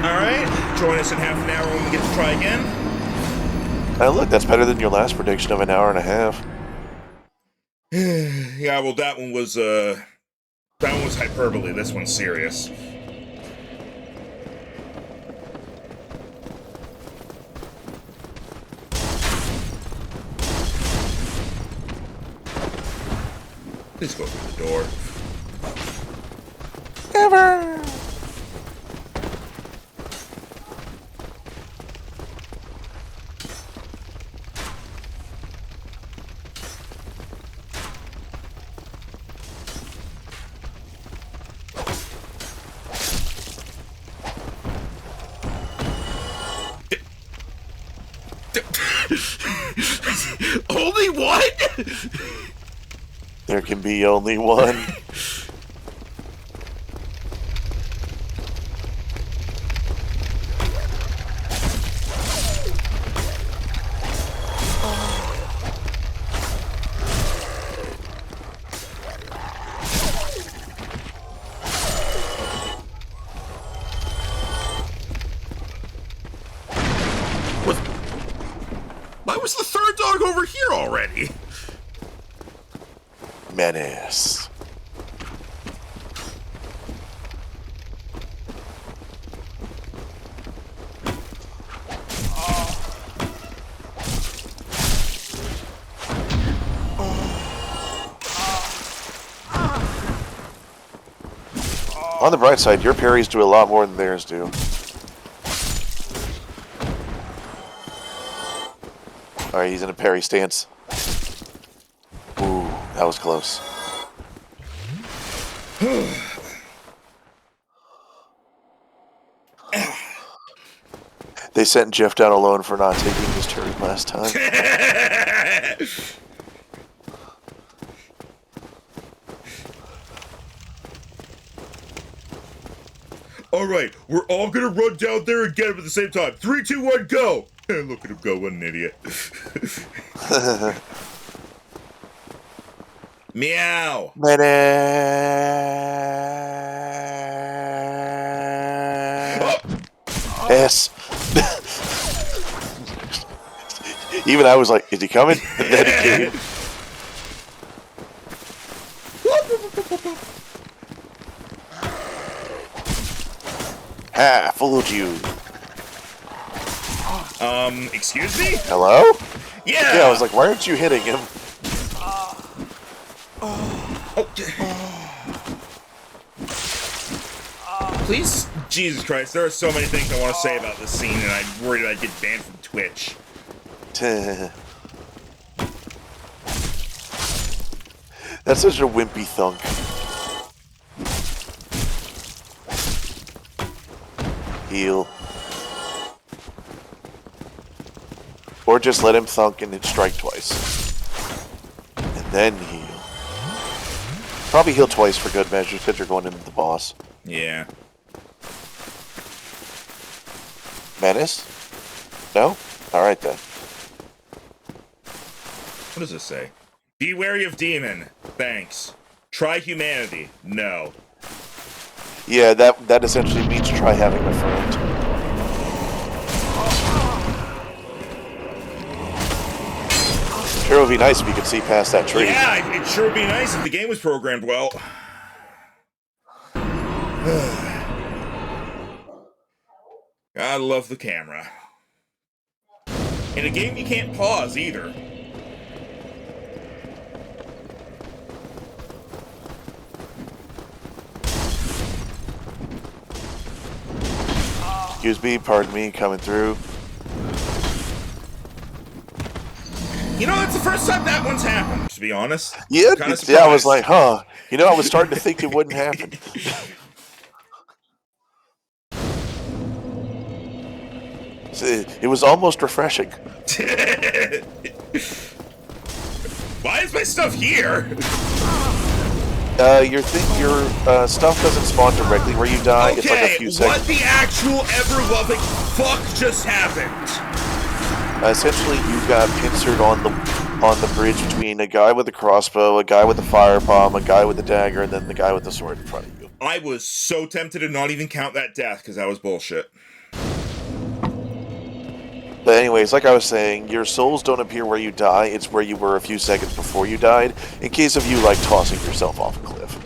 Alright, join us in half an hour when we get to try again. Look, that's better than your last prediction of an hour and a half. Yeah, well that one was hyperbole, this one's serious. Please go through the door. Ever! Only one? There can be only one. Why was the third dog over here already? Menace. On the bright side, your parries do a lot more than theirs do. Alright, he's in a parry stance. Ooh, that was close. They sent Jeff down alone for not taking his turn last time. Alright, we're all gonna run down there and get him at the same time. 3, 2, 1, go! Look at him go, what an idiot. Meow! Yes. Even I was like, is he coming? And then he came. Ha, fooled you. Excuse me? Hello? Yeah! Yeah, I was like, why aren't you hitting him? Please? Jesus Christ, there are so many things I want to say about this scene, and I'm worried I'd get banned from Twitch. That's such a wimpy thunk. Heal. Or just let him thunk and then strike twice. And then heal. Probably heal twice for good measure because you're going into the boss. Yeah. Menace? No? Alright then. What does this say? Be wary of demon. Thanks. Try humanity. No. Yeah, that essentially means try having a friend. Sure would be nice if you could see past that tree. Yeah, it sure would be nice if the game was programmed well. I love the camera. In a game you can't pause either. Excuse me, pardon me, coming through. You know, it's the first time that one's happened, to be honest. Yeah, Kind of yeah, I was surprised. like, huh. You know, I was starting to think it wouldn't happen. It was almost refreshing. Why is my stuff here? Your stuff doesn't spawn directly where you die. It's like a Okay, few what seconds. the actual ever-loving fuck just happened? Essentially, you got pincered on the bridge between a guy with a crossbow, a guy with a firebomb, a guy with a dagger, and then the guy with the sword in front of you. I was so tempted to not even count that death, because that was bullshit. But anyways, like I was saying, your souls don't appear where you die. It's where you were a few seconds before you died, in case of you, like, tossing yourself off a cliff.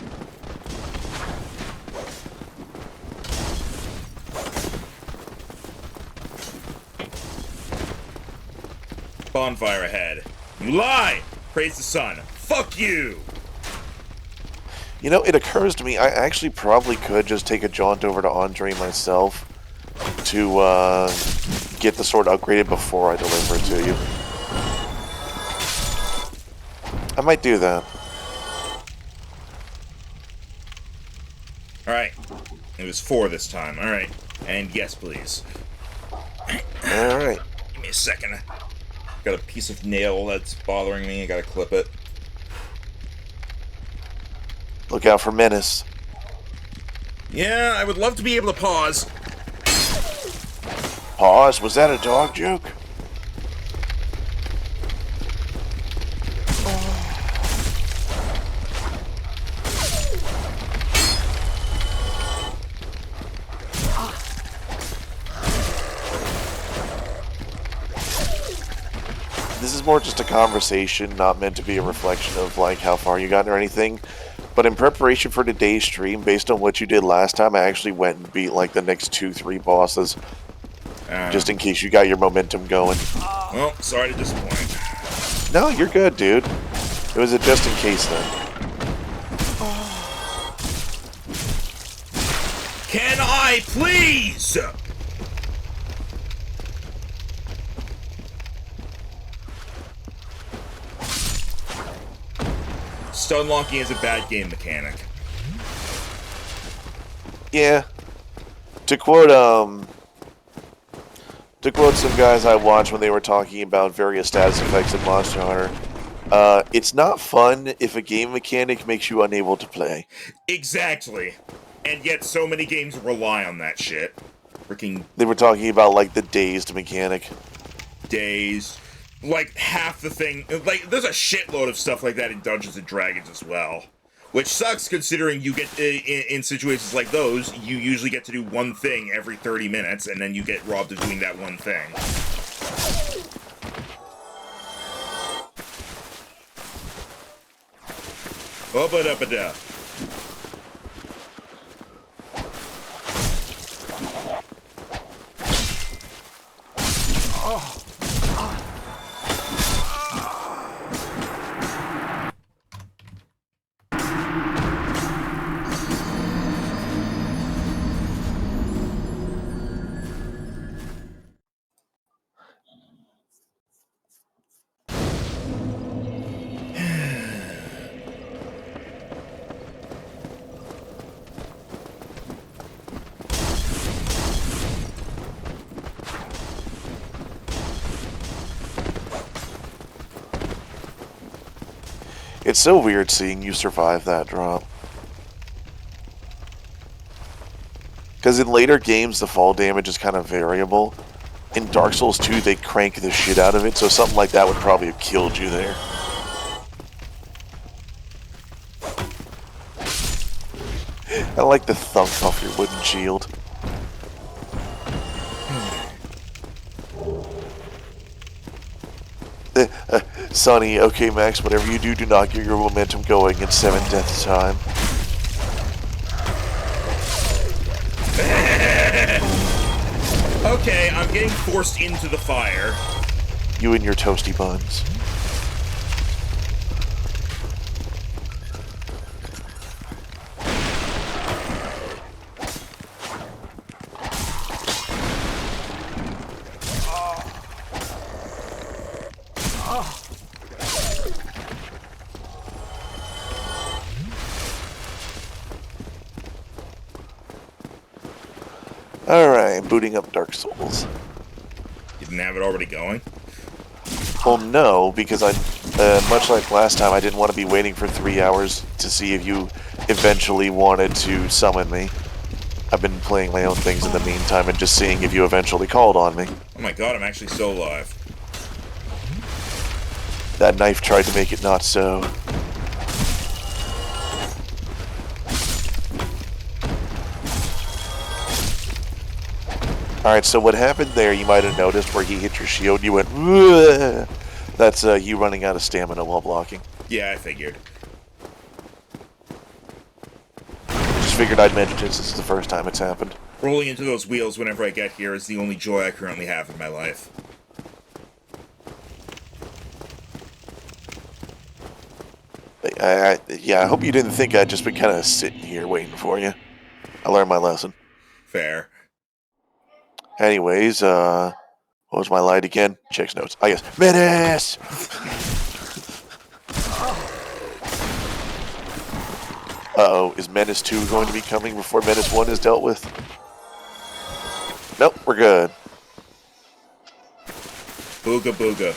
Bonfire ahead. You lie! Praise the sun. Fuck you! You know, it occurs to me, I actually probably could just take a jaunt over to Andre myself to get the sword upgraded before I deliver it to you. I might do that. Alright. It was 4 this time. Alright. And yes, please. Alright. Give me a second. Got a piece of nail that's bothering me. I gotta clip it. Look out for Menace. Yeah, I would love to be able to pause. Pause? Was that a dog joke? This is more just a conversation, not meant to be a reflection of like how far you gotten or anything. But in preparation for today's stream, based on what you did last time, I actually went and beat like the next 2-3 bosses. Just in case you got your momentum going. Well, sorry to disappoint. No, you're good, dude. It was a just in case then. Can I please? Stun locking is a bad game mechanic. Yeah. To quote some guys I watched when they were talking about various status effects in Monster Hunter, it's not fun if a game mechanic makes you unable to play. Exactly. And yet so many games rely on that shit. Freaking They were talking about like the dazed mechanic. days. Like, half the thing... Like, there's a shitload of stuff like that in Dungeons & Dragons as well. Which sucks, considering you get... In situations like those, you usually get to do one thing every 30 minutes, and then you get robbed of doing that one thing. Oh-ba-da-ba-da. It's so weird seeing you survive that drop. Because in later games, the fall damage is kind of variable. In Dark Souls 2, they crank the shit out of it, so something like that would probably have killed you there. I like the thump off your wooden shield. Sonny, okay Max, whatever you do, do not get your momentum going in 7 death time. Okay, I'm getting forced into the fire. You and your toasty buns. Alright, booting up Dark Souls. You didn't have it already going? Well, no, because much like last time, I didn't want to be waiting for 3 hours to see if you eventually wanted to summon me. I've been playing my own things in the meantime and just seeing if you eventually called on me. Oh my god, I'm actually still alive. That knife tried to make it not so. Alright, so what happened there, you might have noticed where he hit your shield, you went, "Ugh." That's you running out of stamina while blocking. Yeah, I figured. Just figured I'd mention it since it's the first time it's happened. Rolling into those wheels whenever I get here is the only joy I currently have in my life. Yeah, I hope you didn't think I'd just been kind of sitting here waiting for you. I learned my lesson. Fair. Anyways, what was my line again? Checks notes. I guess. Menace! Uh-oh, is Menace 2 going to be coming before Menace 1 is dealt with? Nope, we're good. Booga booga.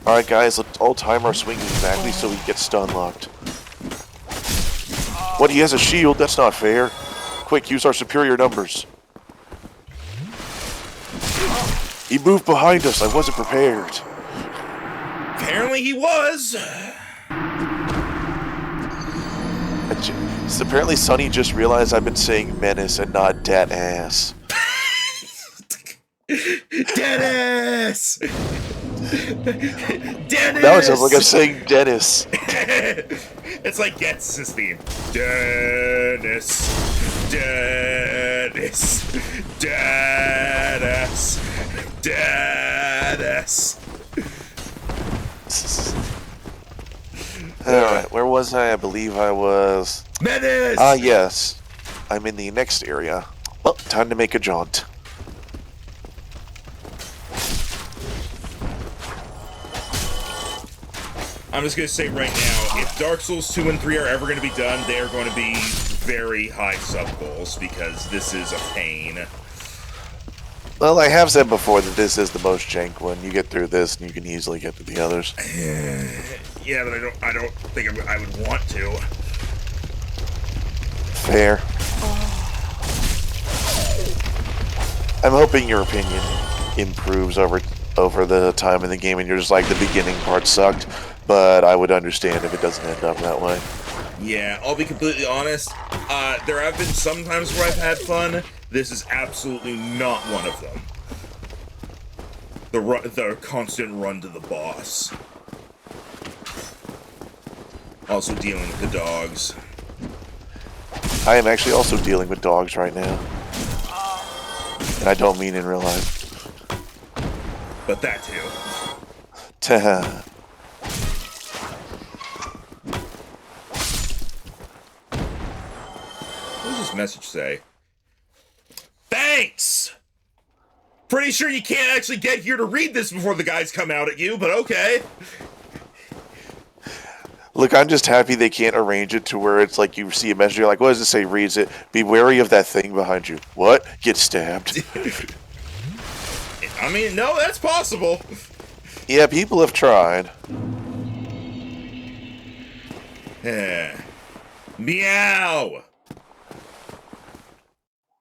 Alright guys, let's all time our swings exactly so he gets stun locked. What, he has a shield? That's not fair. Quick, use our superior numbers. He moved behind us, I wasn't prepared. Apparently he was! Apparently Sonny just realized I've been saying menace and not dead ass. Dennis! Dennis! Now it sounds like I'm saying Dennis. It's like Getz's theme. Dennis. Dennis. Dennis. Dennis. Alright, where was I? I believe I was... Menace! Ah, yes. I'm in the next area. Well, time to make a jaunt. I'm just going to say right now, if Dark Souls 2 and 3 are ever going to be done, they are going to be very high sub-goals, because this is a pain. Well, I have said before that this is the most jank one. You get through this, and you can easily get to the others. Yeah, but I don't think I would want to. Fair. I'm hoping your opinion improves over the time in the game, and you're just like, the beginning part sucked, but I would understand if it doesn't end up that way. Yeah, I'll be completely honest. There have been some times where I've had fun. This is absolutely not one of them. The constant run to the boss. Also dealing with the dogs. I am actually also dealing with dogs right now. And I don't mean in real life. But that too. Tah. What does this message say? Thanks! Pretty sure you can't actually get here to read this before the guys come out at you, but okay. Look, I'm just happy they can't arrange it to where it's like you see a message, you're like, what does it say? Reads it. Be wary of that thing behind you. What? Get stabbed. I mean, no, that's possible. Yeah, people have tried. Meow!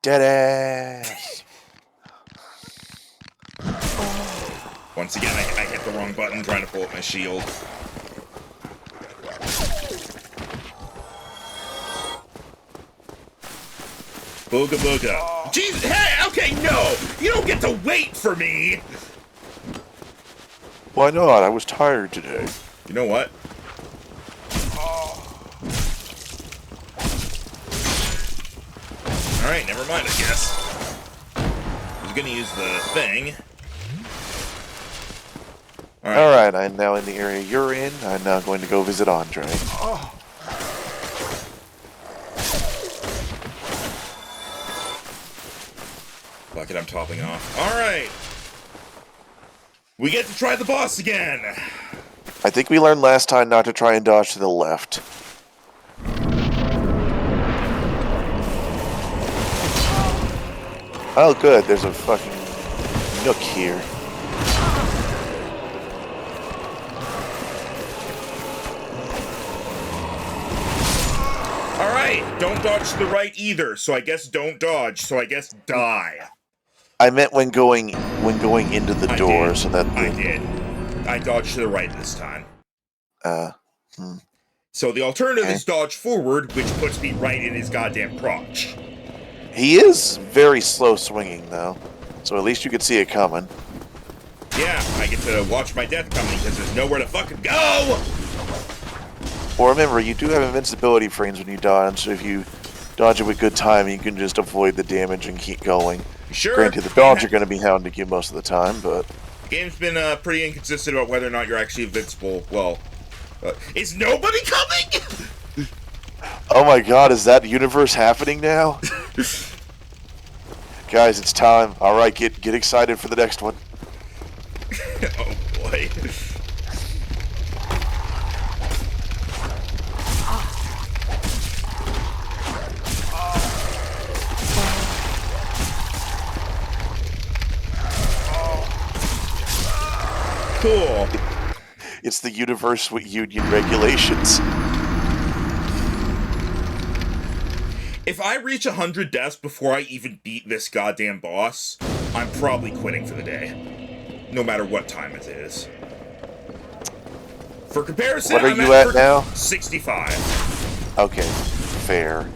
Dead ass. Once again, I hit the wrong button trying to pull up my shield. Booga booga. Jesus, hey, okay, no! You don't get to wait for me! Why not? I was tired today. You know what? Alright, never mind, I guess. I was gonna use the thing. Alright, I'm now in the area you're in. I'm now going to go visit Andre. Fuck it, I'm topping off. Alright! We get to try the boss again! I think we learned last time not to try and dodge to the left. Oh, good. There's a fucking nook here. Alright, don't dodge to the right either, so I guess don't dodge, so I guess die. I meant when going into the door, so that I did. I dodged to the right this time. So the alternative is dodge forward, which puts me right in his goddamn crotch. He is very slow swinging, though, so at least you could see it coming. Yeah, I get to watch my death coming because there's nowhere to fucking go! Well, remember, you do have invincibility frames when you dodge, so if you dodge it with good timing, you can just avoid the damage and keep going. Sure. Granted, the dogs are going to be hounding you most of the time, but... The game's been pretty inconsistent about whether or not you're actually invincible. Well, is nobody coming? Oh my god, is that universe happening now? Guys, it's time. Alright, get excited for the next one. Oh boy. Cool. It's the universe with union regulations. If I reach 100 deaths before I even beat this goddamn boss, I'm probably quitting for the day. No matter what time it is. For comparison, What are I'm you at now? 65. Okay, fair.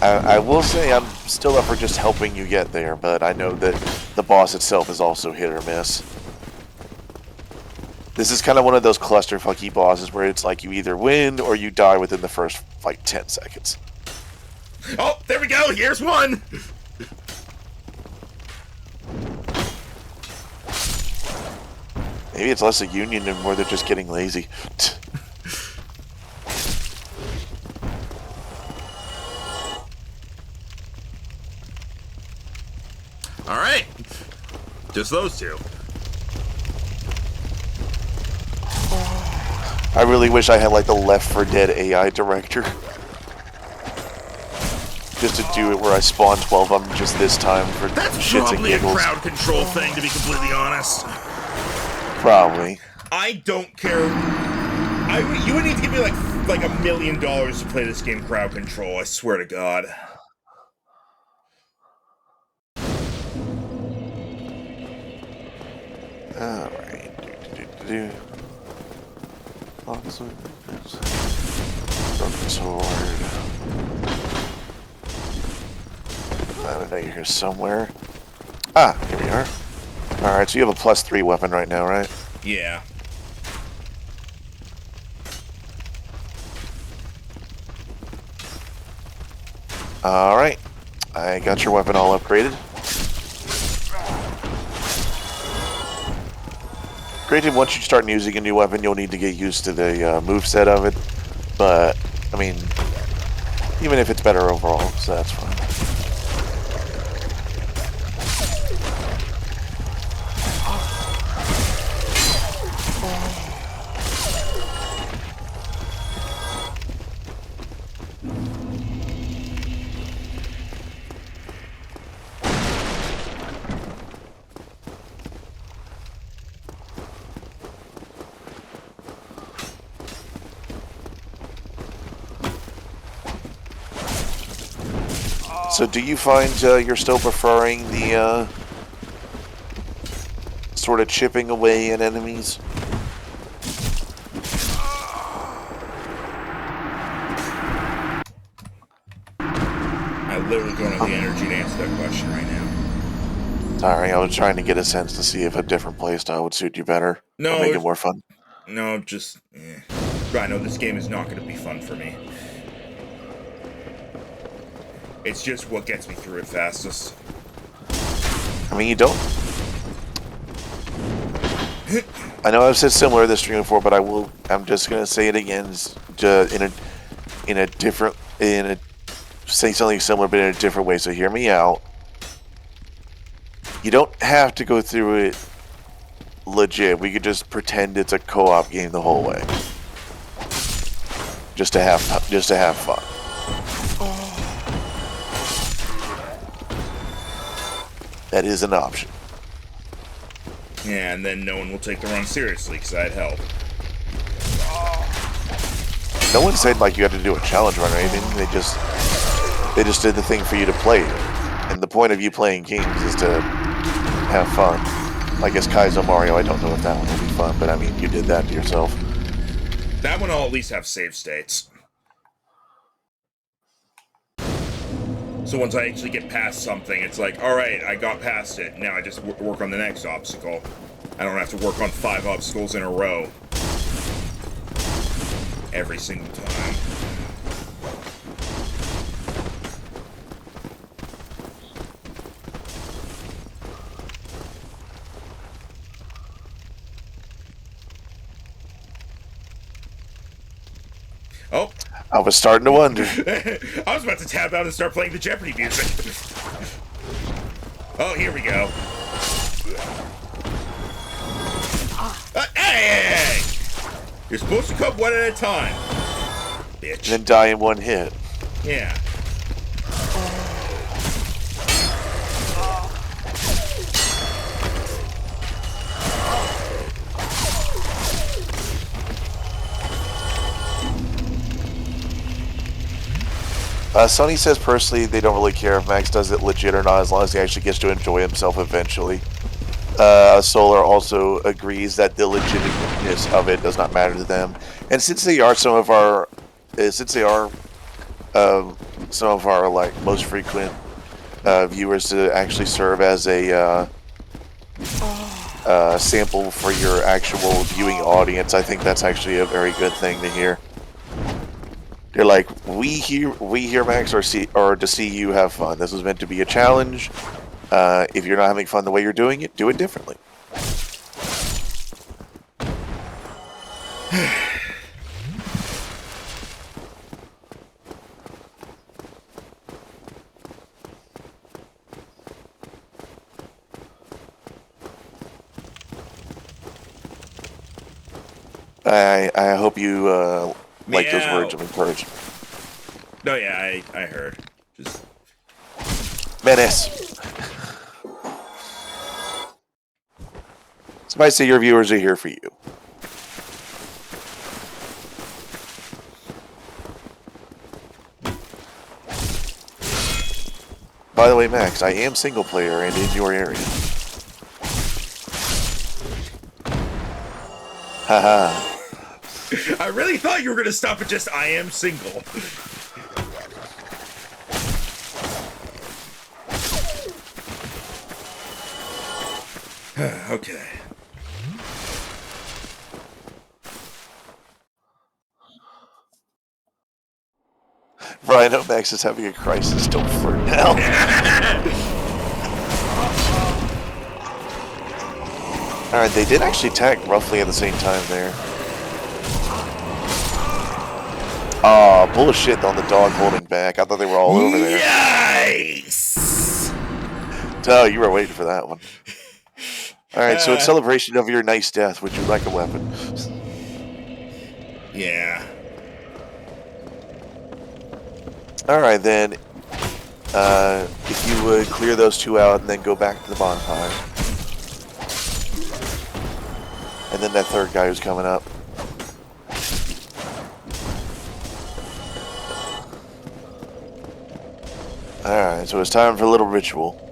I will say I'm still up for just helping you get there, but I know that the boss itself is also hit or miss. This is kind of one of those clusterfucky bosses where it's like you either win or you die within the first, like, 10 seconds. Oh, there we go. Here's one. Maybe it's less a union and more they're just getting lazy. All right. Just those two. I really wish I had, like, the Left 4 Dead AI director. Just to do it where I spawn 12 of them just this time for That's shits and probably a giggles. crowd control thing, to be completely honest. Probably. I don't care. You would need to give me like $1 million to play this game crowd control. I swear to God. Alright. Broken sword. I know you're here somewhere. Ah, here we are. Alright, so you have a +3 weapon right now, right? Yeah. Alright. I got your weapon all upgraded. Granted, once you start using a new weapon, you'll need to get used to the moveset of it. But, I mean, even if it's better overall, so that's fine. So do you find you're still preferring the sort of chipping away at enemies? I literally don't have the energy to answer that question right now. Sorry, I was trying to get a sense to see if a different playstyle would suit you better. No, or make it more fun. No, just... I know this game is not going to be fun for me. It's just what gets me through it fastest. I mean, you don't. I know I've said similar to this stream before, but I'm just gonna say it again, say something similar, but in a different way. So hear me out. You don't have to go through it legit, we could just pretend it's a co-op game the whole way. Just to have fun. That is an option. Yeah, and then no one will take the run seriously because I'd help. No one said like you had to do a challenge run or anything. They just did the thing for you to play. And the point of you playing games is to have fun. I guess Kaizo Mario, I don't know if that one will be fun, but I mean, you did that to yourself. That one will at least have save states. So once I actually get past something, it's like, alright, I got past it. Now I just work on the next obstacle. I don't have to work on 5 obstacles in a row. Every single time. Oh. I was starting to wonder. I was about to tab out and start playing the Jeopardy music. Oh, here we go. Hey! You're supposed to come one at a time, bitch. And then die in one hit. Yeah. Sonny says personally they don't really care if Max does it legit or not as long as he actually gets to enjoy himself eventually. Solar also agrees that the legitimateness of it does not matter to them. And since they are some of our like most frequent viewers to actually serve as a sample for your actual viewing audience, I think that's actually a very good thing to hear. They're like, we here, Max, or to see you have fun. This was meant to be a challenge. If you're not having fun the way you're doing it, do it differently. I hope you like those words of encouragement. No, yeah, I heard. Just Menace. Somebody say your viewers are here for you. By the way, Max, I am single player and in your area. Haha. I really thought you were going to stop at just I am single. Okay. Rhino Max is having a crisis. Don't flirt now. Alright, they did actually attack roughly at the same time there. Aw, bullshit on the dog holding back. I thought they were all over there. Nice! Oh, you were waiting for that one. Alright, so in celebration of your nice death, would you like a weapon? Yeah. Alright then, if you would clear those two out and then go back to the bonfire. And then that third guy who's coming up. Alright, so it's time for a little ritual.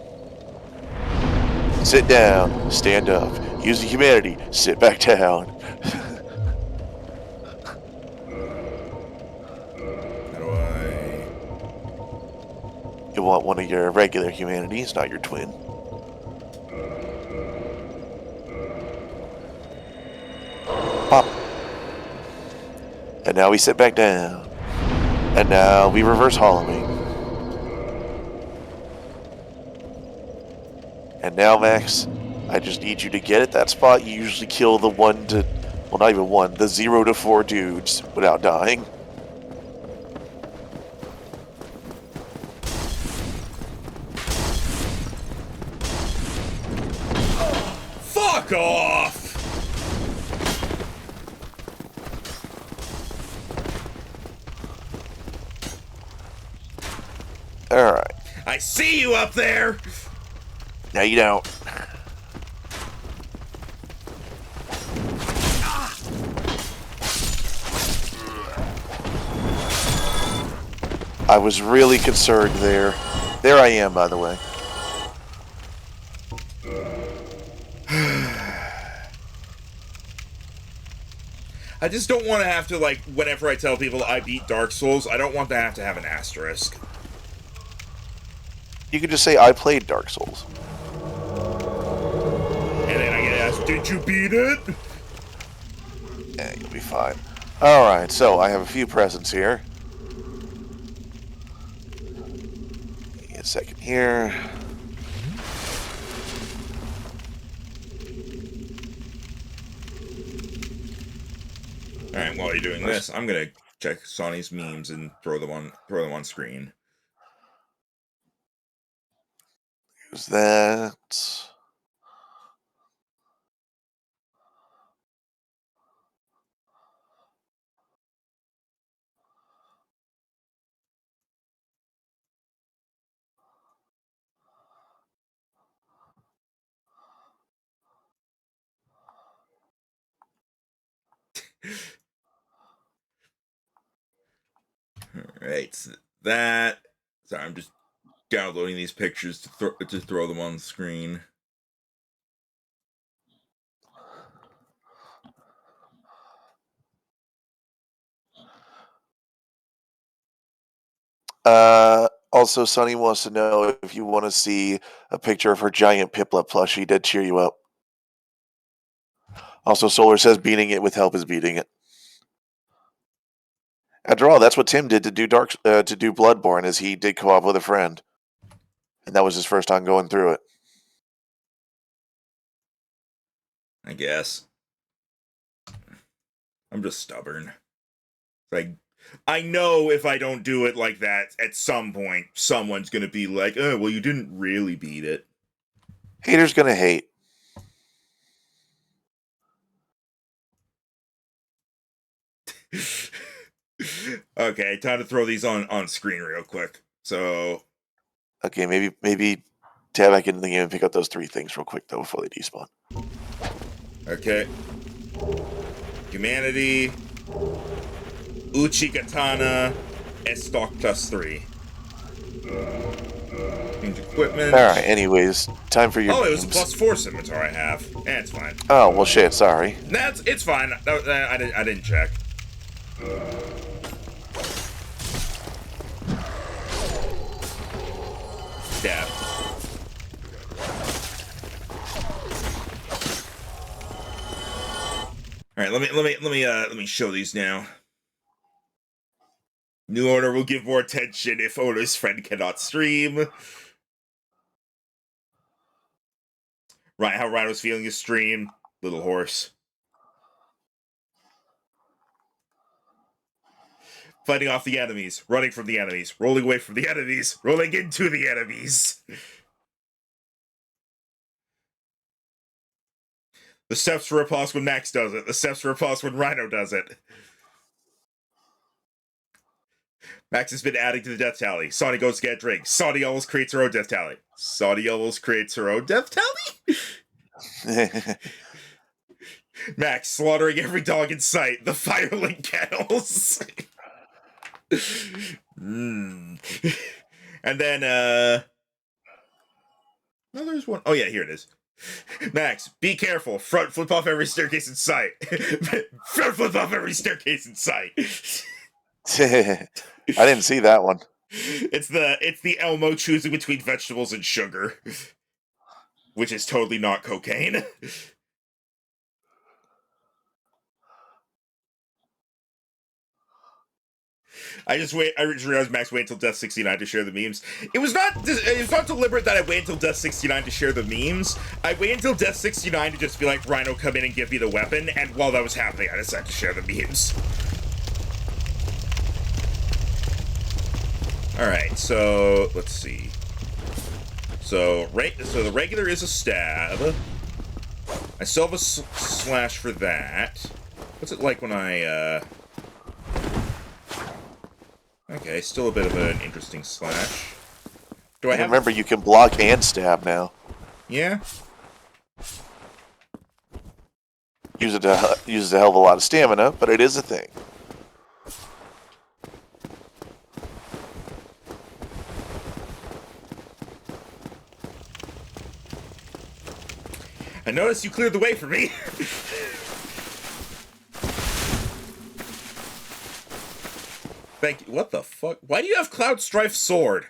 Sit down, stand up, use the humanity, sit back down. How do I... You want one of your regular humanities, not your twin. Pop. And now we sit back down. And now we reverse hollowing. And now, Max, I just need you to get at that spot. You usually kill the well, not even one, the 0 to 4 dudes without dying. Fuck off! Alright. I see you up there! Now you don't. I was really concerned there. There I am, by the way. I just don't want to have to, like, whenever I tell people I beat Dark Souls, I don't want to have an asterisk. You could just say, I played Dark Souls. And then I get asked, did you beat it? Yeah, you'll be fine. Alright, so I have a few presents here. Give me a second here. Alright, while you're doing this, I'm gonna check Sonny's memes and throw them on screen. There's that. Alright, so that. Sorry, I'm just downloading these pictures to throw them on the screen. Also, Sunny wants to know if you want to see a picture of her giant Piplup plushie. He did cheer you up. Also, Solar says beating it with help is beating it. After all, that's what Tim did to do Bloodborne, is he did co-op with a friend, and that was his first time going through it. I guess. I'm just stubborn. Like, I know if I don't do it like that, at some point, someone's gonna be like, oh, well, you didn't really beat it. Haters gonna hate. Okay, time to throw these on screen real quick. So, Okay, maybe tab back into the game and pick up those 3 things real quick, though, before they despawn. okay. Humanity, Uchigatana, S-Stock +3. Change equipment. Alright, anyways, time for your Oh, it was a memes. +4 scimitar I have. Eh, it's fine. Oh, well, shit, sorry. It's fine. No, I didn't check. Stab. All right, let me show these now. New owner will give more attention if owner's friend cannot stream. Right, how Rhino's feeling his stream. Little horse. Fighting off the enemies, running from the enemies, rolling away from the enemies, rolling into the enemies. The steps for riposte when Max does it. The steps for riposte when Rhino does it. Max has been adding to the death tally. Sonny goes to get a drink. Sonny almost creates her own death tally. Sonny almost creates her own death tally? Max slaughtering every dog in sight. The firelink kennels. And then, no, there's one. Oh, yeah, here it is. Max, be careful. Front flip off every staircase in sight. Front flip off every staircase in sight. I didn't see that one. It's the Elmo choosing between vegetables and sugar, which is totally not cocaine. I just realized Max waited until Death 69 to share the memes. It was not deliberate that I waited until Death 69 to share the memes. I waited until Death 69 to just be like, Rhino, come in and give me the weapon, and while that was happening, I decided to share the memes. Alright, so let's see. So the regular is a stab. I still have a slash for that. What's it like when I Okay, still a bit of an interesting slash. Do I have? Remember, you can block and stab now. Yeah. Uses a hell of a lot of stamina, but it is a thing. I noticed you cleared the way for me. Thank you. What the fuck? Why do you have Cloud Strife's sword?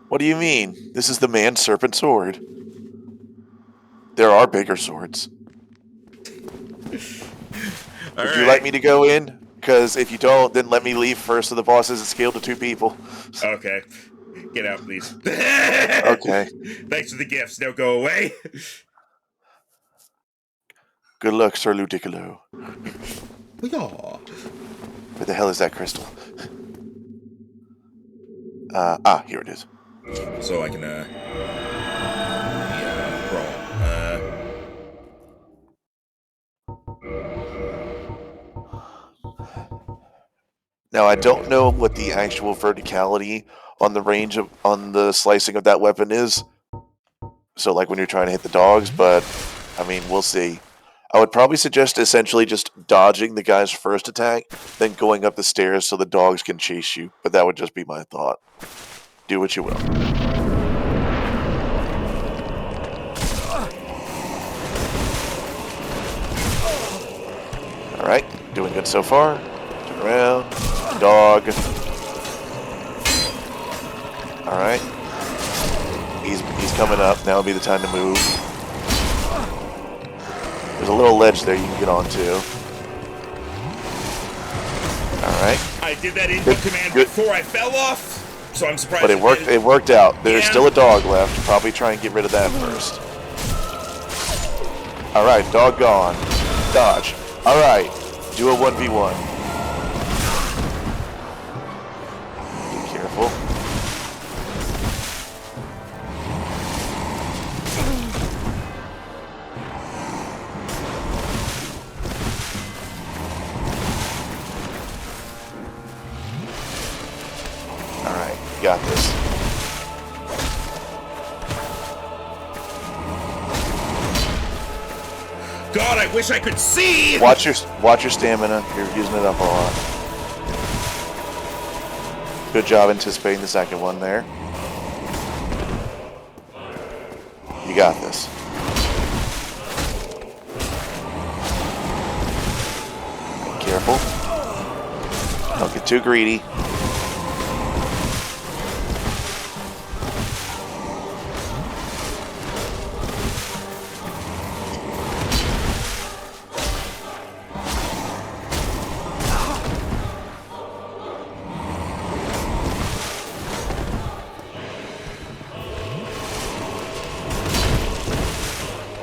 What do you mean? This is the man serpent sword. There are bigger swords. Would you like me to go in? Because if you don't, then let me leave first so the boss isn't scaled to 2 people. Okay. Get out, please. Okay. Thanks for the gifts. Now go away. Good luck, Sir Ludicolo. Yeah. Where the hell is that crystal? Here it is. So I can, crawl. Now, I don't know what the actual verticality on the slicing of that weapon is. So, like when you're trying to hit the dogs, but I mean, we'll see. I would probably suggest essentially just dodging the guy's first attack, then going up the stairs so the dogs can chase you. But that would just be my thought. Do what you will. Alright, doing good so far. Turn around. Dog. Alright. He's coming up. Now would be the time to move. There's a little ledge there you can get onto. Alright. I did that input command before I fell off, so I'm surprised. But it worked out. There's still a dog left. Probably try and get rid of that first. Alright, dog gone. Dodge. Alright. Do a 1v1. Be careful. Alright, you got this. God, I wish I could see! Watch your stamina. You're using it up a lot. Good job anticipating the second one there. You got this. Be careful. Don't get too greedy.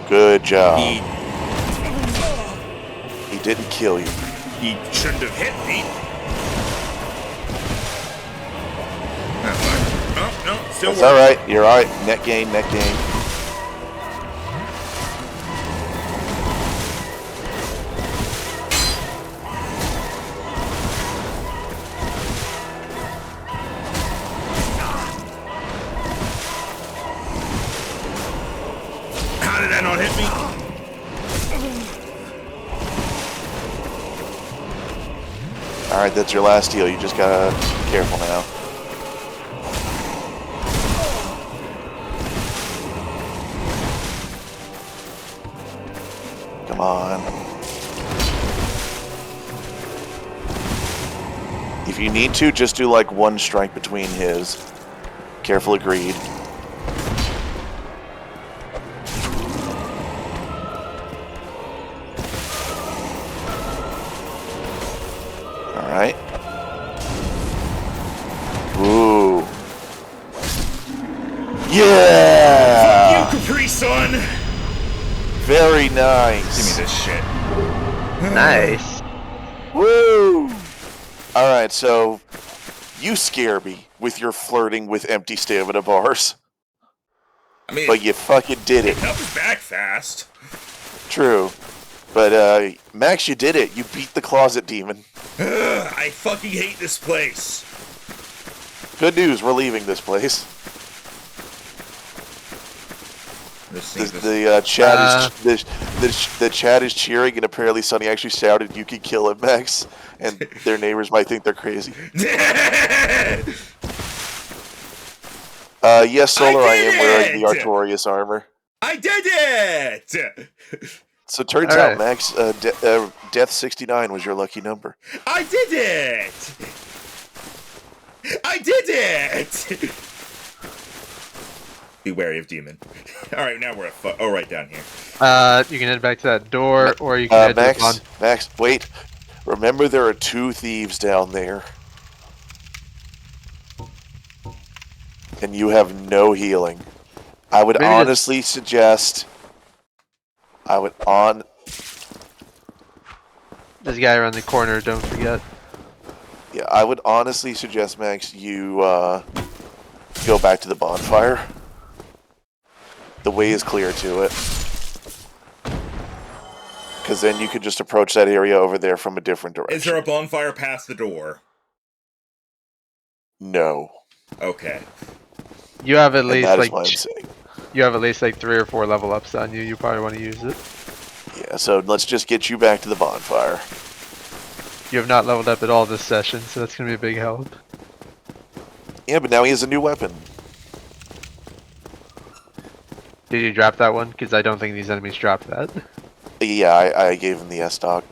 Good job. He didn't kill you. He shouldn't have hit me. Oh, no, still It's alright. You're alright. Net gain, net gain. How did that not hit me? Alright, that's your last heal. You just gotta be careful now. Come on. If you need to, just do like one strike between his. Careful, agreed. Alright. Ooh. Yeah! Fuck you, Capri Sun! Very nice. Give me this shit. Nice. Woo! Alright, so you scare me with your flirting with empty stamina bars. I mean, But you fucking did it it. comes back fast. True. But, Max, you did it. You beat the closet demon. Ugh, I fucking hate this place. Good news, we're leaving this place. The chat is cheering, and apparently Sonny actually shouted, "You can kill him, Max," and their neighbors might think they're crazy. Yes, Solar, I am wearing the Artorias armor. I did it! So it turns out, Max, Death 69 was your lucky number. I did it! I did it! Be wary of demon. Alright, now we're at right down here. You can head back to that door, or you can head Max, to the Max, wait. Remember there are 2 thieves down there. And you have no healing. I would honestly suggest... There's a guy around the corner, don't forget. Yeah, I would honestly suggest, Max, you go back to the bonfire. The way is clear to it. Because then you could just approach that area over there from a different direction. Is there a bonfire past the door? No. Okay. You have at least that is why I'm saying. You have at least like 3 or 4 level ups on you. You probably want to use it. Yeah, so let's just get you back to the bonfire. You have not leveled up at all this session, so that's going to be a big help. Yeah, but now he has a new weapon. Did you drop that one? Because I don't think these enemies dropped that. Yeah, I gave him the S-Dog.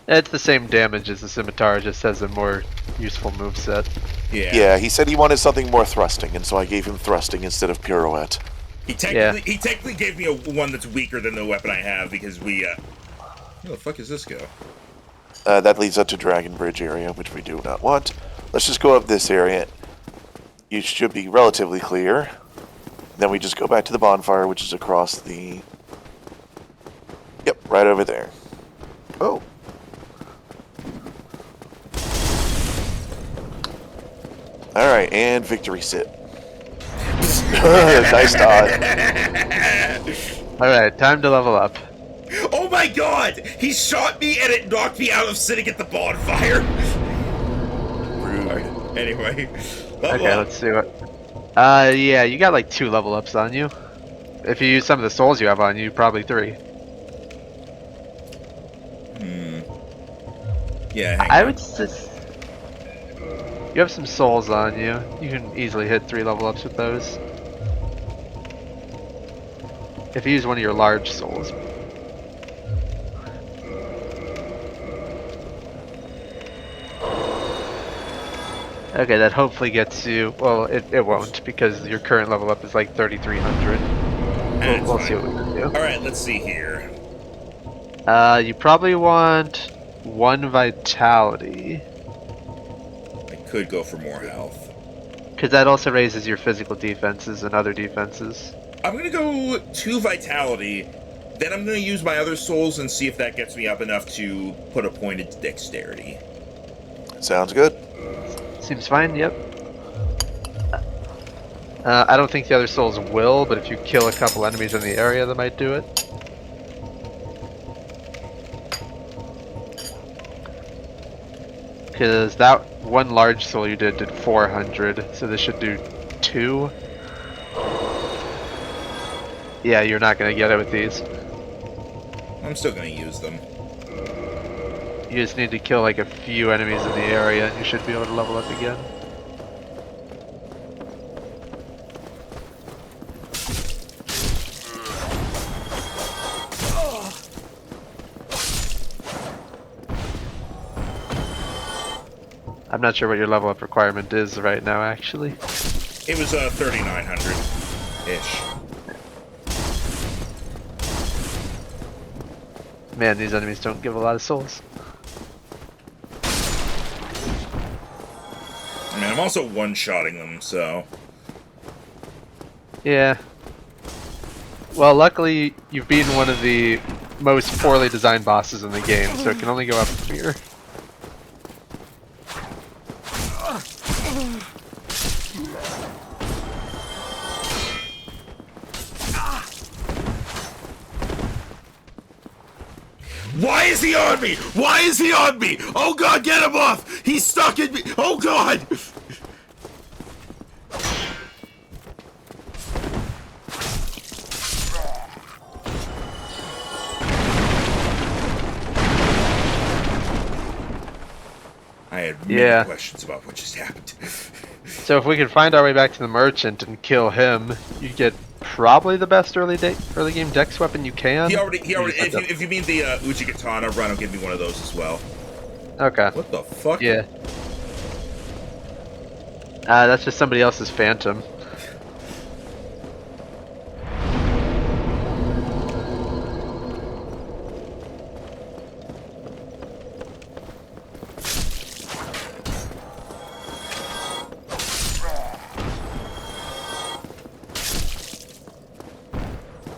It's the same damage as the scimitar, it just has a more useful moveset. Yeah. Yeah, he said he wanted something more thrusting, and so I gave him thrusting instead of pirouette. He technically gave me one that's weaker than the weapon I have because we where the fuck is this go? That leads up to Dragon Bridge area, which we do not want. Let's just go up this area. You should be relatively clear. Then we just go back to the bonfire, which is across the... Yep, right over there. Oh. Alright, and victory sit. Nice dodge. Alright, time to level up. Oh my god! He shot me and it knocked me out of sitting at the bonfire! Rude. Anyway. Okay, let's see what... yeah, you got like 2 level ups on you. If you use some of the souls you have on you, probably 3. Yeah, I would just... You have some souls on you. You can easily hit 3 level ups with those. If you use one of your large souls. Okay, that hopefully gets you... Well, it won't, because your current level up is like 3,300. We'll see what we can do. Alright, let's see here. You probably want 1 vitality. I could go for more health. Because that also raises your physical defenses and other defenses. I'm gonna go 2 vitality, then I'm gonna use my other souls and see if that gets me up enough to put a point into dexterity. Sounds good. Seems fine, yep. I don't think the other souls will, but if you kill a couple enemies in the area, that might do it. Because that one large soul you did 400, so this should do 2. Yeah, you're not going to get it with these. I'm still gonna use them. You just need to kill like a few enemies in the area and you should be able to level up again. I'm not sure what your level up requirement is right now, actually. It was 3,900-ish. Man, these enemies don't give a lot of souls. I mean, I'm also one-shotting them, so... Yeah. Well, luckily, you've beaten one of the most poorly designed bosses in the game, so it can only go up from here. Why is he on me? Why is he on me? Oh god, get him off! He's stuck in me! Oh god! had many Yeah. questions about what just happened. So if we could find our way back to the merchant and kill him, you get probably the best early game dex weapon you can. He already. You just have to- If you mean the Uchi Katana, Run will give me one of those as well. Okay. What the fuck? Yeah. That's just somebody else's phantom.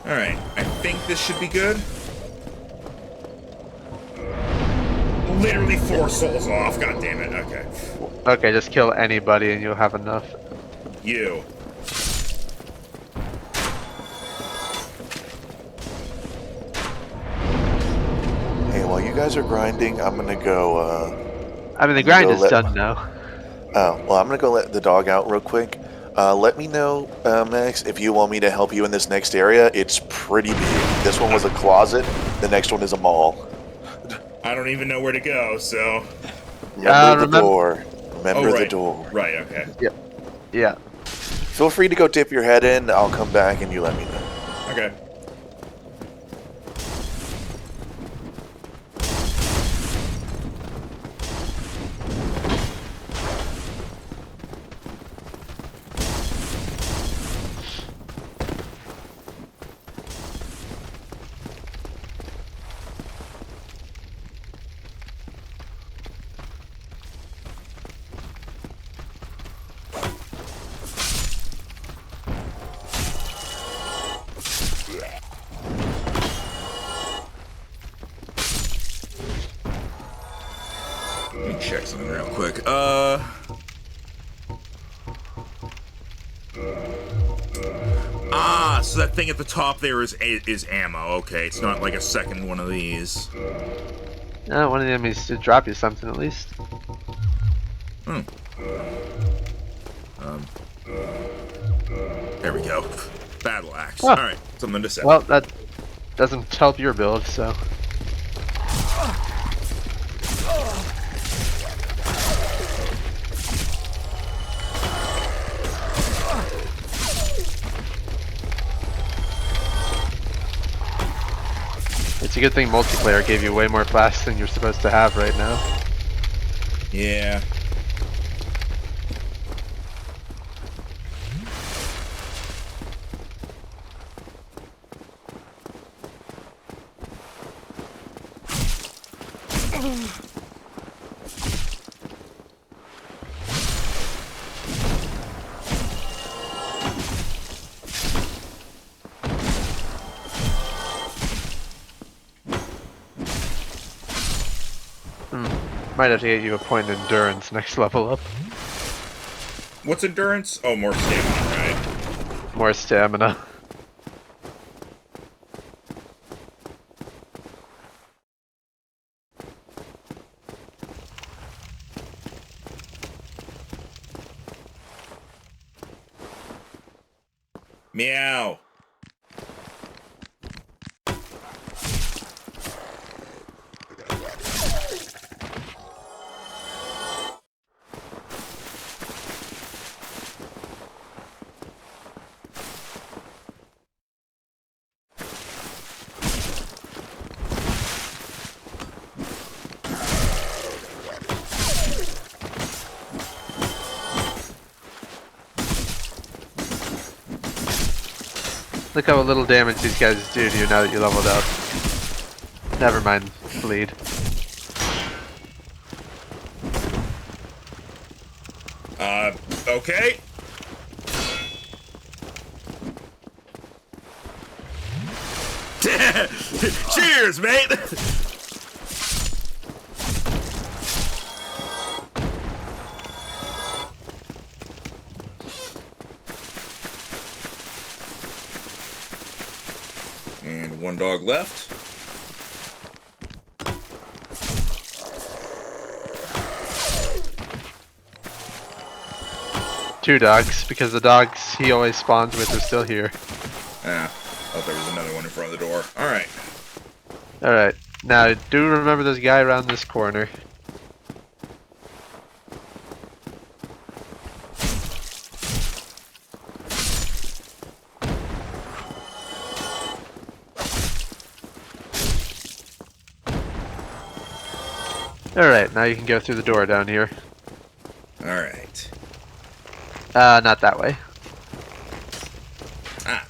Alright, I think this should be good. Literally 4 souls off, god damn it, okay. Okay, just kill anybody and you'll have enough. You. Hey, while you guys are grinding, I'm gonna go. I mean, the I'm gonna grind go is let done now. Oh, well, I'm gonna go let the dog out real quick. Let me know, Max, if you want me to help you in this next area. It's pretty big. This one was a closet. The next one is a mall. I don't even know where to go, so... Remember the door. Remember right. the door. Right, okay. Yeah. Feel free to go dip your head in. I'll come back and you let me know. Okay. Let me check something real quick. So that thing at the top there is ammo. Okay, it's not like a second one of these. One of the enemies should drop you something at least. There we go. Battle axe. Oh. Alright, something to say. Well, that doesn't help your build, so. It's a good thing multiplayer gave you way more flash than you're supposed to have right now. Yeah. Might have to get you a point in endurance next level up. What's endurance? Oh, more stamina, right? More stamina. Meow. Look how little damage these guys do to you now that you leveled up. Never mind, bleed. Okay. Cheers, mate! And one dog left. Two dogs, because the dogs he always spawns with are still here. Ah, thought there was another one in front of the door. Alright. Alright, now do remember there's a guy around this corner. Alright, now you can go through the door down here. Alright. Not that way. Ah.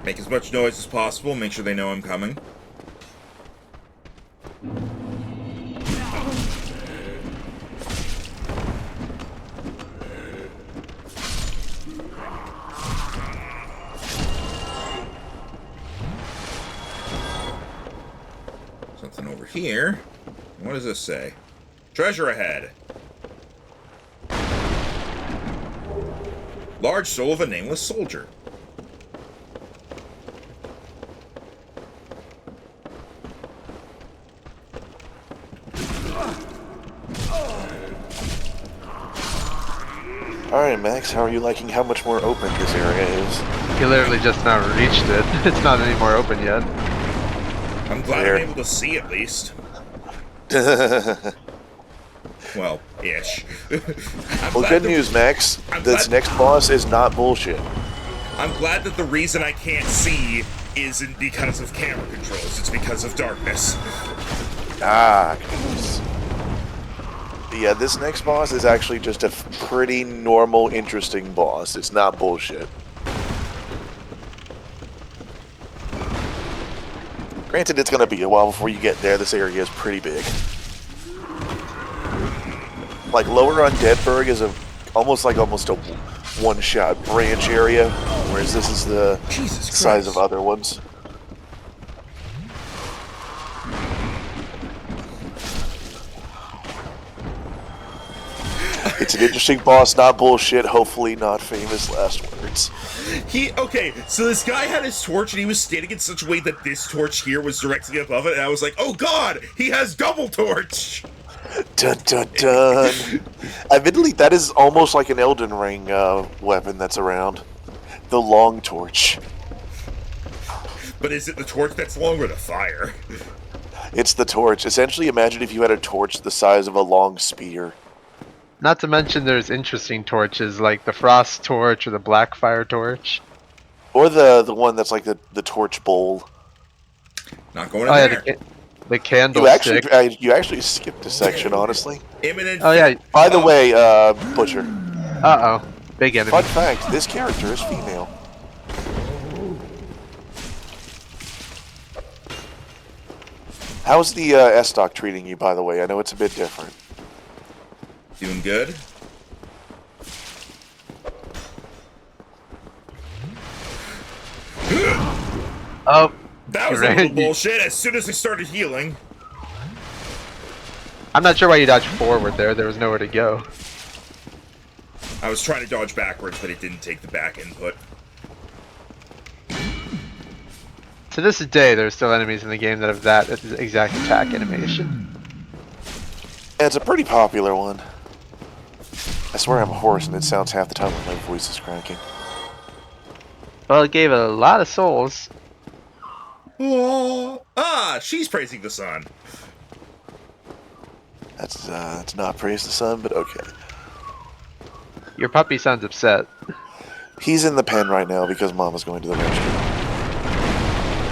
Make as much noise as possible, make sure they know I'm coming. Something over here. What does this say? Treasure ahead. Large soul of a nameless soldier. Alright, Max, how are you liking how much more open this area is? You literally just now reached it. It's not any more open yet. I'm glad There. I'm able to see at least. Well, ish. Well, good news, Max. I'm This glad- next boss is not bullshit. I'm glad that the reason I can't see isn't because of camera controls, it's because of darkness. Ah, goodness. Yeah, this next boss is actually just a pretty normal, interesting boss. It's not bullshit. Granted, it's going to be a while before you get there. This area is pretty big. Like, lower on Deadburg is almost a one-shot branch area, whereas this is the Jesus size Christ. of other ones. It's an interesting boss, not bullshit, hopefully not famous last words. Okay, so this guy had his torch and he was standing in such a way that this torch here was directly above it, and I was like, oh god, he has double torch! Dun dun dun. Admittedly, that is almost like an Elden Ring weapon that's around. The long torch. But is it the torch that's long or the fire? It's the torch. Essentially, imagine if you had a torch the size of a long spear. Not to mention there's interesting torches like the frost torch or the black fire torch. Or the one that's like the torch bowl. Not going in Oh yeah, there. the candlestick. You actually skipped a section, honestly. Imminent. Oh yeah. By the way, Butcher. Uh oh. Big enemy. Fun fact, this character is female. How's the S-Stock treating you, by the way? I know it's a bit different. Doing good. Oh. That was a little bullshit as soon as I started healing. I'm not sure why you dodged forward there. There was nowhere to go. I was trying to dodge backwards, but it didn't take the back input. To this day, there's still enemies in the game that have that exact attack animation. Yeah, it's a pretty popular one. I swear I'm hoarse and it sounds half the time like my voice is cracking. Well, it gave a lot of souls. Oh. Ah, she's praising the sun. That's not praise the sun, but okay. Your puppy sounds upset. He's in the pen right now because Mama's going to the restroom.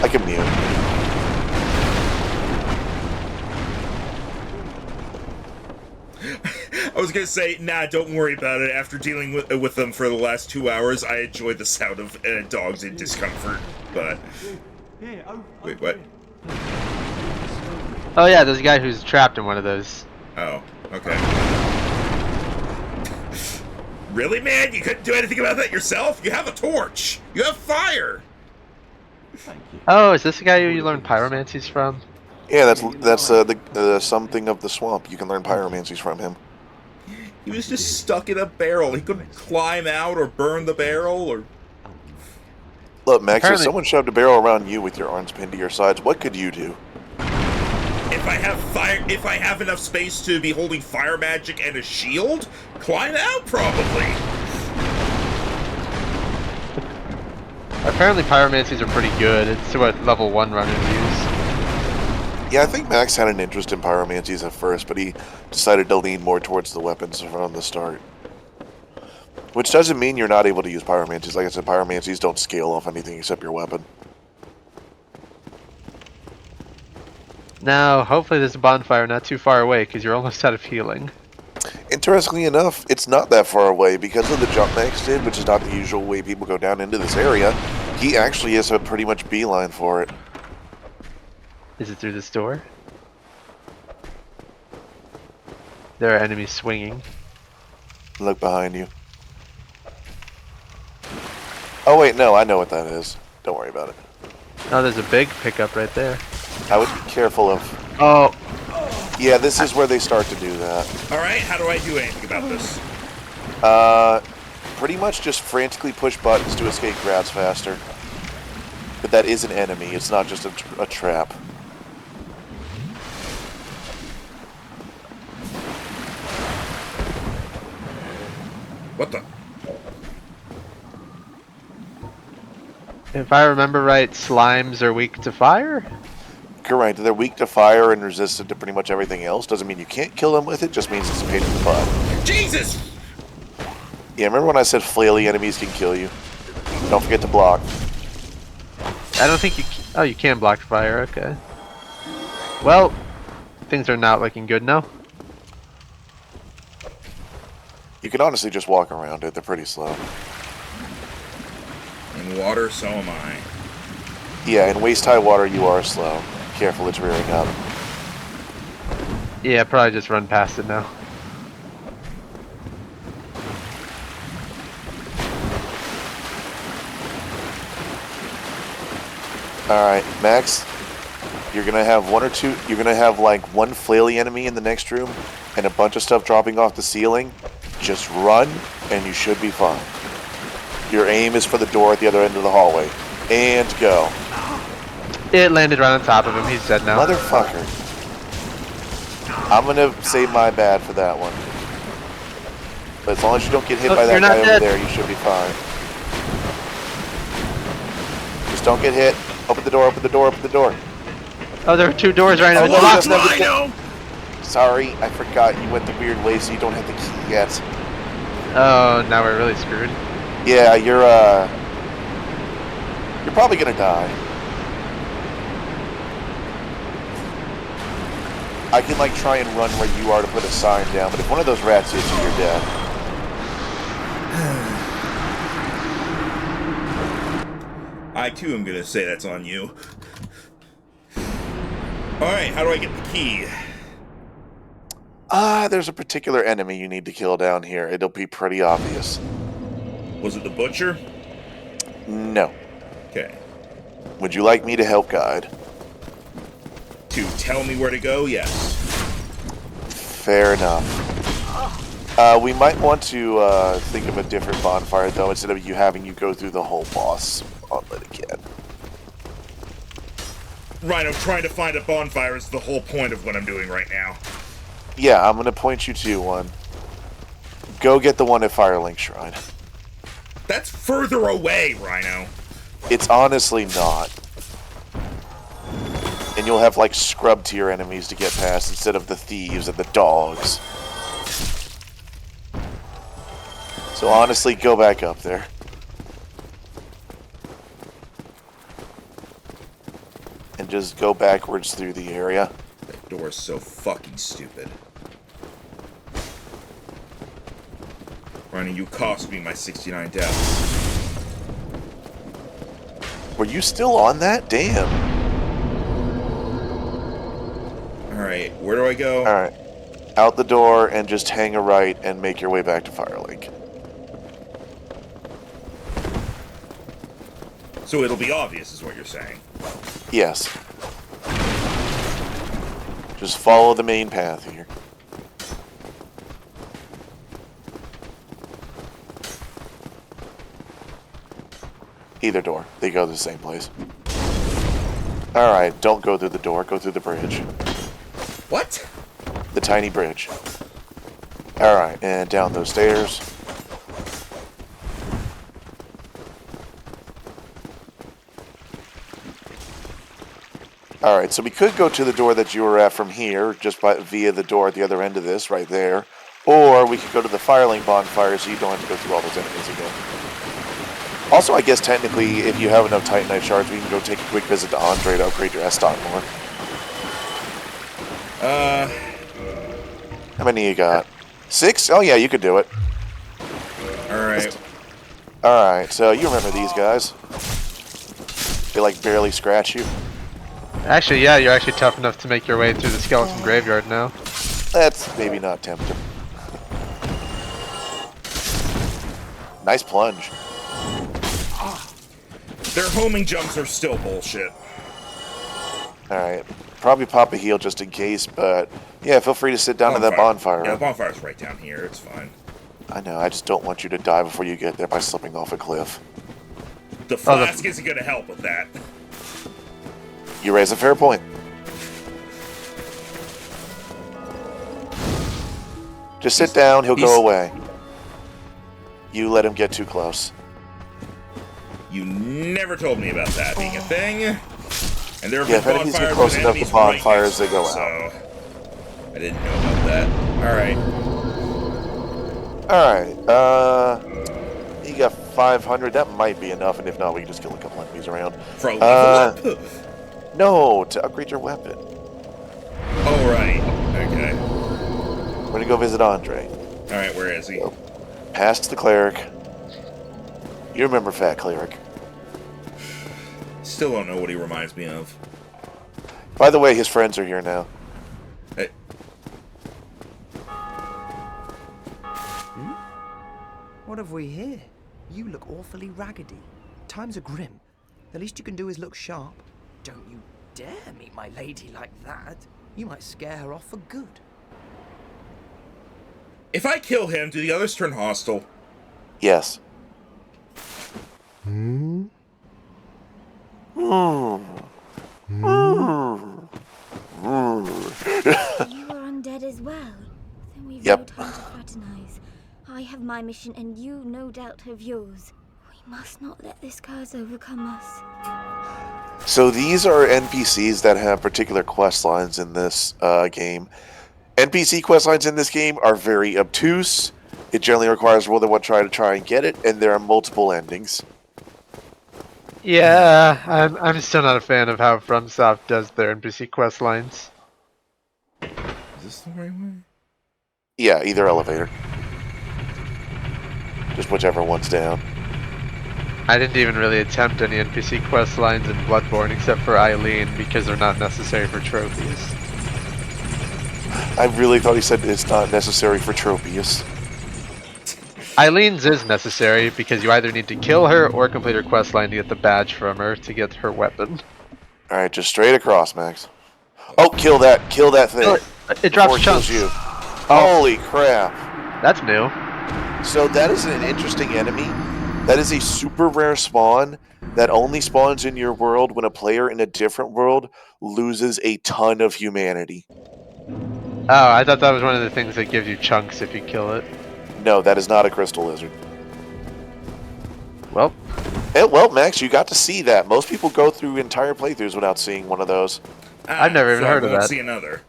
I can mute. I was gonna say, nah, don't worry about it. After dealing with them for the last 2 hours, I enjoyed the sound of dogs in discomfort. But wait, what? Oh yeah, there's a guy who's trapped in one of those. Oh, okay. Really, man? You couldn't do anything about that yourself? You have a torch. You have fire. Oh, is this the guy who you learned pyromancies from? Yeah, that's the something of the swamp. You can learn pyromancies from him. He was just stuck in a barrel. He couldn't climb out or burn the barrel or... Look, Max, Apparently- if someone shoved a barrel around you with your arms pinned to your sides, what could you do? If I have enough space to be holding fire magic and a shield, climb out probably. Apparently pyromancies are pretty good. It's what level 1 runners use. Yeah, I think Max had an interest in pyromancies at first, but he decided to lean more towards the weapons from the start. Which doesn't mean you're not able to use pyromancies. Like I said, pyromancies don't scale off anything except your weapon. Now, hopefully there's a bonfire not too far away, because you're almost out of healing. Interestingly enough, it's not that far away because of the jump Max did, which is not the usual way people go down into this area. He actually has a pretty much beeline for it. Is it through this door? There are enemies swinging. Look behind you. Oh wait, no, I know what that is. Don't worry about it. Oh, there's a big pickup right there. I would be careful of... Oh, Yeah, this is where they start to do that. Alright, how do I do anything about this? Pretty much just frantically push buttons to escape grabs faster. But that is an enemy, it's not just a trap. What the? if I remember right, slimes are weak to fire? Correct, they're weak to fire and resistant to pretty much everything else. Doesn't mean you can't kill them with it, just means it's a pain in the butt. Jesus! Yeah, remember when I said flaily enemies can kill you? Don't forget to block. I don't think you... Oh, you can block fire, okay. Well, things are not looking good now. You can honestly just walk around it, they're pretty slow. In water, so am I. Yeah, in waist-high water you are slow. Careful, it's rearing up. Yeah, probably just run past it now. Alright, Max, you're gonna have you're gonna have like one flaily enemy in the next room and a bunch of stuff dropping off the ceiling. Just run and you should be fine. Your aim is for the door at the other end of the hallway. And go. It landed right on top of him, he's dead now. Motherfucker. I'm gonna say my bad for that one. But as long as you don't get hit by that guy over there, you should be fine. Just don't get hit. Open the door, open the door, open the door. Oh, there are two doors right now. Oh, It's no, locked. that's not the Sorry, I forgot you went the weird way, so you don't have the key yet. Oh, now we're really screwed. Yeah, you're probably gonna die. I can like try and run where you are to put a sign down, but if one of those rats hits you, you're dead. I too am gonna say that's on you. Alright, how do I get the key? There's a particular enemy you need to kill down here. It'll be pretty obvious. Was it the butcher? No. Okay. Would you like me to help guide? To tell me where to go? Yes. Fair enough. We might want to think of a different bonfire, though, instead of having you go through the whole boss gauntlet again. Rhino, trying to find a bonfire is the whole point of what I'm doing right now. Yeah, I'm going to point you to one. Go get the one at Firelink Shrine. That's further away, Rhino. It's honestly not. And you'll have, like, scrub tier enemies to get past instead of the thieves and the dogs. So honestly, go back up there. And just go backwards through the area. That door is so fucking stupid. Rhino, you cost me my 69 deaths. Were you still on that? Damn. Alright, where do I go? Alright. Out the door and just hang a right and make your way back to Firelink. So it'll be obvious, is what you're saying. Yes. Just follow the main path here. Either door. They go to the same place. Alright, don't go through the door. Go through the bridge. What? The tiny bridge. Alright, and down those stairs. Alright, so we could go to the door that you were at from here, just via the door at the other end of this, right there. Or we could go to the Firelink bonfire so you don't have to go through all those enemies again. Also, I guess technically, if you have enough Titanite shards, we can go take a quick visit to Andre to upgrade your S-Stock more. How many you got? 6? Oh yeah, you could do it. Alright. Alright, so you remember these guys. They like barely scratch you. Actually, yeah, you're actually tough enough to make your way through the skeleton graveyard now. That's maybe not tempting. Nice plunge. Their homing jumps are still bullshit. Alright. Probably pop a heal just in case, but yeah, feel free to sit down to that bonfire. Yeah, the bonfire's right down here. It's fine. I know, I just don't want you to die before you get there by slipping off a cliff. The flask isn't going to help with that. You raise a fair point. Just sit down, he'll go away. You let him get too close. You never told me about that being a thing. And there have Yeah, been if enemies bonfires get close with enough to enemies bonfires, right they go next to out. them, so I didn't know about that. Alright. Alright, you got 500. That might be enough, and if not, we can just kill a couple enemies around. For a level up? No, to upgrade your weapon. Oh, right. Okay. We're gonna go visit Andre. Alright, where is he? Past the cleric. You remember Fat Cleric. Still don't know what he reminds me of. By the way, his friends are here now. Hey. What have we here? You look awfully raggedy. Times are grim. The least you can do is look sharp. Don't you dare meet my lady like that. You might scare her off for good. If I kill him, do the others turn hostile? Yes. You are undead as well. Then we've Yep. no time to fraternize. I have my mission and you no doubt have yours. We must not let this curse overcome us. So these are NPCs that have particular quest lines in this game. NPC quest lines in this game are very obtuse. It generally requires more than one try to and get it, and there are multiple endings. Yeah, I'm still not a fan of how FromSoft does their NPC quest lines. Is this the right way? Yeah, either elevator. Just whichever one's down. I didn't even really attempt any NPC quest lines in Bloodborne except for Eileen because they're not necessary for trophies. I really thought he said it's not necessary for Tropius. Eileen's is necessary because you either need to kill her or complete her quest line to get the badge from her to get her weapon. Alright, just straight across, Max. Oh, kill that thing. It drops before it chunks. kills you. Oh. Holy crap. That's new. So that is an interesting enemy. That is a super rare spawn that only spawns in your world when a player in a different world loses a ton of humanity. Oh, I thought that was one of the things that gives you chunks if you kill it. No, that is not a crystal lizard. Well, Well, Max, you got to see that. Most people go through entire playthroughs without seeing one of those. I've never even so heard of I won't that. see another.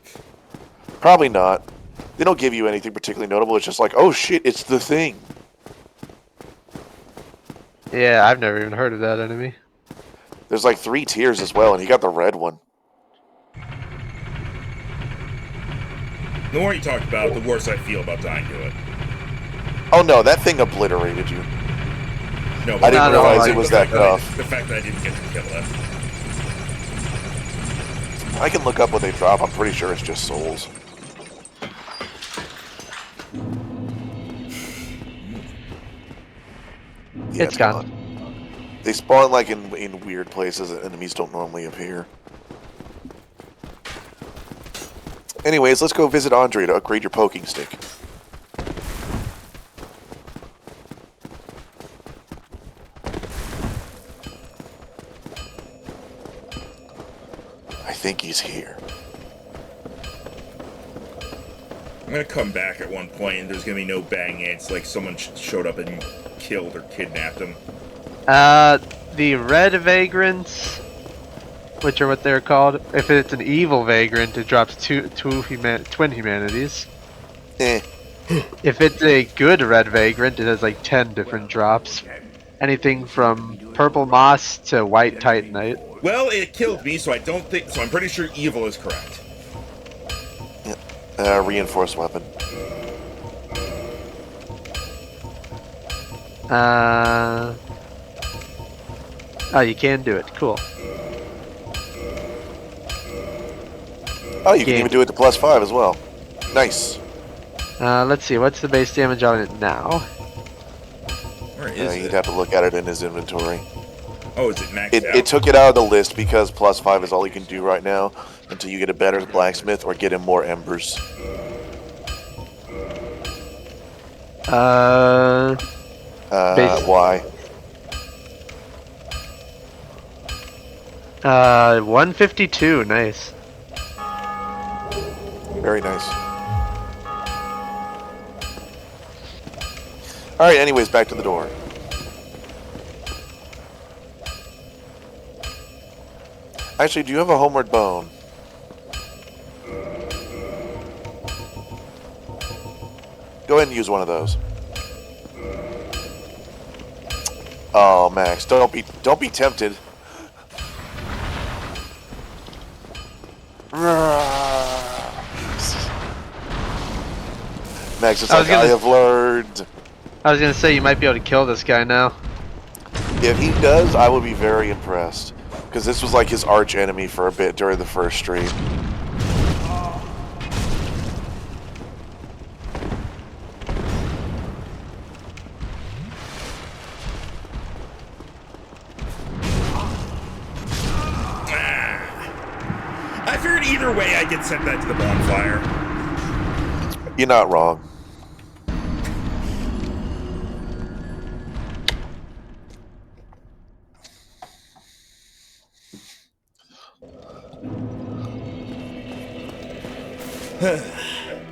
Probably not. They don't give you anything particularly notable. It's just like, oh shit, it's the thing. yeah, I've never even heard of that enemy. There's like 3 tiers as well, and he got the red one. The more you talk about it, the worse I feel about dying to it. Oh no, that thing obliterated you. No, I didn't realize like it was the that fact I- tough. The fact that I didn't get to kill it. I can look up what they drop. I'm pretty sure it's just souls. Yeah, It's gone. They spawn like in weird places that enemies don't normally appear. Anyways, let's go visit Andre to upgrade your poking stick. I think he's here. I'm gonna come back at one point and there's gonna be no bang it's like someone showed up and killed or kidnapped him. The red vagrants which are what they're called. If it's an evil vagrant, it drops twin humanities. Eh. If it's a good red vagrant, it has like 10 different drops. Anything from purple moss to white titanite. Well, it killed me, so I don't think. So I'm pretty sure evil is correct. Reinforced weapon. Oh, you can do it. Cool. Oh, you can Game. even do it to +5 as well. Nice. Let's see. What's the base damage on it now? Where is You'd it? have to look at it in his inventory. Oh, is it maxed out? It took it out of the list because +5 is all he can do right now until you get a better blacksmith or get him more embers. Base. Why? 152. Nice. Very nice. Alright, anyways, back to the door. Actually, do you have a homeward bone? Go ahead and use one of those. Oh, Max, don't be tempted. Max, it's like I have learned. I was gonna say you might be able to kill this guy now. If he does, I would be very impressed. Because this was like his arch enemy for a bit during the first stream. I figured either way I'd get sent that to the bonfire. You're not wrong.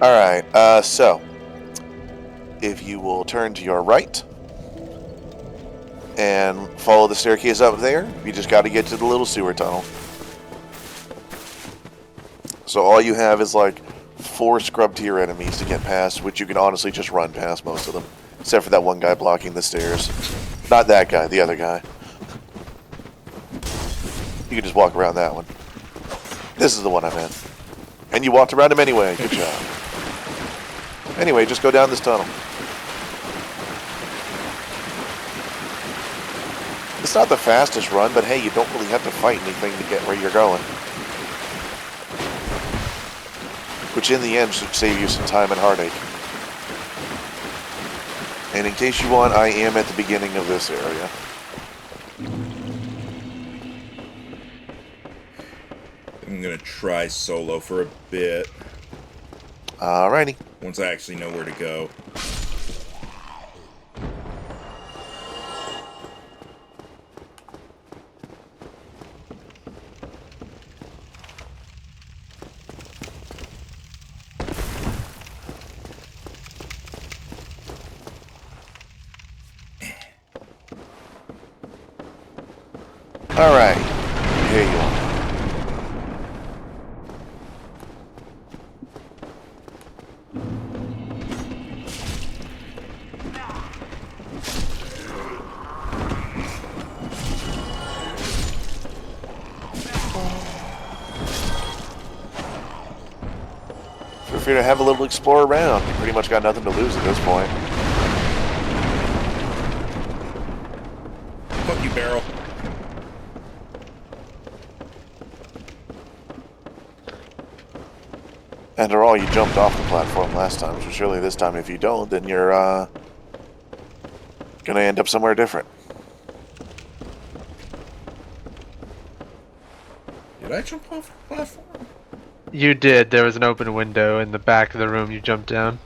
Alright, so if you will turn to your right and follow the staircase up there, you just got to get to the little sewer tunnel. So all you have is like 4 scrub tier enemies to get past, which you can honestly just run past most of them, except for that one guy blocking the stairs. Not that guy, the other guy. You can just walk around that one. This is the one I meant. And you walked around him anyway. Good job. Anyway, just go down this tunnel. It's not the fastest run, but hey, you don't really have to fight anything to get where you're going. Which in the end should save you some time and heartache. And in case you want, I am at the beginning of this area. I'm gonna try solo for a bit. Alrighty. Once I actually know where to go. Alright. Here you are. Feel free to have a little explore around. You pretty much got nothing to lose at this point. Fuck you, Barrel. After all, you jumped off the platform last time, so surely this time if you don't, then you're gonna end up somewhere different. Did I jump off the platform? You did. There was an open window in the back of the room you jumped down.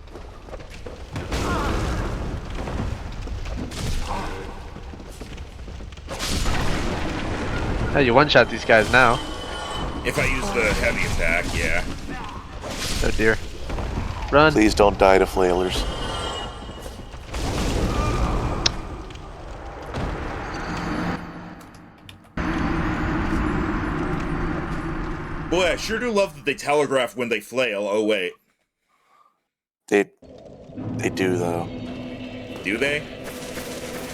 Oh, you one-shot these guys now. If I use the heavy attack, yeah. Oh dear. Run. Please don't die to flailers. sure do love that they telegraph when they flail. Oh, wait. They do, though. Do they?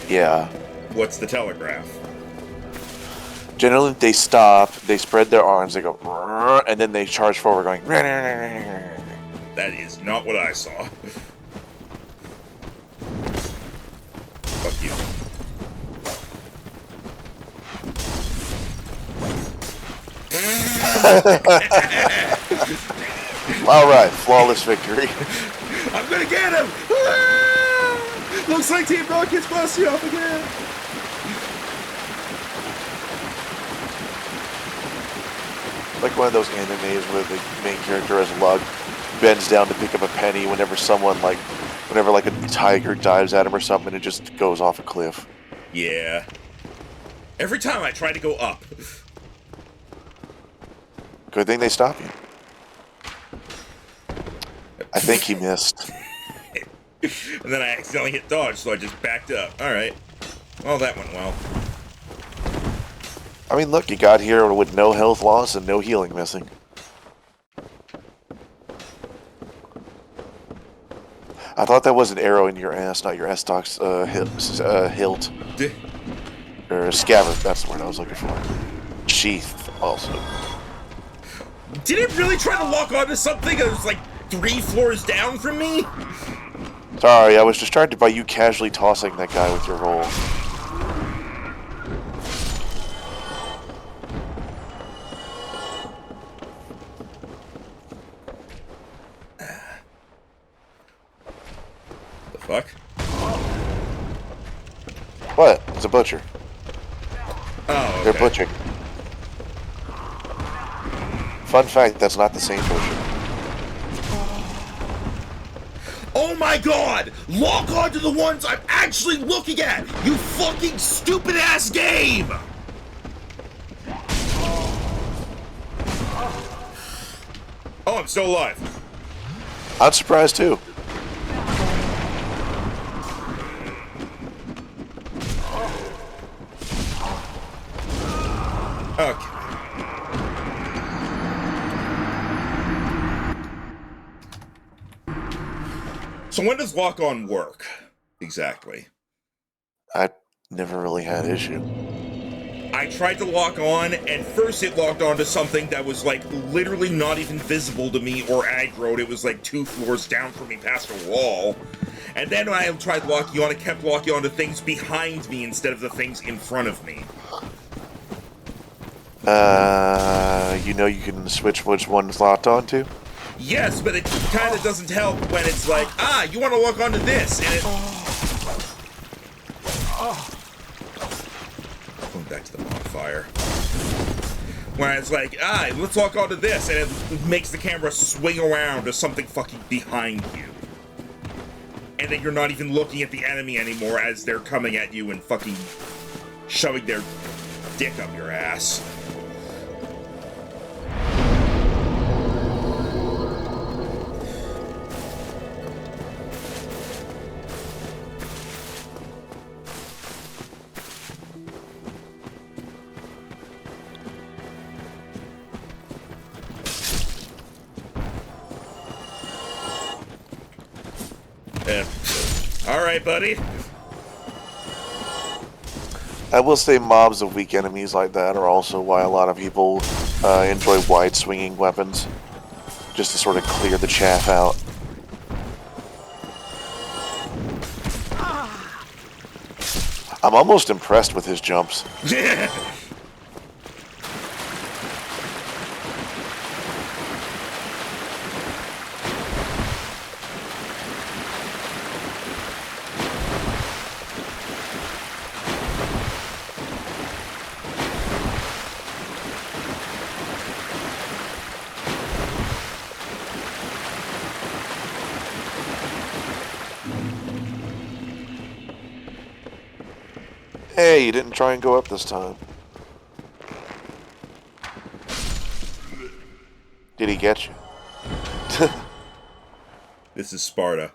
Yeah. What's the telegraph? Generally, they stop, they spread their arms, they go, "Rrrr," and then they charge forward going, "Rrrr." That is not what I saw. Fuck you. Alright, flawless victory. I'm gonna get him! Ah! Looks like Team Rocket's busting off again! Like one of those animes where the main character has luck, bends down to pick up a penny whenever a tiger dives at him or something, and it just goes off a cliff. Yeah. Every time I try to go up. Good thing they stop you. I think he missed. And then I accidentally hit dodge, so I just backed up. Alright. Well, that went well. I mean, look, you got here with no health loss and no healing missing. I thought that was an arrow in your ass, not your S-Tox hilt. Or scabbard, that's the word I was looking for. Sheath, also. Did it really try to lock onto something that was like 3 floors down from me? Sorry, I was distracted by you casually tossing that guy with your roll. The fuck? What? It's a butcher. Oh, okay. They're butchering. Fun fact, that's not the same butcher. Oh my god! Lock onto the ones I'm actually looking at! You fucking stupid ass game! Oh, I'm still alive. I'm surprised too. Okay. So when does lock on work? Exactly. I never really had issue. I tried to lock on, and first it locked onto something that was like literally not even visible to me or aggroed. It was like 2 floors down from me past a wall. And then when I tried locking on, it kept locking onto things behind me instead of the things in front of me. You know you can switch which one's locked onto? Yes, but it kind of doesn't help when it's like, you want to lock onto this, and it... Going back to the bonfire. When it's like, let's lock onto this, and it makes the camera swing around to something fucking behind you. And then you're not even looking at the enemy anymore as they're coming at you and fucking shoving their dick up your ass. Alright, buddy. I will say mobs of weak enemies like that are also why a lot of people enjoy wide swinging weapons. Just to sort of clear the chaff out. I'm almost impressed with his jumps. Hey, you didn't try and go up this time. Did he get you? This is Sparta.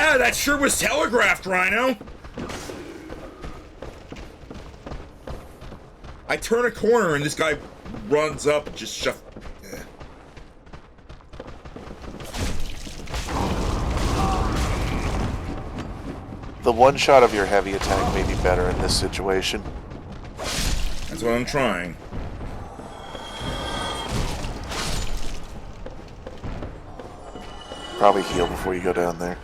Yeah, that sure was telegraphed, Rhino. I turn a corner and this guy runs up and just shove. The one shot of your heavy attack may be better in this situation. That's what I'm trying. Probably heal before you go down there.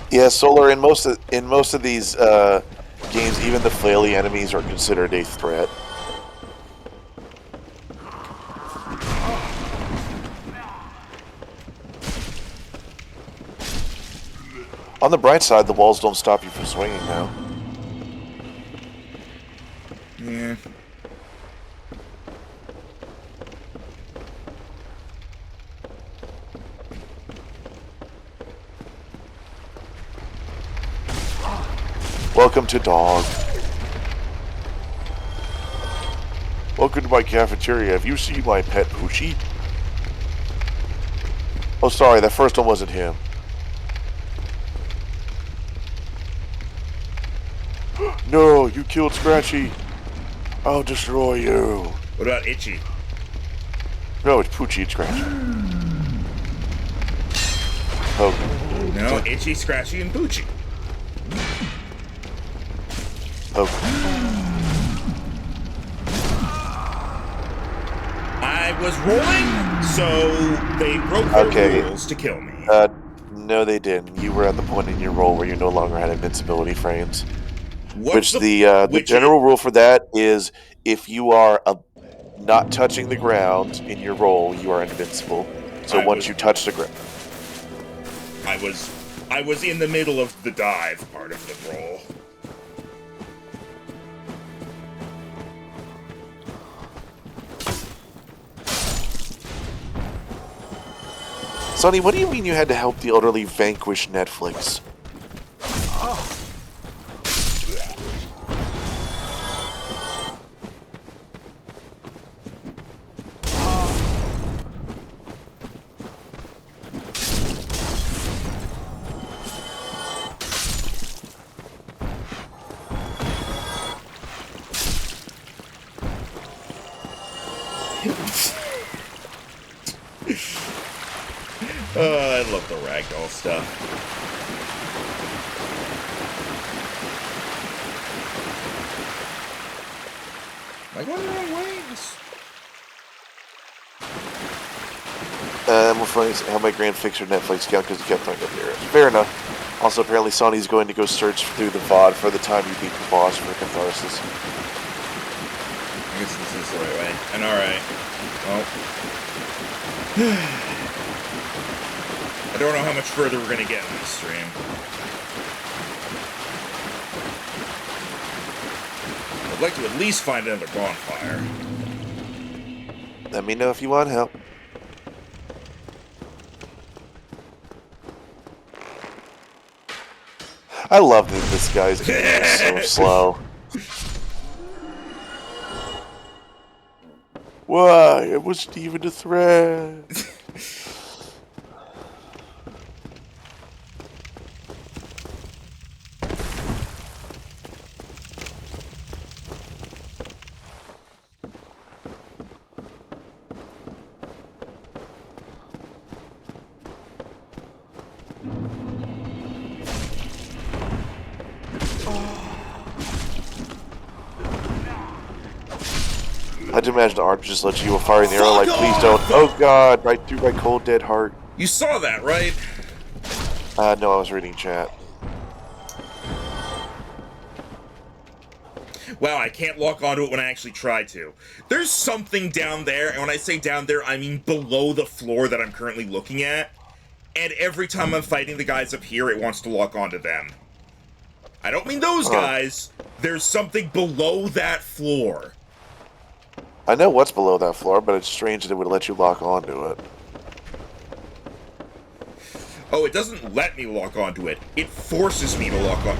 Yeah, Solar, in most of these games, even the flaily enemies are considered a threat. On the bright side, the walls don't stop you from swinging now. Yeah. Welcome to Dog. Welcome to my cafeteria. Have you seen my pet Poochie? Oh, sorry, that first one wasn't him. No, you killed Scratchy. I'll destroy you. What about Itchy? No, it's Poochie and Scratchy. Oh. No, Itchy, Scratchy, and Poochie. Oh. I was rolling, so they broke their rules to kill me. No, they didn't. You were at the point in your roll where you no longer had invincibility frames. What's The general rule for that is if you are not touching the ground in your roll, you are invincible. So once you touch the ground, I was in the middle of the dive part of the roll. Sonny, what do you mean you had to help the elderly vanquish Netflix? I love the ragdoll stuff. Am I going the wrong way? I'm referring to how my grand fixer Netflix account because he kept throwing up the errors. Fair enough. Also, apparently Sonny's going to go search through the VOD for the time you beat the boss for catharsis. I guess this is the right way. And alright. Well. I don't know how much further we're gonna get in this stream. I'd like to at least find another bonfire. Let me know if you want help. I love that this guy's game is so slow. Why? It wasn't even a threat. I'd imagine Arp just let you fire in the arrow like, please don't. Oh god, right through my cold dead heart. You saw that, right? No, I was reading chat. Wow, I can't lock onto it when I actually try to. There's something down there, and when I say down there, I mean below the floor that I'm currently looking at. And every time I'm fighting the guys up here, it wants to lock onto them. I don't mean those guys. There's something below that floor. I know what's below that floor, but it's strange that it would let you lock onto it. Oh, it doesn't let me lock onto it. It forces me to lock on.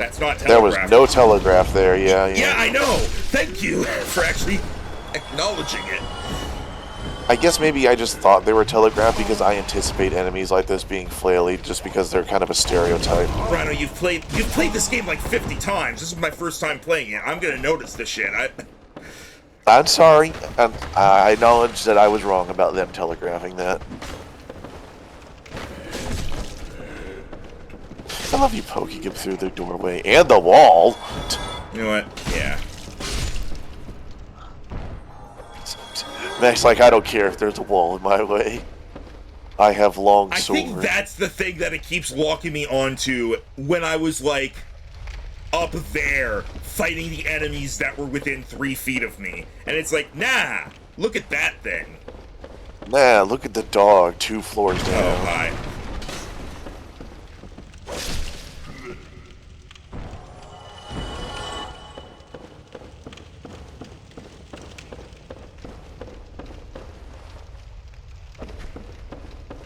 That's not There was telegraph. no telegraph there. Yeah, Yeah, I know. Thank you for actually acknowledging it. I guess maybe I just thought they were telegraphed because I anticipate enemies like this being flaily, just because they're kind of a stereotype. Rhino, you've played this game like 50 times. This is my first time playing it. I'm gonna notice this shit. I'm sorry. I acknowledge that I was wrong about them telegraphing that. I love you poking him through the doorway and the wall. You know what? Yeah. Max, like, I don't care if there's a wall in my way. I have long I sword. think that's the thing that it keeps locking me onto when I was like up there fighting the enemies that were within 3 feet of me. And it's like, nah, look at that thing. Nah, look at the dog 2 floors down. Oh, hi.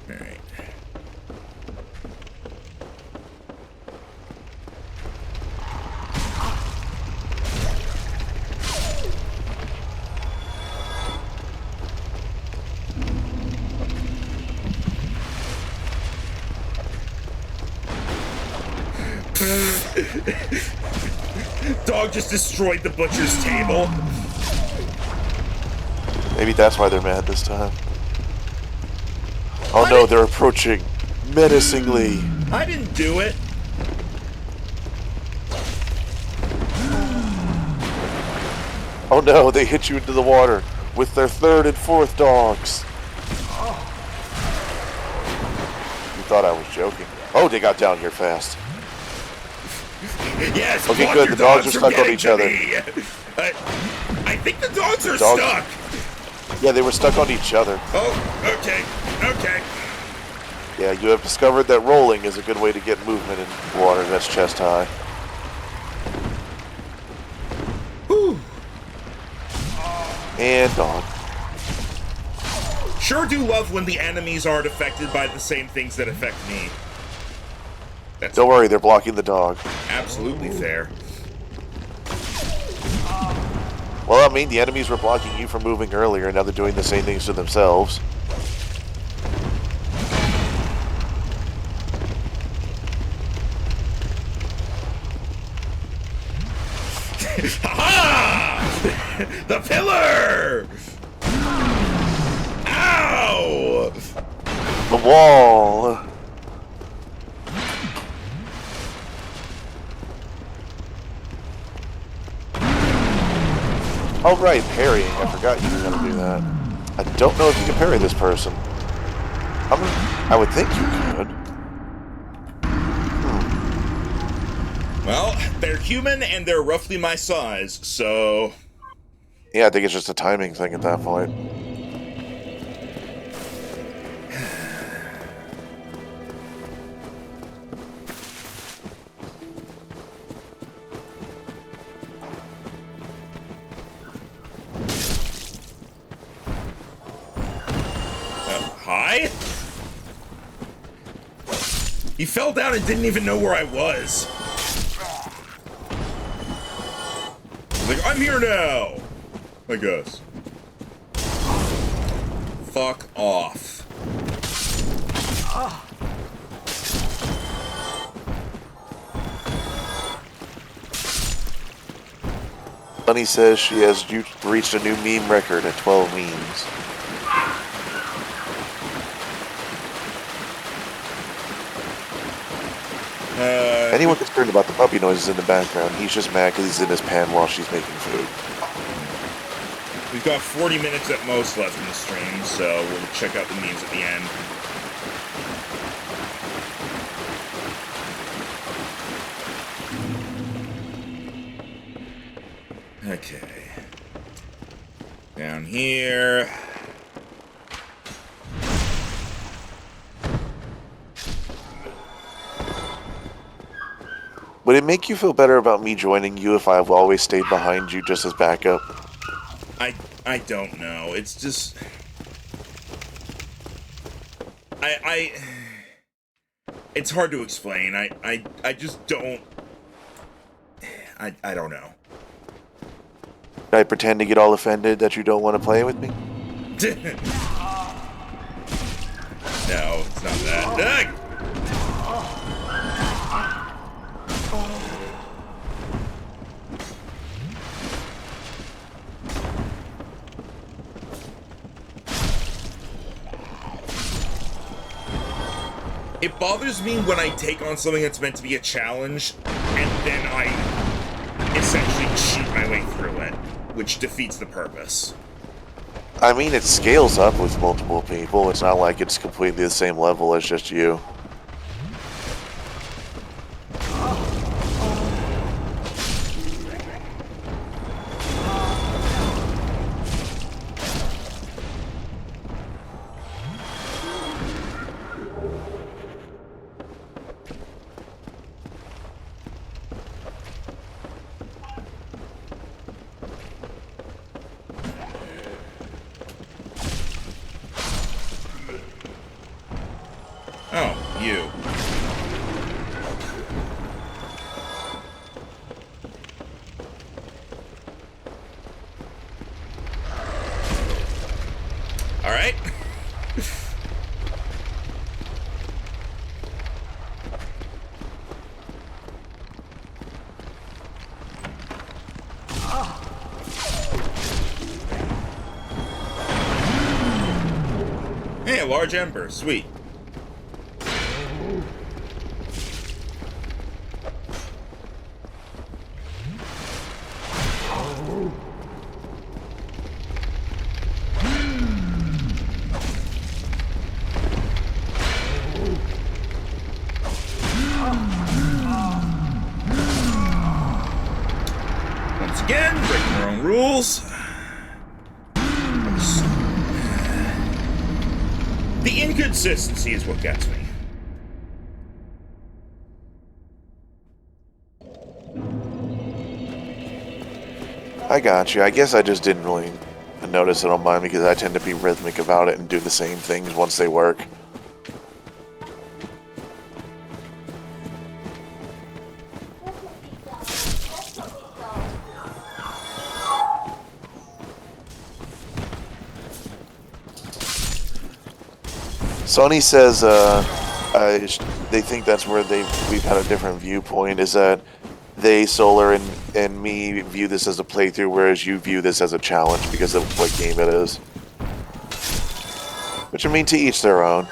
Alright. Dog just destroyed the butcher's table. Maybe that's why they're mad this time. Oh no, they're approaching menacingly. I didn't do it. Oh no, they hit you into the water with their 3rd and 4th dogs. You thought I was joking. Oh, they got down here fast. Yes. Okay, block good, your the dogs are from stuck on getting each to other. me. I think the dogs are Dogs- stuck. Yeah, they were stuck on each other. Oh, okay. Okay. Yeah, you have discovered that rolling is a good way to get movement in water that's chest high. Whew. And dog. Sure do love when the enemies aren't affected by the same things that affect me. That's Don't worry, they're blocking the dog. absolutely fair. Well, I mean, the enemies were blocking you from moving earlier, now they're doing the same things to themselves. Ha! The pillar! Ow! The wall! Oh right, parrying. I forgot you were gonna do that. I don't know if you can parry this person. I would think you could. Well, they're human and they're roughly my size, so... Yeah, I think it's just a timing thing at that point. Hi? He fell down and didn't even know where I was. He's like, I'm here now! I guess. Fuck off. Bunny says she has reached a new meme record at 12 memes. Anyone concerned about the puppy noises in the background, he's just mad because he's in his pan while she's making food. We've got 40 minutes at most left in the stream, so we'll check out the memes at the end. Okay. Down here. Would it make you feel better about me joining you if I've always stayed behind you just as backup? I don't know. It's just... It's hard to explain. I just don't... I don't know. I pretend to get all offended that you don't want to play with me? No, it's not that. Ugh! It bothers me when I take on something that's meant to be a challenge, and then I essentially cheat my way through it, which defeats the purpose. I mean, it scales up with multiple people. It's not like it's completely the same level as just you. Oh, you. Alright. Hey, a large ember. Sweet. Once again, breaking our own rules. The inconsistency is what gets me. I got you. I guess I just didn't really notice it on mine because I tend to be rhythmic about it and do the same things once they work. Sony says they think that's where we've had a different viewpoint, is that they, Solar, and me view this as a playthrough, whereas you view this as a challenge because of what game it is. Which, I mean, to each their own.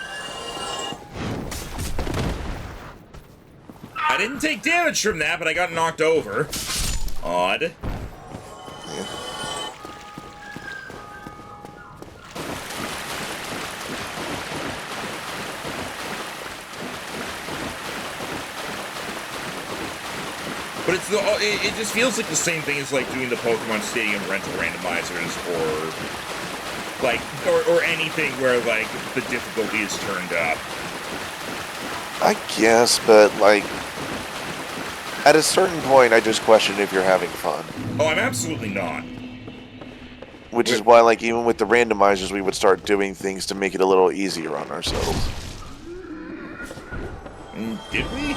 I didn't take damage from that, but I got knocked over. Odd. Yeah. But it just feels like the same thing as like doing the Pokemon Stadium rental randomizers or anything where like the difficulty is turned up. I guess, but like at a certain point I just question if you're having fun. Oh, I'm absolutely not. Which is why, like, even with the randomizers, we would start doing things to make it a little easier on ourselves. Did we?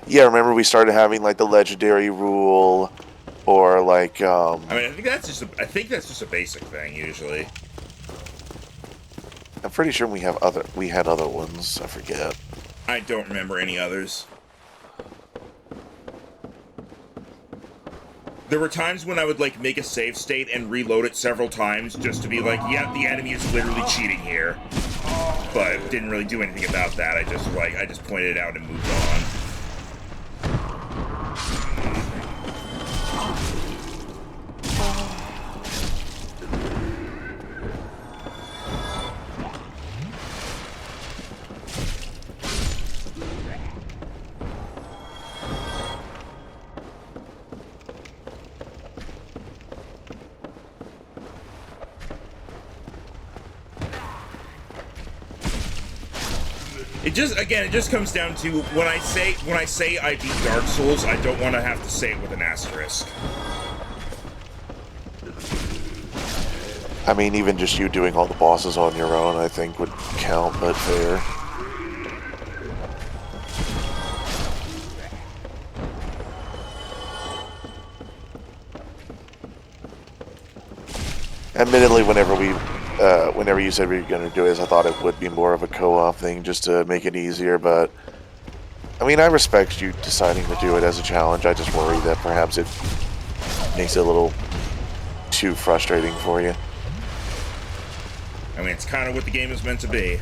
Yeah, remember we started having like the legendary rule, or like I mean, I think that's just a basic thing usually. I'm pretty sure we had other ones. I forget. I don't remember any others. There were times when I would like make a save state and reload it several times just to be like, yeah, the enemy is literally cheating here. But didn't really do anything about that. I just pointed it out and moved on. It just comes down to when I say I beat Dark Souls, I don't want to have to say it with an asterisk. I mean, even just you doing all the bosses on your own, I think would count, but fair. Admittedly, whenever you said we were going to do this, I thought it would be more of a co-op thing just to make it easier, but I mean, I respect you deciding to do it as a challenge. I just worry that perhaps it makes it a little too frustrating for you. I mean, it's kind of what the game is meant to be.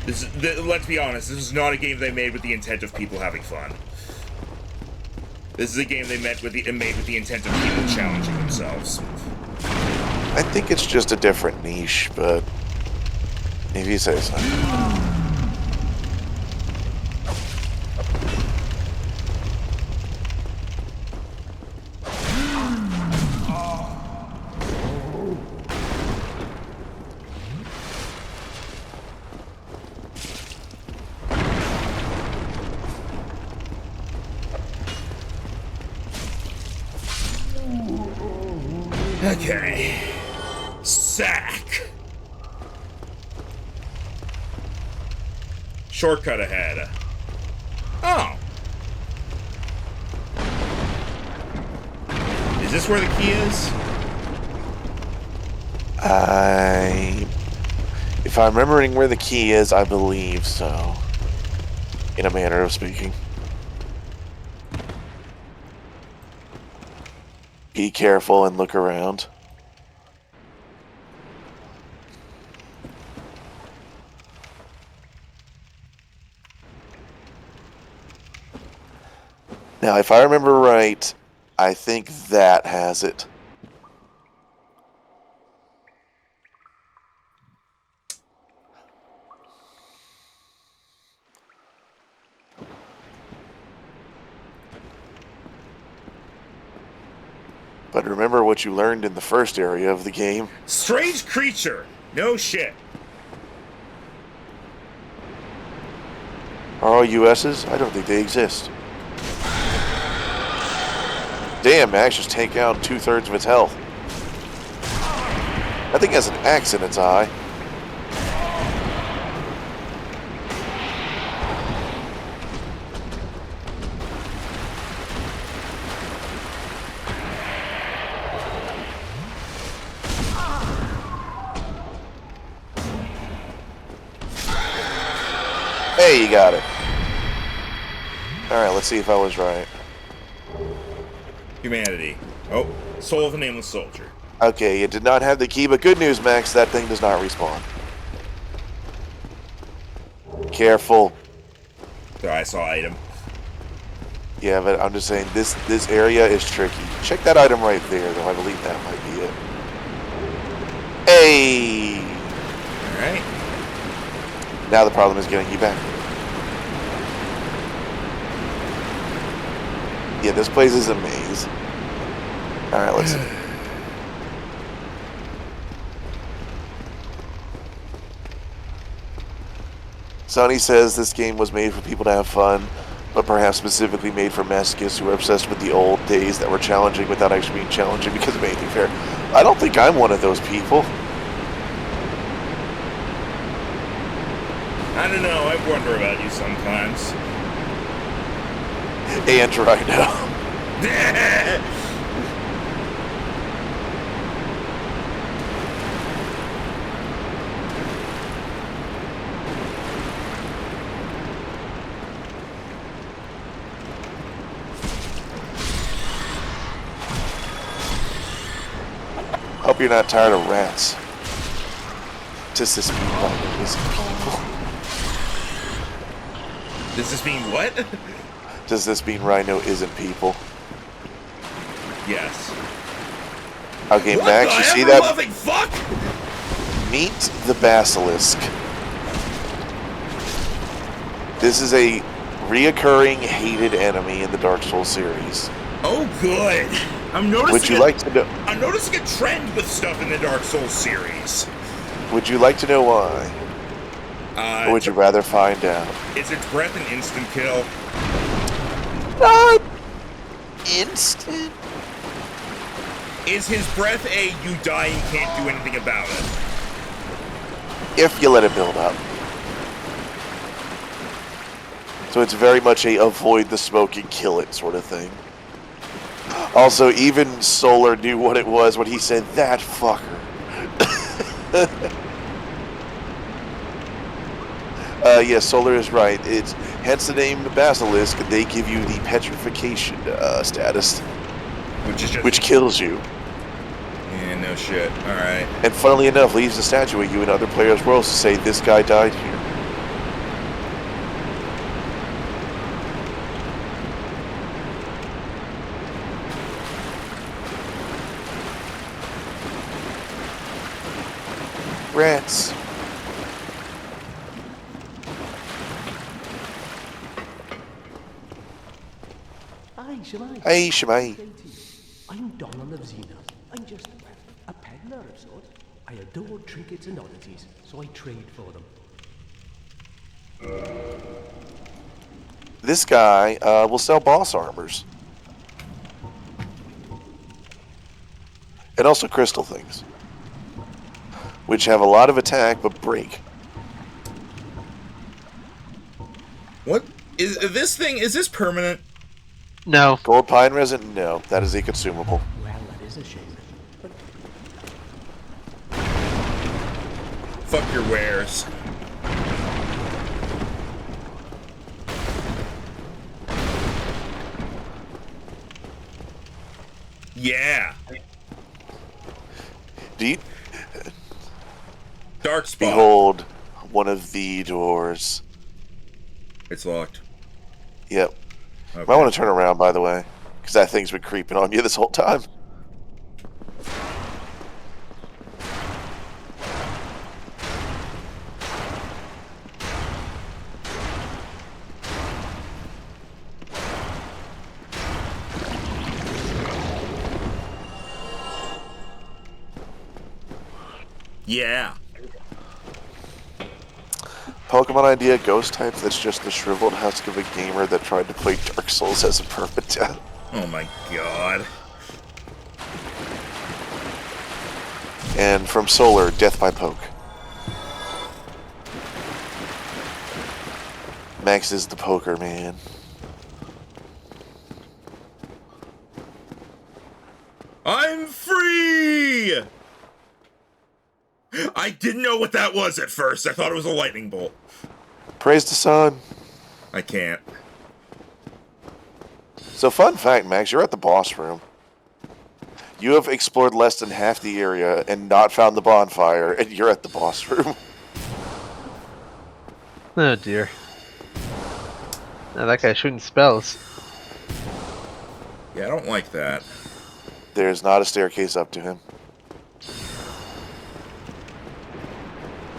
Let's be honest, this is not a game they made with the intent of people having fun. This is a game they made with the intent of people challenging themselves. I think it's just a different niche, but if you say so. Okay. Sack. Shortcut ahead. Oh. Is this where the key is? If I'm remembering where the key is, I believe so. In a manner of speaking. Be careful and look around. Now, if I remember right, I think that has it. But remember what you learned in the first area of the game. Strange creature. No shit. Are all USs? I don't think they exist. Damn, Max just take out 2/3 of its health. That thing has an axe in its eye. Hey, you got it. Alright, let's see if I was right. Humanity. Oh, soul of a nameless soldier. Okay, it did not have the key, but good news, Max, that thing does not respawn. Careful. So I saw item. Yeah, but I'm just saying, this area is tricky. Check that item right there, though. I believe that might be it. Hey! Alright. Now the problem is getting you back. Yeah, this place is a maze. Alright, let's see. Sonny says this game was made for people to have fun, but perhaps specifically made for masochists who are obsessed with the old days that were challenging without actually being challenging because of anything fair. I don't think I'm one of those people. I don't know, I wonder about you sometimes. And right now. Hope you're not tired of rats. Does this mean Rhino isn't people? Does this mean what? Does this mean Rhino isn't people? Yes. Okay, What Max, the you see that? ever-loving fuck? Meet the Basilisk. This is a reoccurring hated enemy in the Dark Souls series. Oh, good. I'm noticing. Would you like to know? I'm noticing a trend with stuff in the Dark Souls series. Would you like to know why? Or would you rather find out? Is its breath an instant kill? Not instant. Is his breath a you die and can't do anything about it? If you let it build up. So it's very much a avoid the smoke and kill it sort of thing. Also, even Solar knew what it was when he said, that fucker. Yes, Solar is right. It's hence the name Basilisk. They give you the petrification status, Which is just which kills you. Yeah, no shit. Alright. And funnily enough, leaves a statue of you in other players' worlds to say this guy died here. Rats. Aye, Shemai. Hey, Shemai. I'm Donald of Xena. I'm just a peddler of sorts. I adore trinkets and oddities, so I trade for them. This guy will sell boss armors. And also crystal things. Which have a lot of attack, but break. What? Is this thing, is this permanent? No. Gold pine resin? No, that is a consumable. Well, that is a shame. But Fuck your wares. Yeah. Do you Dark spot. behold one of the doors? It's locked. Yep. Okay. Might want to turn around, by the way, because that thing's been creeping on you this whole time. Yeah. Pokemon idea, ghost type that's just the shriveled husk of a gamer that tried to play Dark Souls as a perfect death. Oh my god. And from Solar, Death by Poke. Max is the poker man. I'm free! I didn't know what that was at first. I thought it was a lightning bolt. Praise the sun. I can't. So fun fact, Max, you're at the boss room. You have explored less than half the area and not found the bonfire, and you're at the boss room. Oh dear. Now that guy's shooting spells. Yeah, I don't like that. There's not a staircase up to him.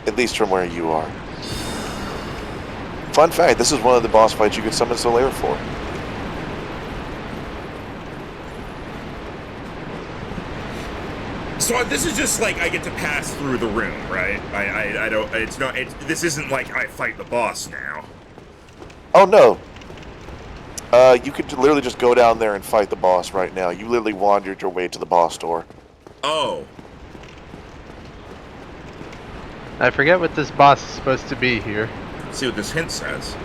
At least from where you are. Fun fact, this is one of the boss fights you could summon Solaire for. So this is just like I get to pass through the room, right? I don't. It's not. This isn't like I fight the boss now. Oh no. You could literally just go down there and fight the boss right now. You literally wandered your way to the boss door. Oh. I forget what this boss is supposed to be here. Let's see what this hint says.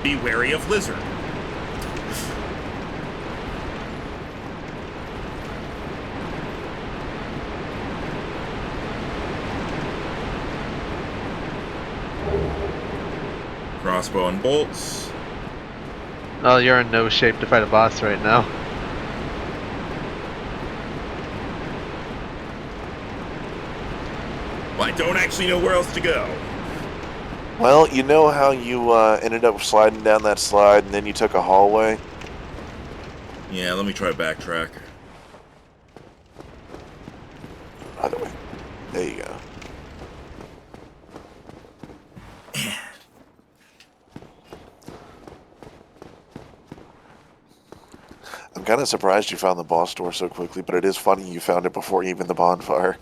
Be wary of lizard. Crossbow and bolts. Oh, you're in no shape to fight a boss right now. Well, I don't actually know where else to go. Well, you know how you ended up sliding down that slide and then you took a hallway? Yeah, let me try to backtrack. By the way, there you go. I'm kind of surprised you found the boss door so quickly, but it is funny you found it before even the bonfire.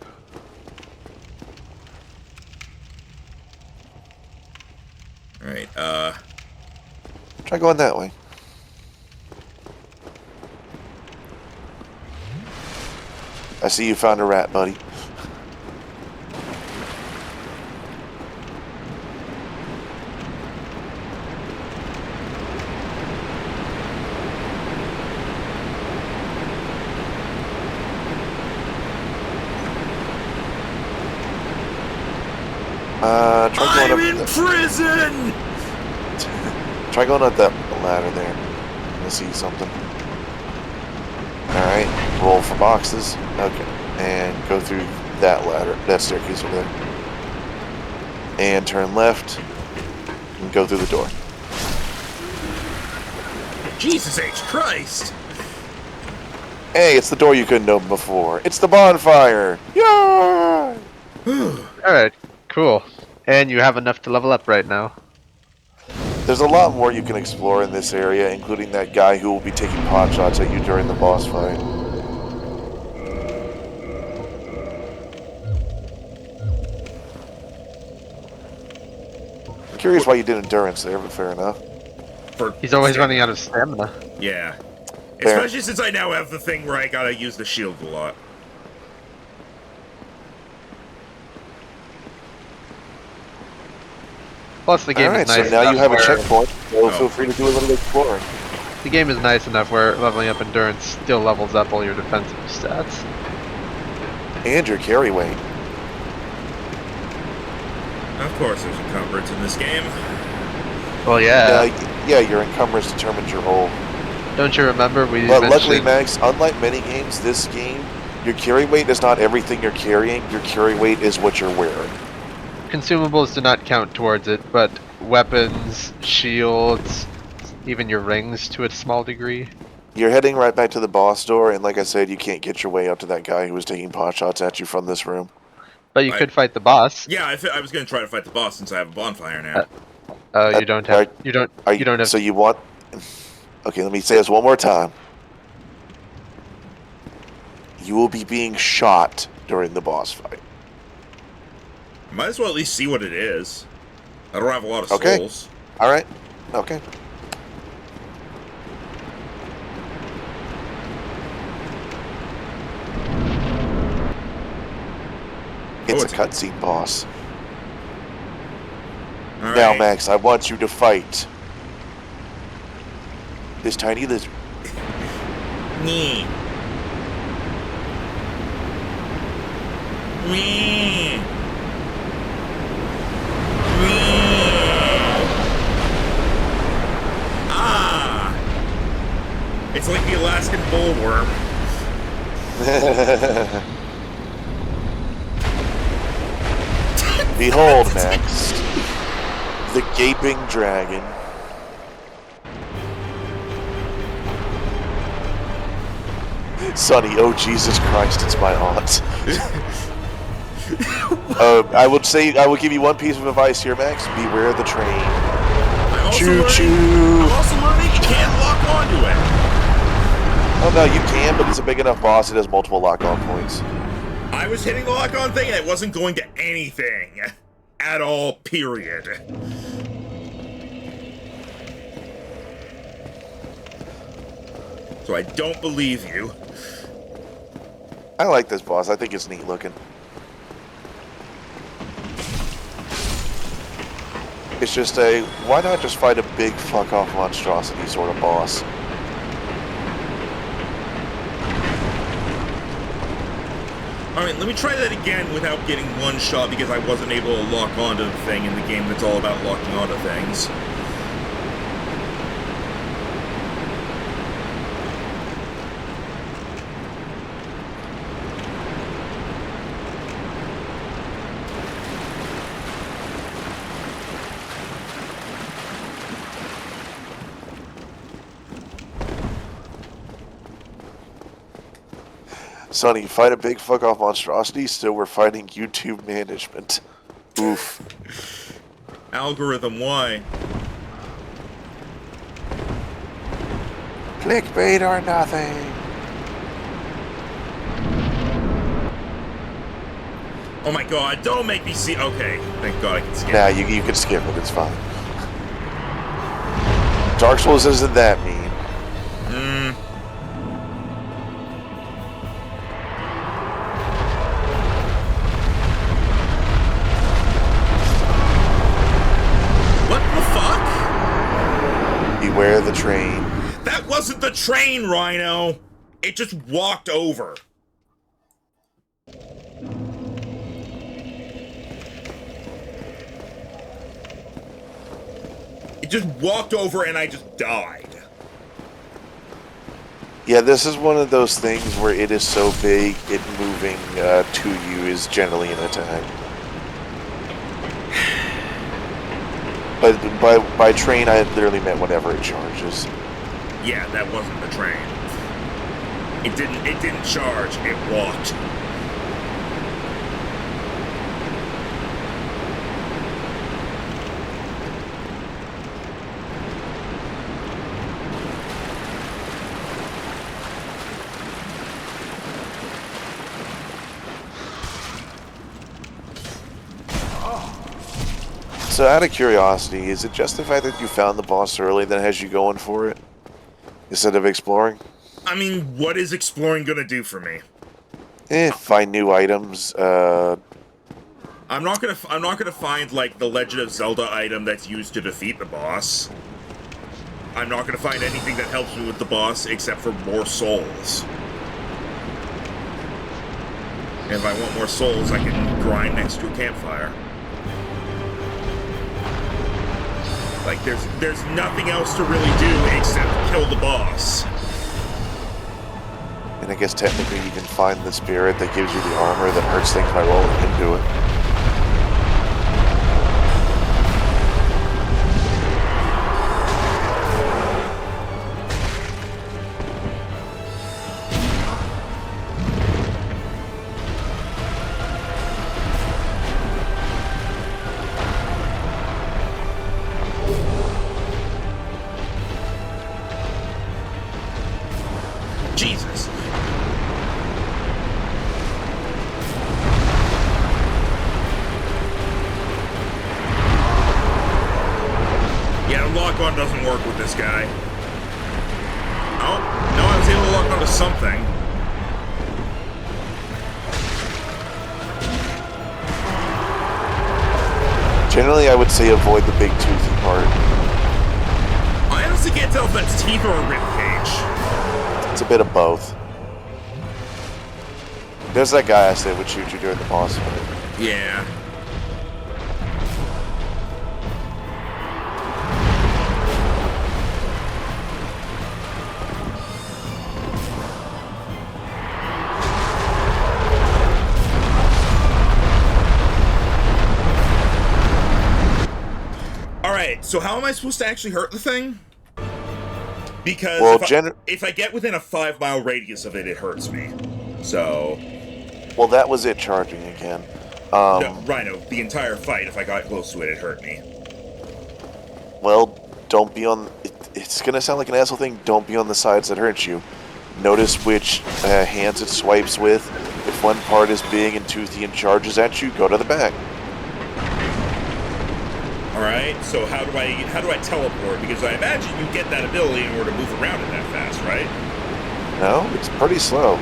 Alright, Try going that way. I see you found a rat, buddy. Try going I'm up in prison! Try going up that ladder there. Let's see something. Alright, roll for boxes. Okay. And go through that ladder, that staircase over there. And turn left. And go through the door. Jesus H. Christ! Hey, it's the door you couldn't open before. It's the bonfire! Yeah! Alright, cool. And you have enough to level up right now. There's a lot more you can explore in this area, including that guy who will be taking pot shots at you during the boss fight. I'm curious why you did endurance there, but fair enough. He's always running out of stamina. Yeah. Fair. Especially since I now have the thing where I gotta use the shield a lot. Plus, the game Alright, is nice so now you enough have a where checkpoint, so feel free to do a little exploring. the game is nice enough where leveling up endurance still levels up all your defensive stats. And your carry weight. Of course there's encumbrance in this game. Well, yeah. Yeah, your encumbrance determines your roll. Don't you remember we But mentioned... luckily, Max, unlike many games, this game, your carry weight is not everything you're carrying. Your carry weight is what you're wearing. Consumables do not count towards it, but weapons, shields, even your rings to a small degree. You're heading right back to the boss door, and like I said, you can't get your way up to that guy who was taking pot shots at you from this room. But you could fight the boss. Yeah, I was gonna try to fight the boss since I have a bonfire now. You don't have. You don't have. So you want? Okay, let me say this one more time. You will be being shot during the boss fight. Might as well at least see what it is. I don't have a lot of Okay. souls. All right. Okay. It's a cutscene boss. All Now, right. Max, I want you to fight this tiny lizard. Nee. Nee. Ah! It's like the Alaskan bullworm. Behold, Max, the gaping dragon. Sonny, oh Jesus Christ, it's my aunt. I will give you one piece of advice here, Max. Beware the train. Choo choo. I'm also learning you can't lock onto it. Oh no, you can, but it's a big enough boss. It has multiple lock-on points. I was hitting the lock-on thing and it wasn't going to anything. At all, period. So I don't believe you. I like this boss. I think it's neat looking. It's just why not just fight a big fuck-off monstrosity sort of boss? Alright, let me try that again without getting one shot because I wasn't able to lock onto the thing in the game that's all about locking onto things. Sonny, fight a big fuck-off monstrosity, still we're fighting YouTube management. Oof. Algorithm, why? Clickbait or nothing. Oh my god, don't make me see. Okay, thank god I can skip. Nah, you can skip it, it's fine. Dark Souls isn't that mean. What the fuck? Beware the train. That wasn't the train, Rhino! It just walked over. It just walked over and I just died. Yeah, this is one of those things where it is so big, it moving to you is generally an attack. But by train, I literally meant whenever it charges. Yeah, that wasn't the train. It didn't charge, it walked. So out of curiosity, is it just the fact that you found the boss early that has you going for it? Instead of exploring? I mean, what is exploring gonna do for me? Find new items, I'm not gonna find, like, the Legend of Zelda item that's used to defeat the boss. I'm not gonna find anything that helps me with the boss except for more souls. And if I want more souls, I can grind next to a campfire. Like, there's nothing else to really do except kill the boss. and I guess technically you can find the spirit that gives you the armor that hurts things by rolling into it. Jesus. Yeah, the lock on doesn't work with this guy. Oh, no, I was able to lock onto something. Generally, I would say avoid the big toothy part. I honestly can't tell if that's teeth or a rib cage. It's a bit of both. There's that guy I said would shoot you during the boss fight. Yeah. Alright, so how am I supposed to actually hurt the thing? Because Well, if I get within a 5-mile radius of it, it hurts me. So... Well, that was it charging again. No, Rhino, the entire fight, if I got close to it, it hurt me. Well, don't be on... It's gonna sound like an asshole thing. Don't be on the sides that hurt you. Notice which hands it swipes with. If one part is big and toothy and charges at you, go to the back. Alright, so how do I teleport? Because I imagine you get that ability in order to move around it that fast, right? No, it's pretty slow.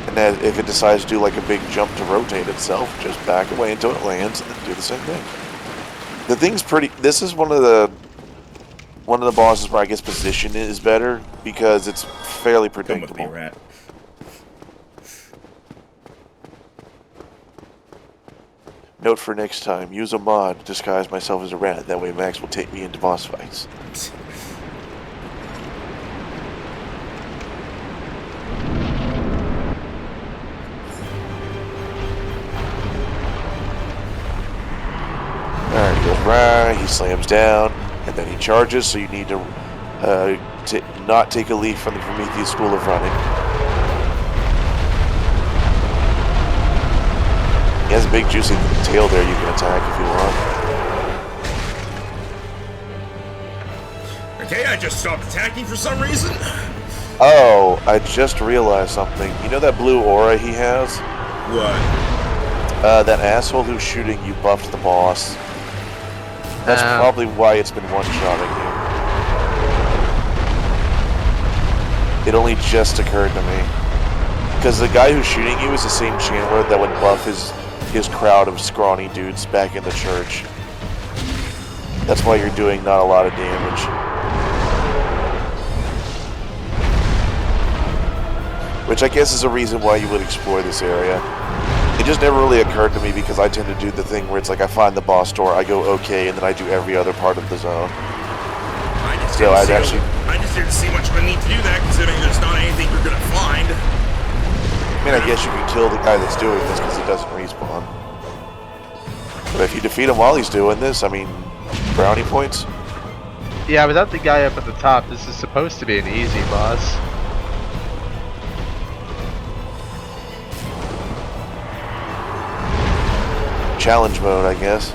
And then if it decides to do like a big jump to rotate itself, just back away until it lands and then do the same thing. The thing's pretty... This is one of the bosses where I guess position is better because it's fairly Come predictable. with me, rat. Note for next time, use a mod to disguise myself as a rat. That way Max will take me into boss fights. Alright, he goes right, he slams down, and then he charges, so you need to not take a leaf from the Prometheus School of Running. He has a big juicy tail there you can attack if you want. Okay, I just stopped attacking for some reason. Oh, I just realized something. You know that blue aura he has? What? That asshole who's shooting you buffed the boss. That's probably why it's been one-shotting you. It only just occurred to me. Because the guy who's shooting you is the same Chandler that would buff his crowd of scrawny dudes back in the church. That's why you're doing not a lot of damage. Which I guess is a reason why you would explore this area. It just never really occurred to me because I tend to do the thing where it's like I find the boss door, I go okay, and then I do every other part of the zone. I just So didn't I'd see actually, I just didn't see much of a need to do that, considering there's not anything you're gonna find. I mean, I guess you could kill the guy that's doing this because he doesn't respawn. But if you defeat him while he's doing this, I mean, brownie points. Yeah, without the guy up at the top, this is supposed to be an easy boss. Challenge mode, I guess.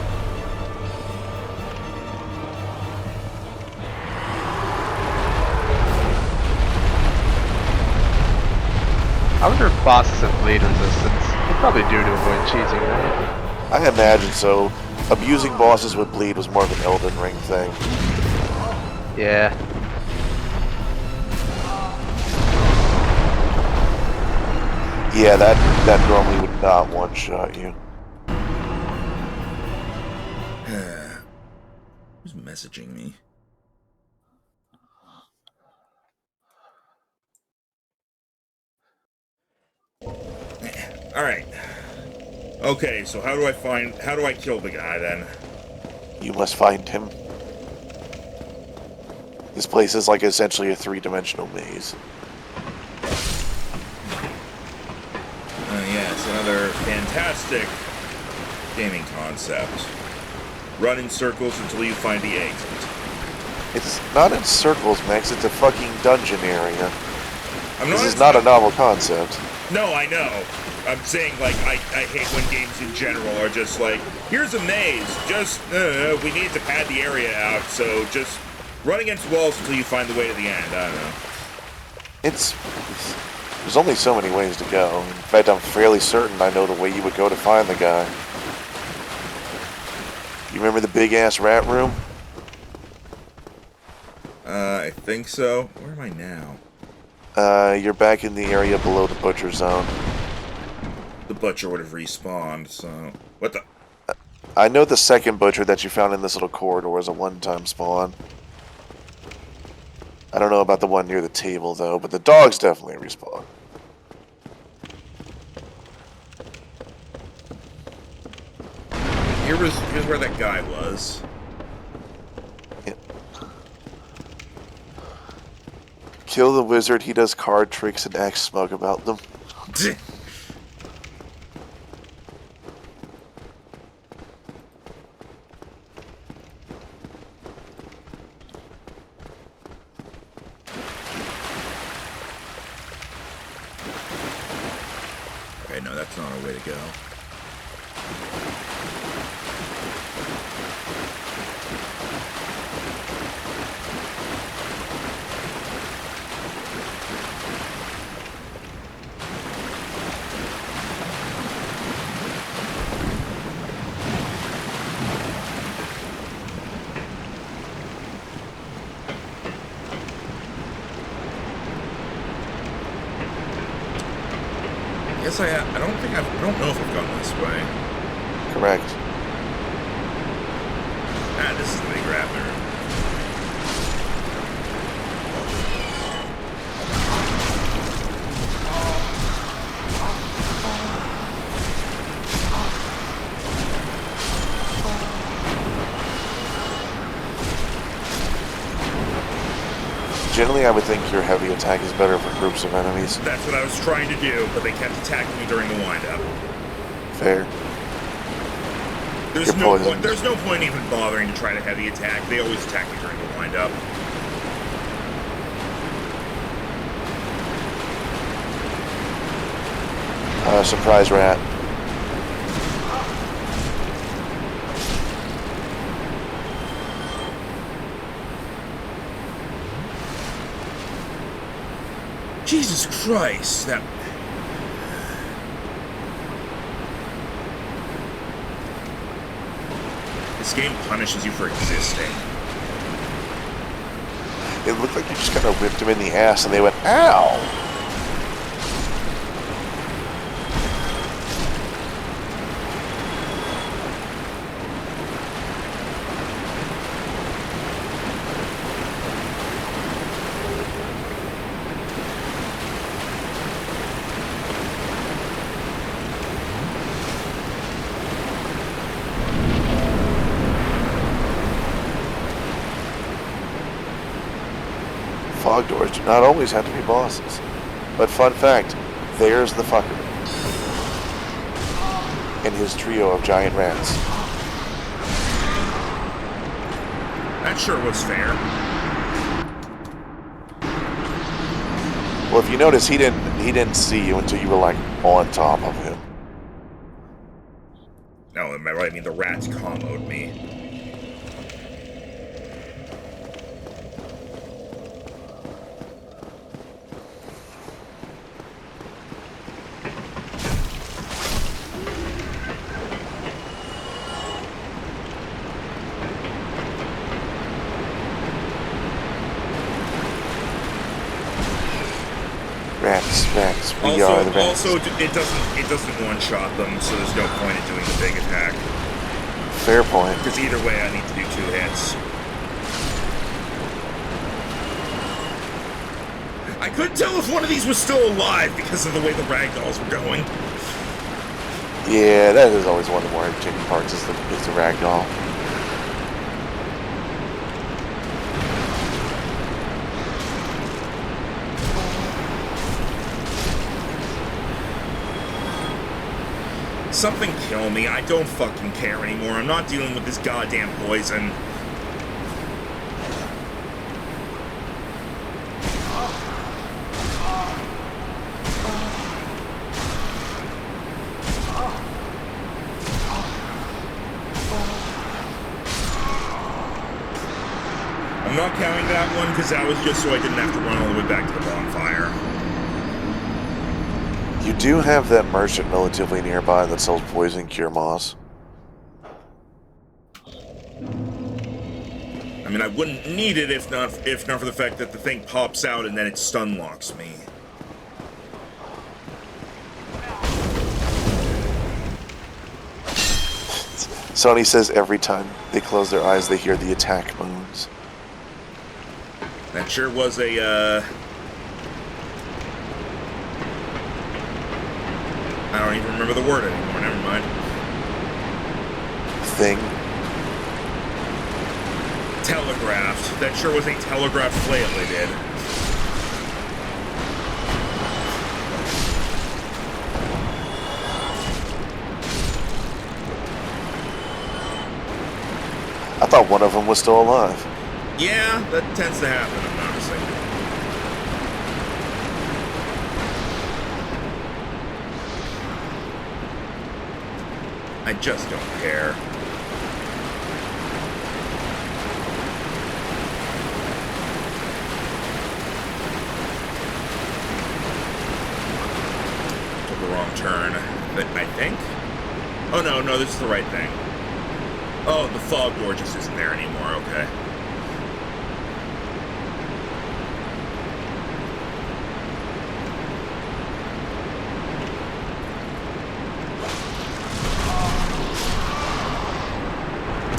I wonder if bosses have bleed resistance. They probably do to avoid cheesing, right? I imagine so. Abusing bosses with bleed was more of an Elden Ring thing. Yeah. Yeah, that normally would not one-shot you. Who's messaging me? Alright. Okay, so how do I kill the guy then? You must find him. This place is like essentially a three-dimensional maze. Yes, another fantastic gaming concept. Run in circles until you find the exit. It's not in circles, Max. It's a fucking dungeon area. This is not not a novel concept. No, I know. I'm saying, like, I hate when games in general are just like, here's a maze, just, we need to pad the area out, so just run against walls until you find the way to the end. I don't know. There's only so many ways to go. In fact, I'm fairly certain I know the way you would go to find the guy. You remember the big-ass rat room? I think so. Where am I now? You're back in the area below the butcher zone. The butcher would have respawned, so... What the... I know the second butcher that you found in this little corridor was a one-time spawn. I don't know about the one near the table, though, but the dogs definitely respawn. Here's where that guy was. Yeah. Kill the wizard, he does card tricks and acts smug about them. Okay, no, that's not a way to go. I don't know if I've gone this way. Correct. Ah, this is the big raptor. Generally, I would think your heavy attack is better for groups of enemies. That's what I was trying to do, but they kept attacking me during the windup. Fair. There's You're no poisoned. point. There's no point even bothering to try to heavy attack. They always attack me during the windup. Surprise rat. Jesus Christ! That. This game punishes you for existing. It looked like you just kind of whipped him in the ass and they went, ow! fog doors do not always have to be bosses. But fun fact, there's the fucker. And his trio of giant rats. That sure was fair. Well, if you notice, he didn't see you until you were like on top of him. No, I mean the rats comboed me. Rats, we are the rats. Also, it doesn't one-shot them, so there's no point in doing the big attack. Fair point. Because either way, I need to do 2 hits. I couldn't tell if one of these was still alive because of the way the ragdolls were going. Yeah, that is always one of the more entertaining parts is the ragdoll. Something kill me. I don't fucking care anymore. I'm not dealing with this goddamn poison. I'm not counting that one because that was just so I didn't have to run all the way back to the bonfire. You do have that merchant relatively nearby that sells poison cure moss. I mean, I wouldn't need it if not for the fact that the thing pops out and then it stun locks me. Sony says every time they close their eyes, they hear the attack moans. That sure was a, I don't even remember the word anymore, never mind. Thing. Telegraphed. That sure was a telegraphed flail they did. I thought one of them was still alive. Yeah, that tends to happen, I'm noticing. I just don't care. Took the wrong turn, I think. Oh no, this is the right thing. Oh, the fog door just isn't there anymore, okay.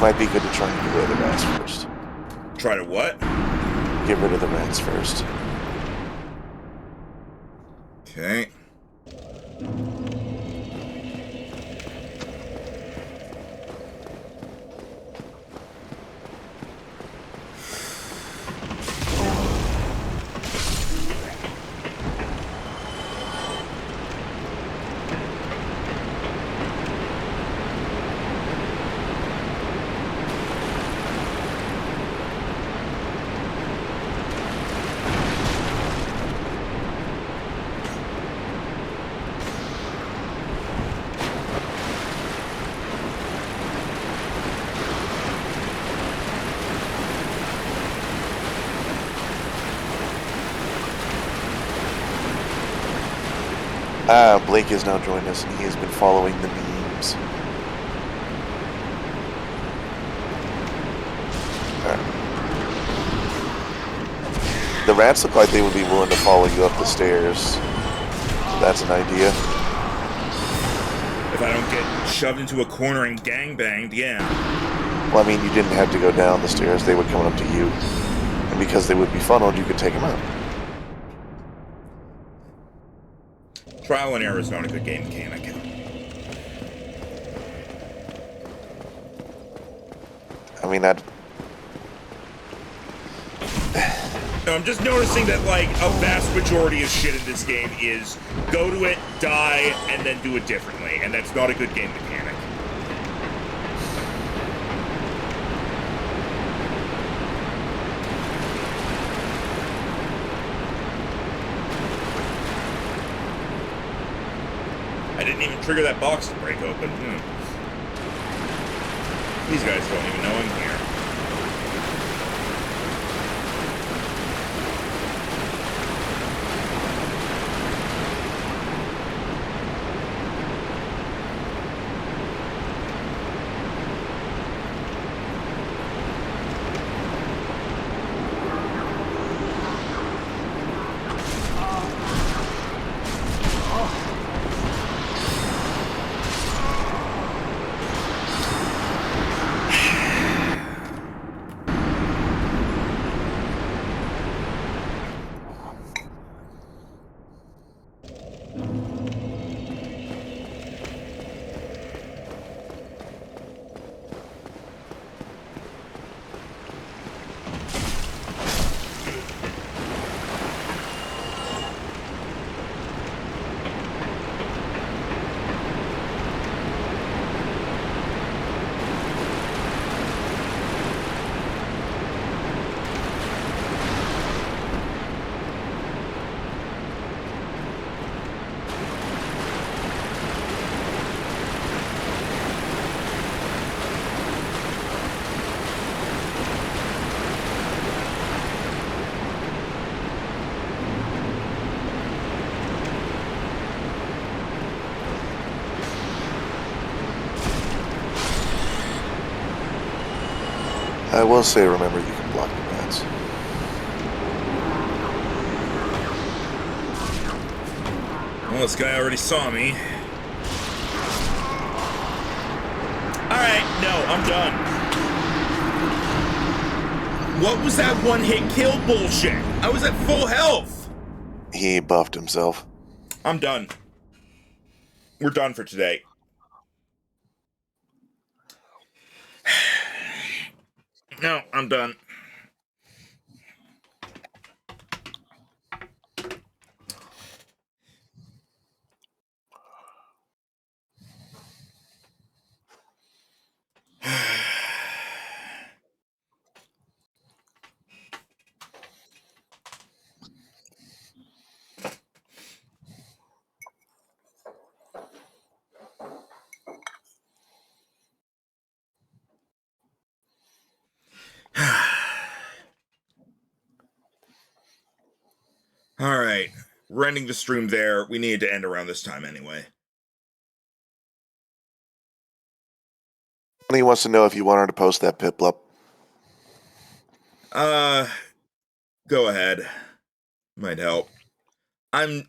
Might be good to try and get rid of the rats first. Try to what? Get rid of the rats first. Okay. Blake has now joined us, and he has been following the memes. The rats look like they would be willing to follow you up the stairs. That's an idea. If I don't get shoved into a corner and gangbanged, yeah. Well, I mean, you didn't have to go down the stairs. They would come up to you. And because they would be funneled, you could take them out. Trial and error is not a good game mechanic. I mean, I'm just noticing that, like, a vast majority of shit in this game is go to it, die, and then do it differently, and that's not a good game mechanic. I didn't even trigger that box to break open. These guys don't even know I'm here. I will say, remember, you can block the rats. Well, this guy already saw me. Alright, no, I'm done. What was that one-hit kill bullshit? I was at full health. He buffed himself. I'm done. We're done for today. No, I'm done. Alright. We're ending the stream there. We needed to end around this time anyway. He wants to know if you want her to post that piplup. Go ahead. Might help. I'm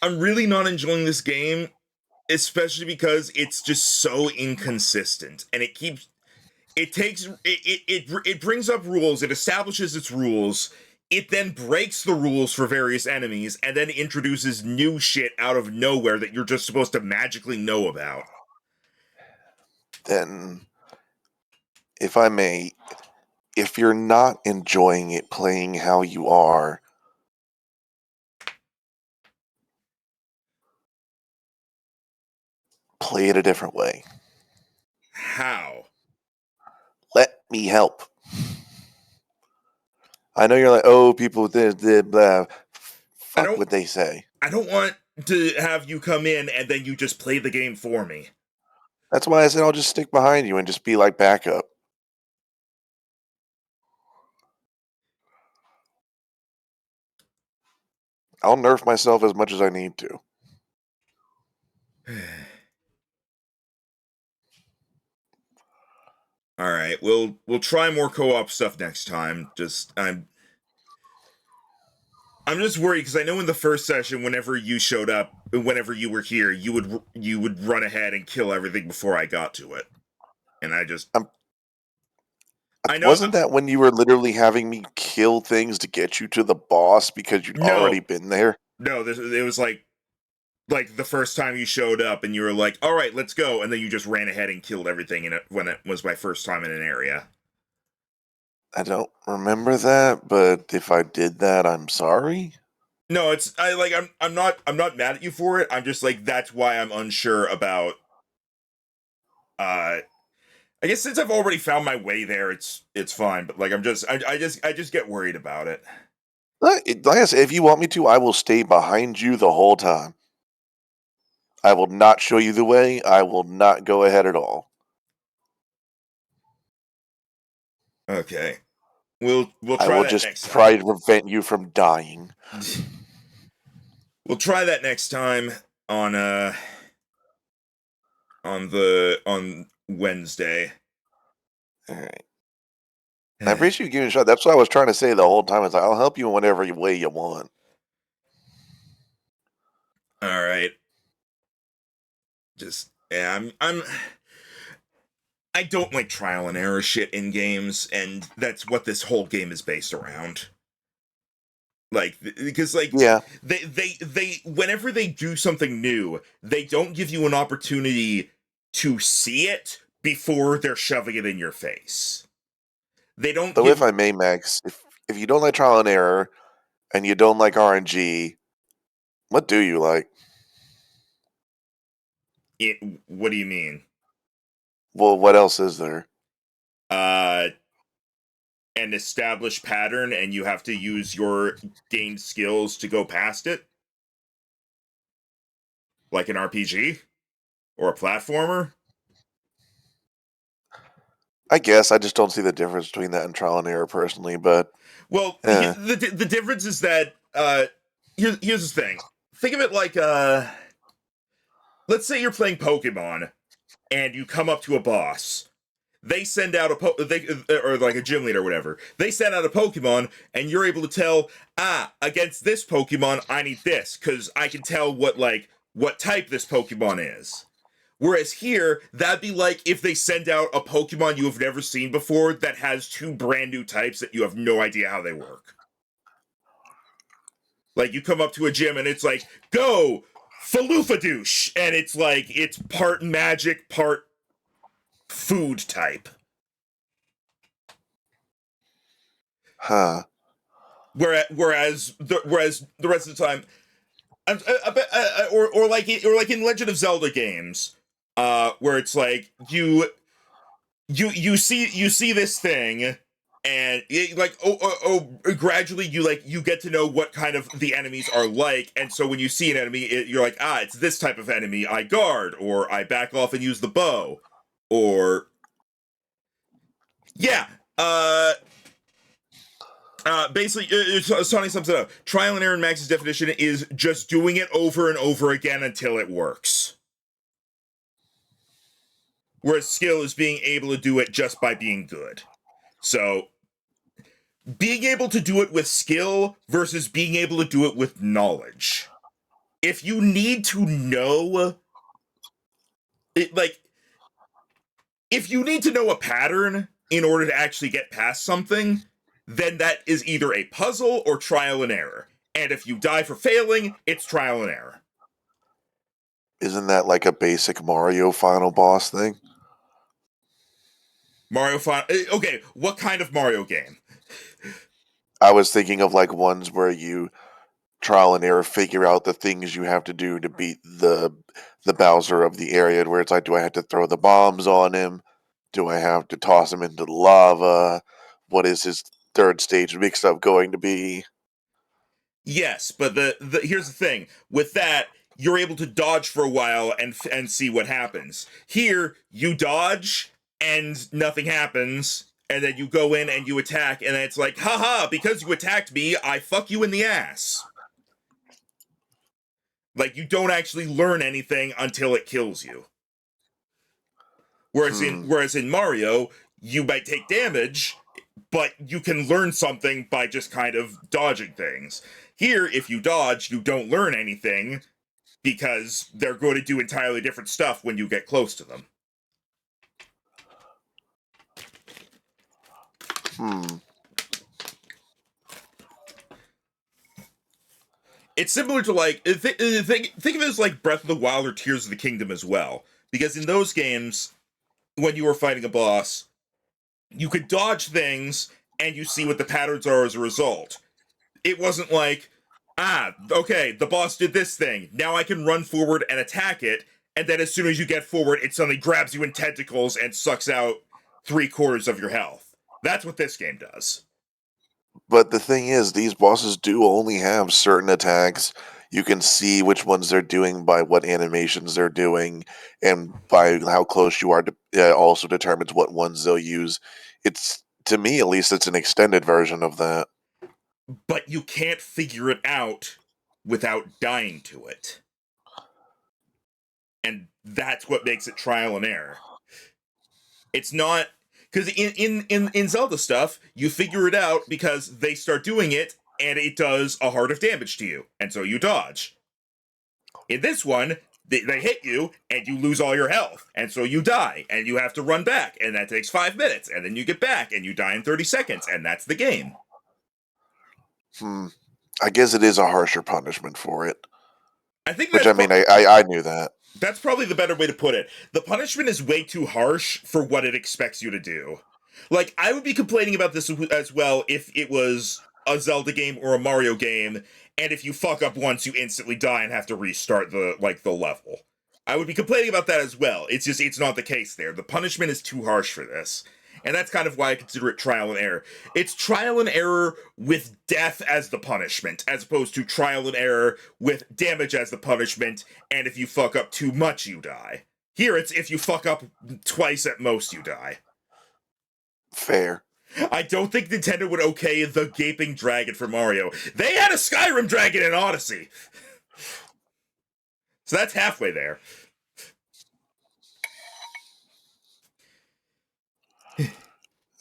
really not enjoying this game, especially because it's just so inconsistent, and it brings up rules, it establishes its rules, it then breaks the rules for various enemies, and then introduces new shit out of nowhere that you're just supposed to magically know about. Then, if I may, if you're not enjoying it playing how you are, play it a different way. How? Let me help. I know you're like, oh, people did blah. Fuck what they say. I don't want to have you come in and then you just play the game for me. That's why I said I'll just stick behind you and just be like backup. I'll nerf myself as much as I need to. All right, we'll try more co-op stuff next time. I'm just worried because I know in the first session, whenever you showed up, whenever you were here, you would run ahead and kill everything before I got to it, and I know. Wasn't that when you were literally having me kill things to get you to the boss because you'd already been there? No, it was like the first time you showed up and you were like, "All right, let's go," and then you just ran ahead and killed everything in it when it was my first time in an area. I don't remember that, but if I did that, I'm sorry. No, I'm not mad at you for it. I'm just like that's why I'm unsure about uh I guess since I've already found my way there, it's fine. But like I just get worried about it. Like I said, if you want me to, I will stay behind you the whole time. I will not show you the way. I will not go ahead at all. Okay, we'll I try will that just next try time. to prevent you from dying. We'll try that next time on on Wednesday. All right. I appreciate you giving it a shot. That's what I was trying to say the whole time. Is like, I'll help you in whatever way you want. All right. Just yeah, I don't like trial and error shit in games, and that's what this whole game is based around. Like because like Yeah, they whenever they do something new, they don't give you an opportunity to see it before they're shoving it in your face. They don't though if give I may, Max, if you don't like trial and error and you don't like RNG, what do you like? it. What do you mean? Well, what else is there? Uh, an established pattern, and you have to use your gained skills to go past it, like an RPG or a platformer. I guess I just don't see the difference between that and trial and error personally. But Well, eh, the difference is that here's the thing. Think of it like let's say you're playing Pokemon and you come up to a boss. They send out or like a gym leader or whatever. They send out a Pokemon and you're able to tell, against this Pokemon I need this cuz I can tell what type this Pokemon is. Whereas here, that'd be like if they send out a Pokemon you have never seen before that has two brand new types that you have no idea how they work. Like you come up to a gym and it's like, go Falufadoosh, and it's like it's part magic, part food type. huh? Whereas the rest of the time, or like in Legend of Zelda games, where it's like you see this thing and gradually you get to know what kind of the enemies are like, and so when you see an enemy you're like, it's this type of enemy, I guard or I back off and use the bow, or yeah basically Sonny sums it up. Trial and error in Max's definition is just doing it over and over again until it works, whereas skill is being able to do it just by being good. So being able to do it with skill versus being able to do it with knowledge. If you need to know it, like if you need to know a pattern in order to actually get past something, then that is either a puzzle or trial and error. And if you die for failing, it's trial and error. Isn't that like a basic Mario final boss thing? Okay, what kind of Mario game? I was thinking of like ones where you trial and error figure out the things you have to do to beat the Bowser of the area, where it's like, do I have to throw the bombs on him? Do I have to toss him into the lava? What is his third stage mix up going to be? Yes, but the here's the thing. With that, you're able to dodge for a while and see what happens. Here, you dodge and nothing happens, and then you go in and you attack, and then it's like, haha, because you attacked me, I fuck you in the ass. Like you don't actually learn anything until it kills you. Whereas in Mario, you might take damage, but you can learn something by just kind of dodging things. Here, if you dodge, you don't learn anything because they're going to do entirely different stuff when you get close to them. It's similar to like think of it as like Breath of the Wild or Tears of the Kingdom as well, because in those games, when you were fighting a boss, you could dodge things and you see what the patterns are as a result. It wasn't like, okay, the boss did this thing. Now I can run forward and attack it, and then as soon as you get forward, it suddenly grabs you in tentacles and sucks out 3/4 of your health. That's what this game does. But the thing is, these bosses do only have certain attacks. You can see which ones they're doing by what animations they're doing, and by how close you are to also determines what ones they'll use. It's to me, at least, it's an extended version of that. But you can't figure it out without dying to it. And that's what makes it trial and error. It's not because in Zelda stuff, you figure it out because they start doing it and it does a heart of damage to you, and so you dodge. In this one, they hit you and you lose all your health, and so you die and you have to run back, and that takes 5 minutes, and then you get back and you die in 30 seconds, and that's the game. I guess it is a harsher punishment for it. I think Which that's I mean, I knew that. that's probably the better way to put it. The punishment is way too harsh for what it expects you to do. Like, I would be complaining about this as well if it was a Zelda game or a Mario game, and if you fuck up once, you instantly die and have to restart the level. I would be complaining about that as well. It's just it's not the case there. The punishment is too harsh for this. And that's kind of why I consider it trial and error. It's trial and error with death as the punishment, as opposed to trial and error with damage as the punishment, and if you fuck up too much, you die. Here, it's if you fuck up twice at most, you die. Fair. I don't think Nintendo would okay the gaping dragon for Mario. They had a Skyrim dragon in Odyssey. So that's halfway there.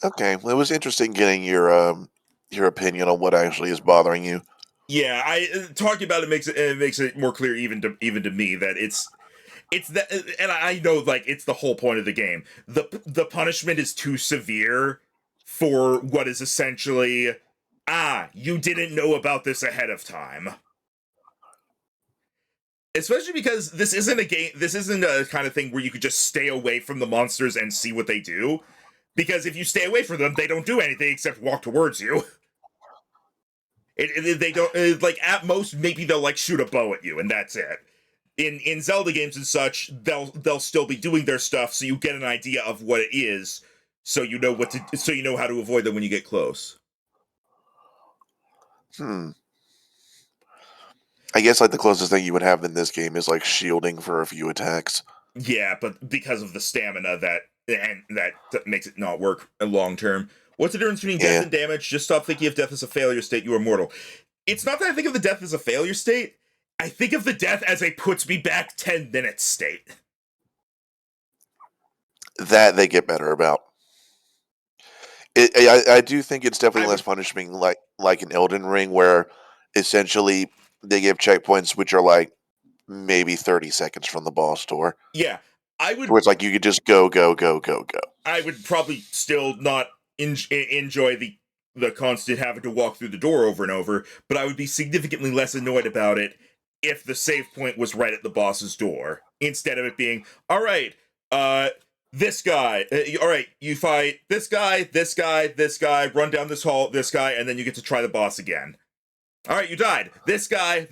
Okay, well, it was interesting getting your opinion on what actually is bothering you. Yeah, I talking about it makes it more clear even to me that it's that, and I know like it's the whole point of the game. The punishment is too severe for what is essentially you didn't know about this ahead of time. Especially because this isn't a game, this isn't a kind of thing where you could just stay away from the monsters and see what they do. Because if you stay away from them, they don't do anything except walk towards you. They don't, like, at most, maybe they'll, like, shoot a bow at you, and that's it. In Zelda games and such, they'll still be doing their stuff, so you get an idea of what it is, so you know how to avoid them when you get close. I guess like the closest thing you would have in this game is like shielding for a few attacks. Yeah, but because of the stamina that makes it not work long term. What's the difference between death and damage? Just stop thinking of death as a failure state. You are mortal. It's not that I think of the death as a failure state. I think of the death as a puts me back 10 minutes state. That they get better about. I do think it's definitely less punishing, like an Elden Ring, where essentially they give checkpoints which are like maybe 30 seconds from the boss door. Yeah, I would. Where it's like you could just go. I would probably still not enjoy the constant having to walk through the door over and over, but I would be significantly less annoyed about it if the save point was right at the boss's door, instead of it being, all right, this guy, all right, you fight this guy, run down this hall, this guy, and then you get to try the boss again. All right, you died. This guy,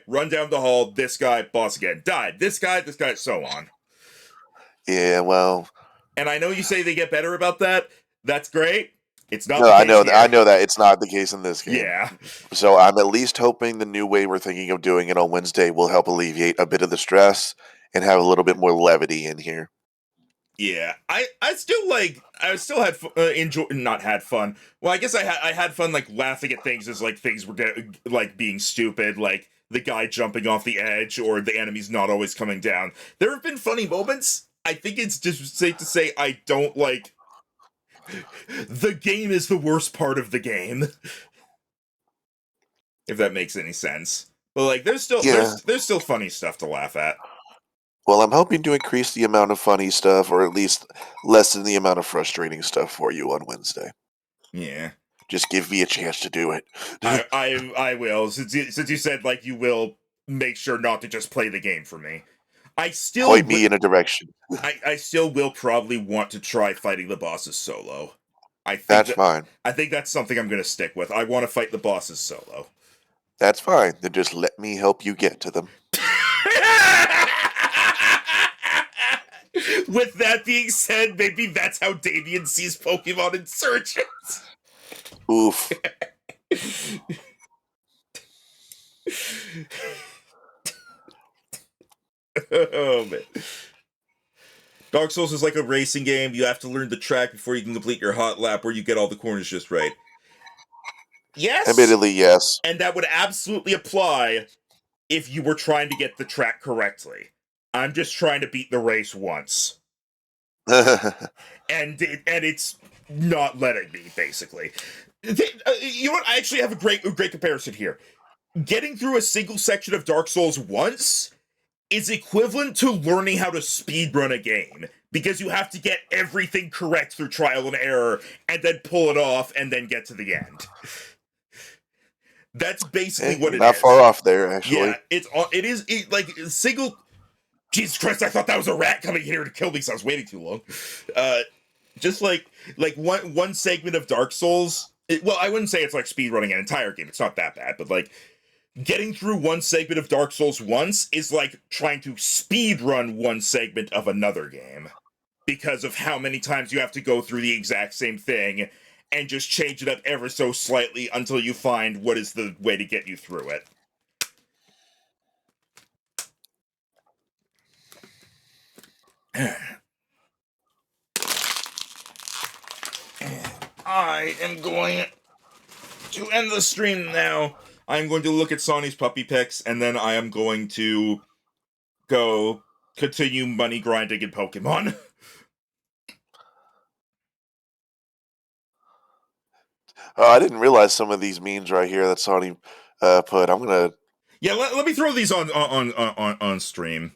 run down the hall, this guy, boss again. Died. This guy, so on. Yeah, well. And I know you say they get better about that. That's great. It's not No, the case I know that it's not the case in this game. Yeah. So I'm at least hoping the new way we're thinking of doing it on Wednesday will help alleviate a bit of the stress and have a little bit more levity in here. Yeah, I still had not had fun. Well, I guess I had fun like laughing at things as like things were like being stupid, like the guy jumping off the edge or the enemies not always coming down. There have been funny moments. I think it's just safe to say I don't like the game is the worst part of the game. If that makes any sense. But like there's still funny stuff to laugh at. Well, I'm hoping to increase the amount of funny stuff, or at least lessen the amount of frustrating stuff for you on Wednesday. Yeah. Just give me a chance to do it. I will. Since you said like you will make sure not to just play the game for me. I still point me in a direction. I still will probably want to try fighting the bosses solo. That's fine. I think that's something I'm going to stick with. I want to fight the bosses solo. That's fine. Then just let me help you get to them. With that being said, maybe that's how Damien sees Pokemon Insurgents. Oof. Oh man. Dark Souls is like a racing game. You have to learn the track before you can complete your hot lap where you get all the corners just right. Yes. Admittedly, yes. And that would absolutely apply if you were trying to get the track correctly. I'm just trying to beat the race once. And it's not letting me, basically. You know what? I actually have a great comparison here. Getting through a single section of Dark Souls once is equivalent to learning how to speedrun a game, because you have to get everything correct through trial and error, and then pull it off, and then get to the end. That's basically what it is. Not far off there, actually. Yeah, it is like single. Jesus Christ! I thought that was a rat coming here to kill me, so I was waiting too long. Just like one segment of Dark Souls. Well, I wouldn't say it's like speedrunning an entire game. It's not that bad, but like getting through one segment of Dark Souls once is like trying to speedrun one segment of another game, because of how many times you have to go through the exact same thing and just change it up ever so slightly until you find what is the way to get you through it. I am going to end the stream now. I'm going to look at Sonny's puppy pics, and then I am going to go continue money grinding in Pokemon. Oh, I didn't realize some of these memes right here that Sonny put. I'm gonna. Yeah, let me throw these on stream.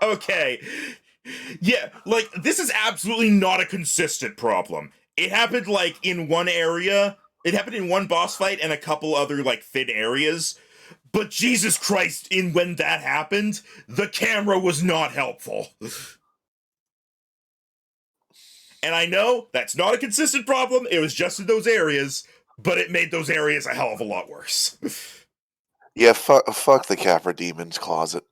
Okay. Yeah, like, this is absolutely not a consistent problem. It happened, like, in one area. It happened in one boss fight and a couple other, like, thin areas. But Jesus Christ, when that happened, the camera was not helpful. And I know that's not a consistent problem. It was just in those areas, but it made those areas a hell of a lot worse. Yeah, fuck the Capra Demon's closet.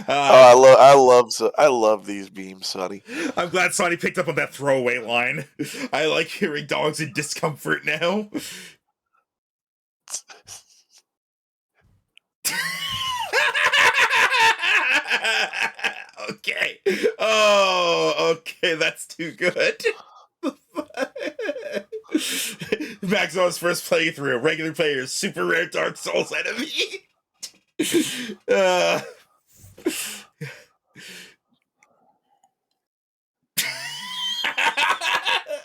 I love these memes, Sonny. I'm glad Sonny picked up on that throwaway line. I like hearing dogs in discomfort now. Okay. Oh, okay, that's too good. Maxwell's first playthrough. Regular players, super rare Dark Souls enemy.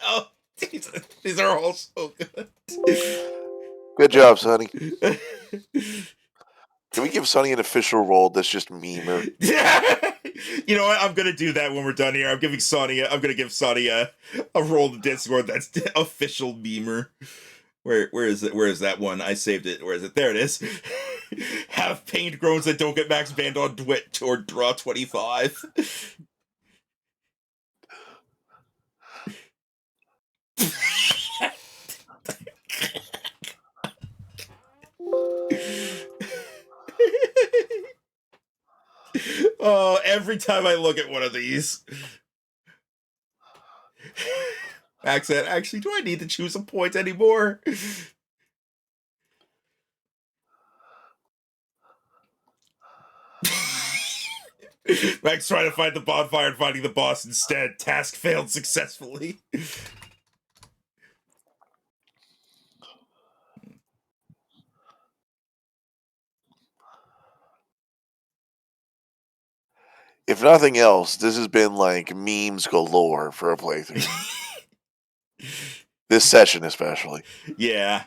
Oh, these are all so good. Good job, Sonny. Can we give Sonny an official role that's just memer? You know what? I'm gonna do that when we're done here. I'm gonna give Sonny a role in Discord that's official memer. Where is it? Where is that one? I saved it. Where is it? There it is. Have paint groans that don't get max banned on Twit or draw 25. Oh, every time I look at one of these. Max said, actually, do I need to choose a point anymore? Max trying to find the bonfire and finding the boss instead. Task failed successfully. If nothing else, this has been like memes galore for a playthrough. This session especially. Yeah.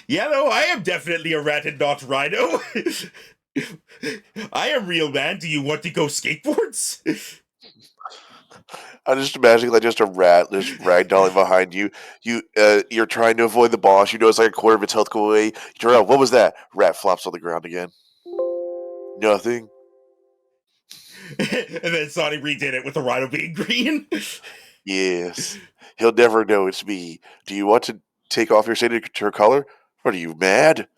Yeah, no, I am definitely a rat and not rhino. I am real man. Do you want to go skateboards? I'm just imagining like just a rat just ragdolling behind you. You're trying to avoid the boss. You know it's like a quarter of its health go away. You turn around. What was that? Rat flops on the ground again. Nothing. And then Sonny redid it with the rhino being green. Yes. He'll never know it's me. Do you want to take off your signature color? What are you mad?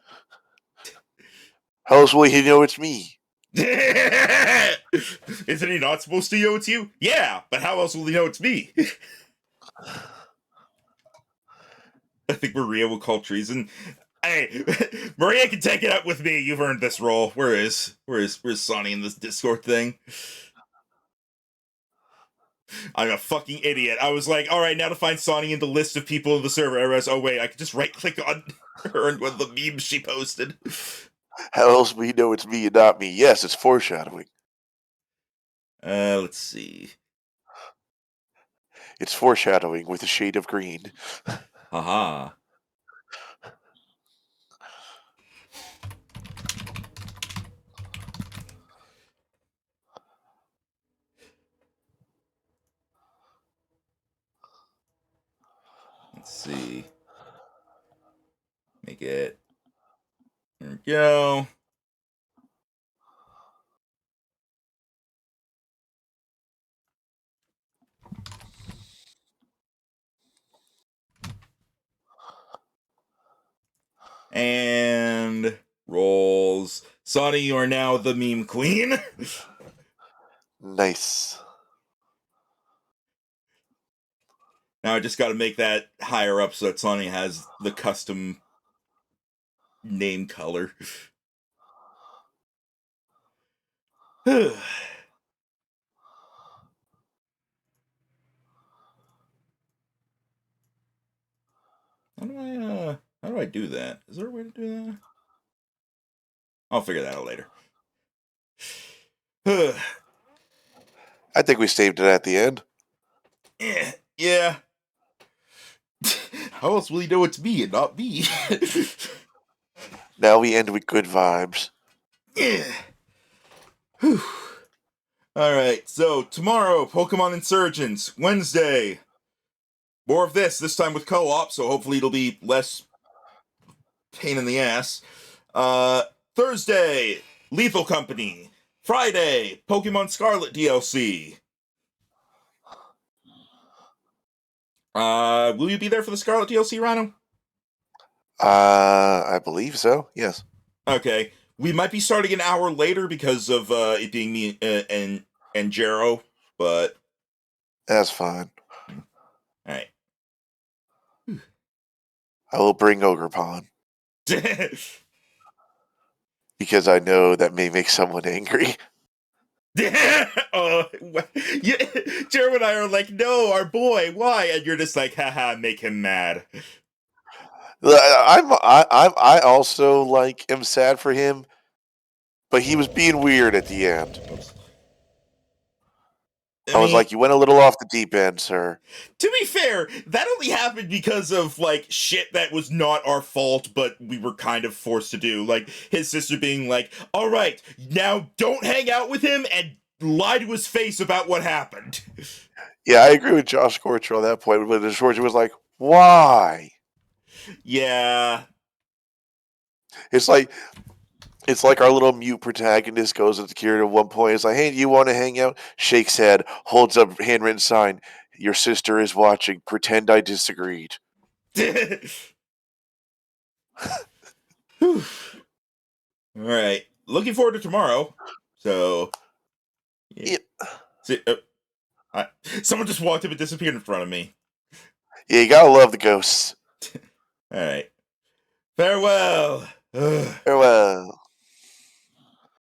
How else will he know it's me? Isn't he not supposed to know it's you? Yeah, but how else will he know it's me? I think Maria will call treason. Hey, Maria can take it up with me. You've earned this role. Where's Sonny in this Discord thing? I'm a fucking idiot. I was like, all right, now to find Sonny in the list of people in the server. I realized, oh wait, I could just right click on her and one of the memes she posted. How else will he know it's me and not me? Yes, it's foreshadowing. Let's see. It's foreshadowing with a shade of green. Haha. Let's see. Make it. There we go. And rolls. Sonny, you are now the meme queen. Nice. Now I just got to make that higher up so that Sonny has the custom name color. How do I do that? Is there a way to do that? I'll figure that out later. I think we saved it at the end. Yeah. How else will he know it's me and not me? Now we end with good vibes. Yeah. Whew. Alright, so tomorrow, Pokemon Insurgents. Wednesday, more of this time with co-op, so hopefully it'll be less pain in the ass. Thursday, Lethal Company. Friday, Pokemon Scarlet DLC. Will you be there for the Scarlet DLC, Rhino? I believe so. Yes. Okay. We might be starting an hour later because of it being me and Jero, but That's fine. alright. I will bring Ogrepon because I know that may make someone angry. Yeah, Jero and I are like, no, our boy, why? And you're just like, haha, make him mad. I also like am sad for him, but he was being weird at the end. I was like, you went a little off the deep end, sir. To be fair, that only happened because of, like, shit that was not our fault, but we were kind of forced to do. Like, his sister being like, alright, now don't hang out with him and lie to his face about what happened. Yeah, I agree with Josh Scorcher on that point, but Scorcher was like, why? Yeah. It's like our little mute protagonist goes up to Kieran at one point. It's like, hey, do you want to hang out? Shakes head, holds up handwritten sign. Your sister is watching. Pretend I disagreed. Alright. Looking forward to tomorrow. So. Yeah. See, someone just walked up and disappeared in front of me. Yeah, you gotta love the ghosts. Alright. Farewell. Farewell.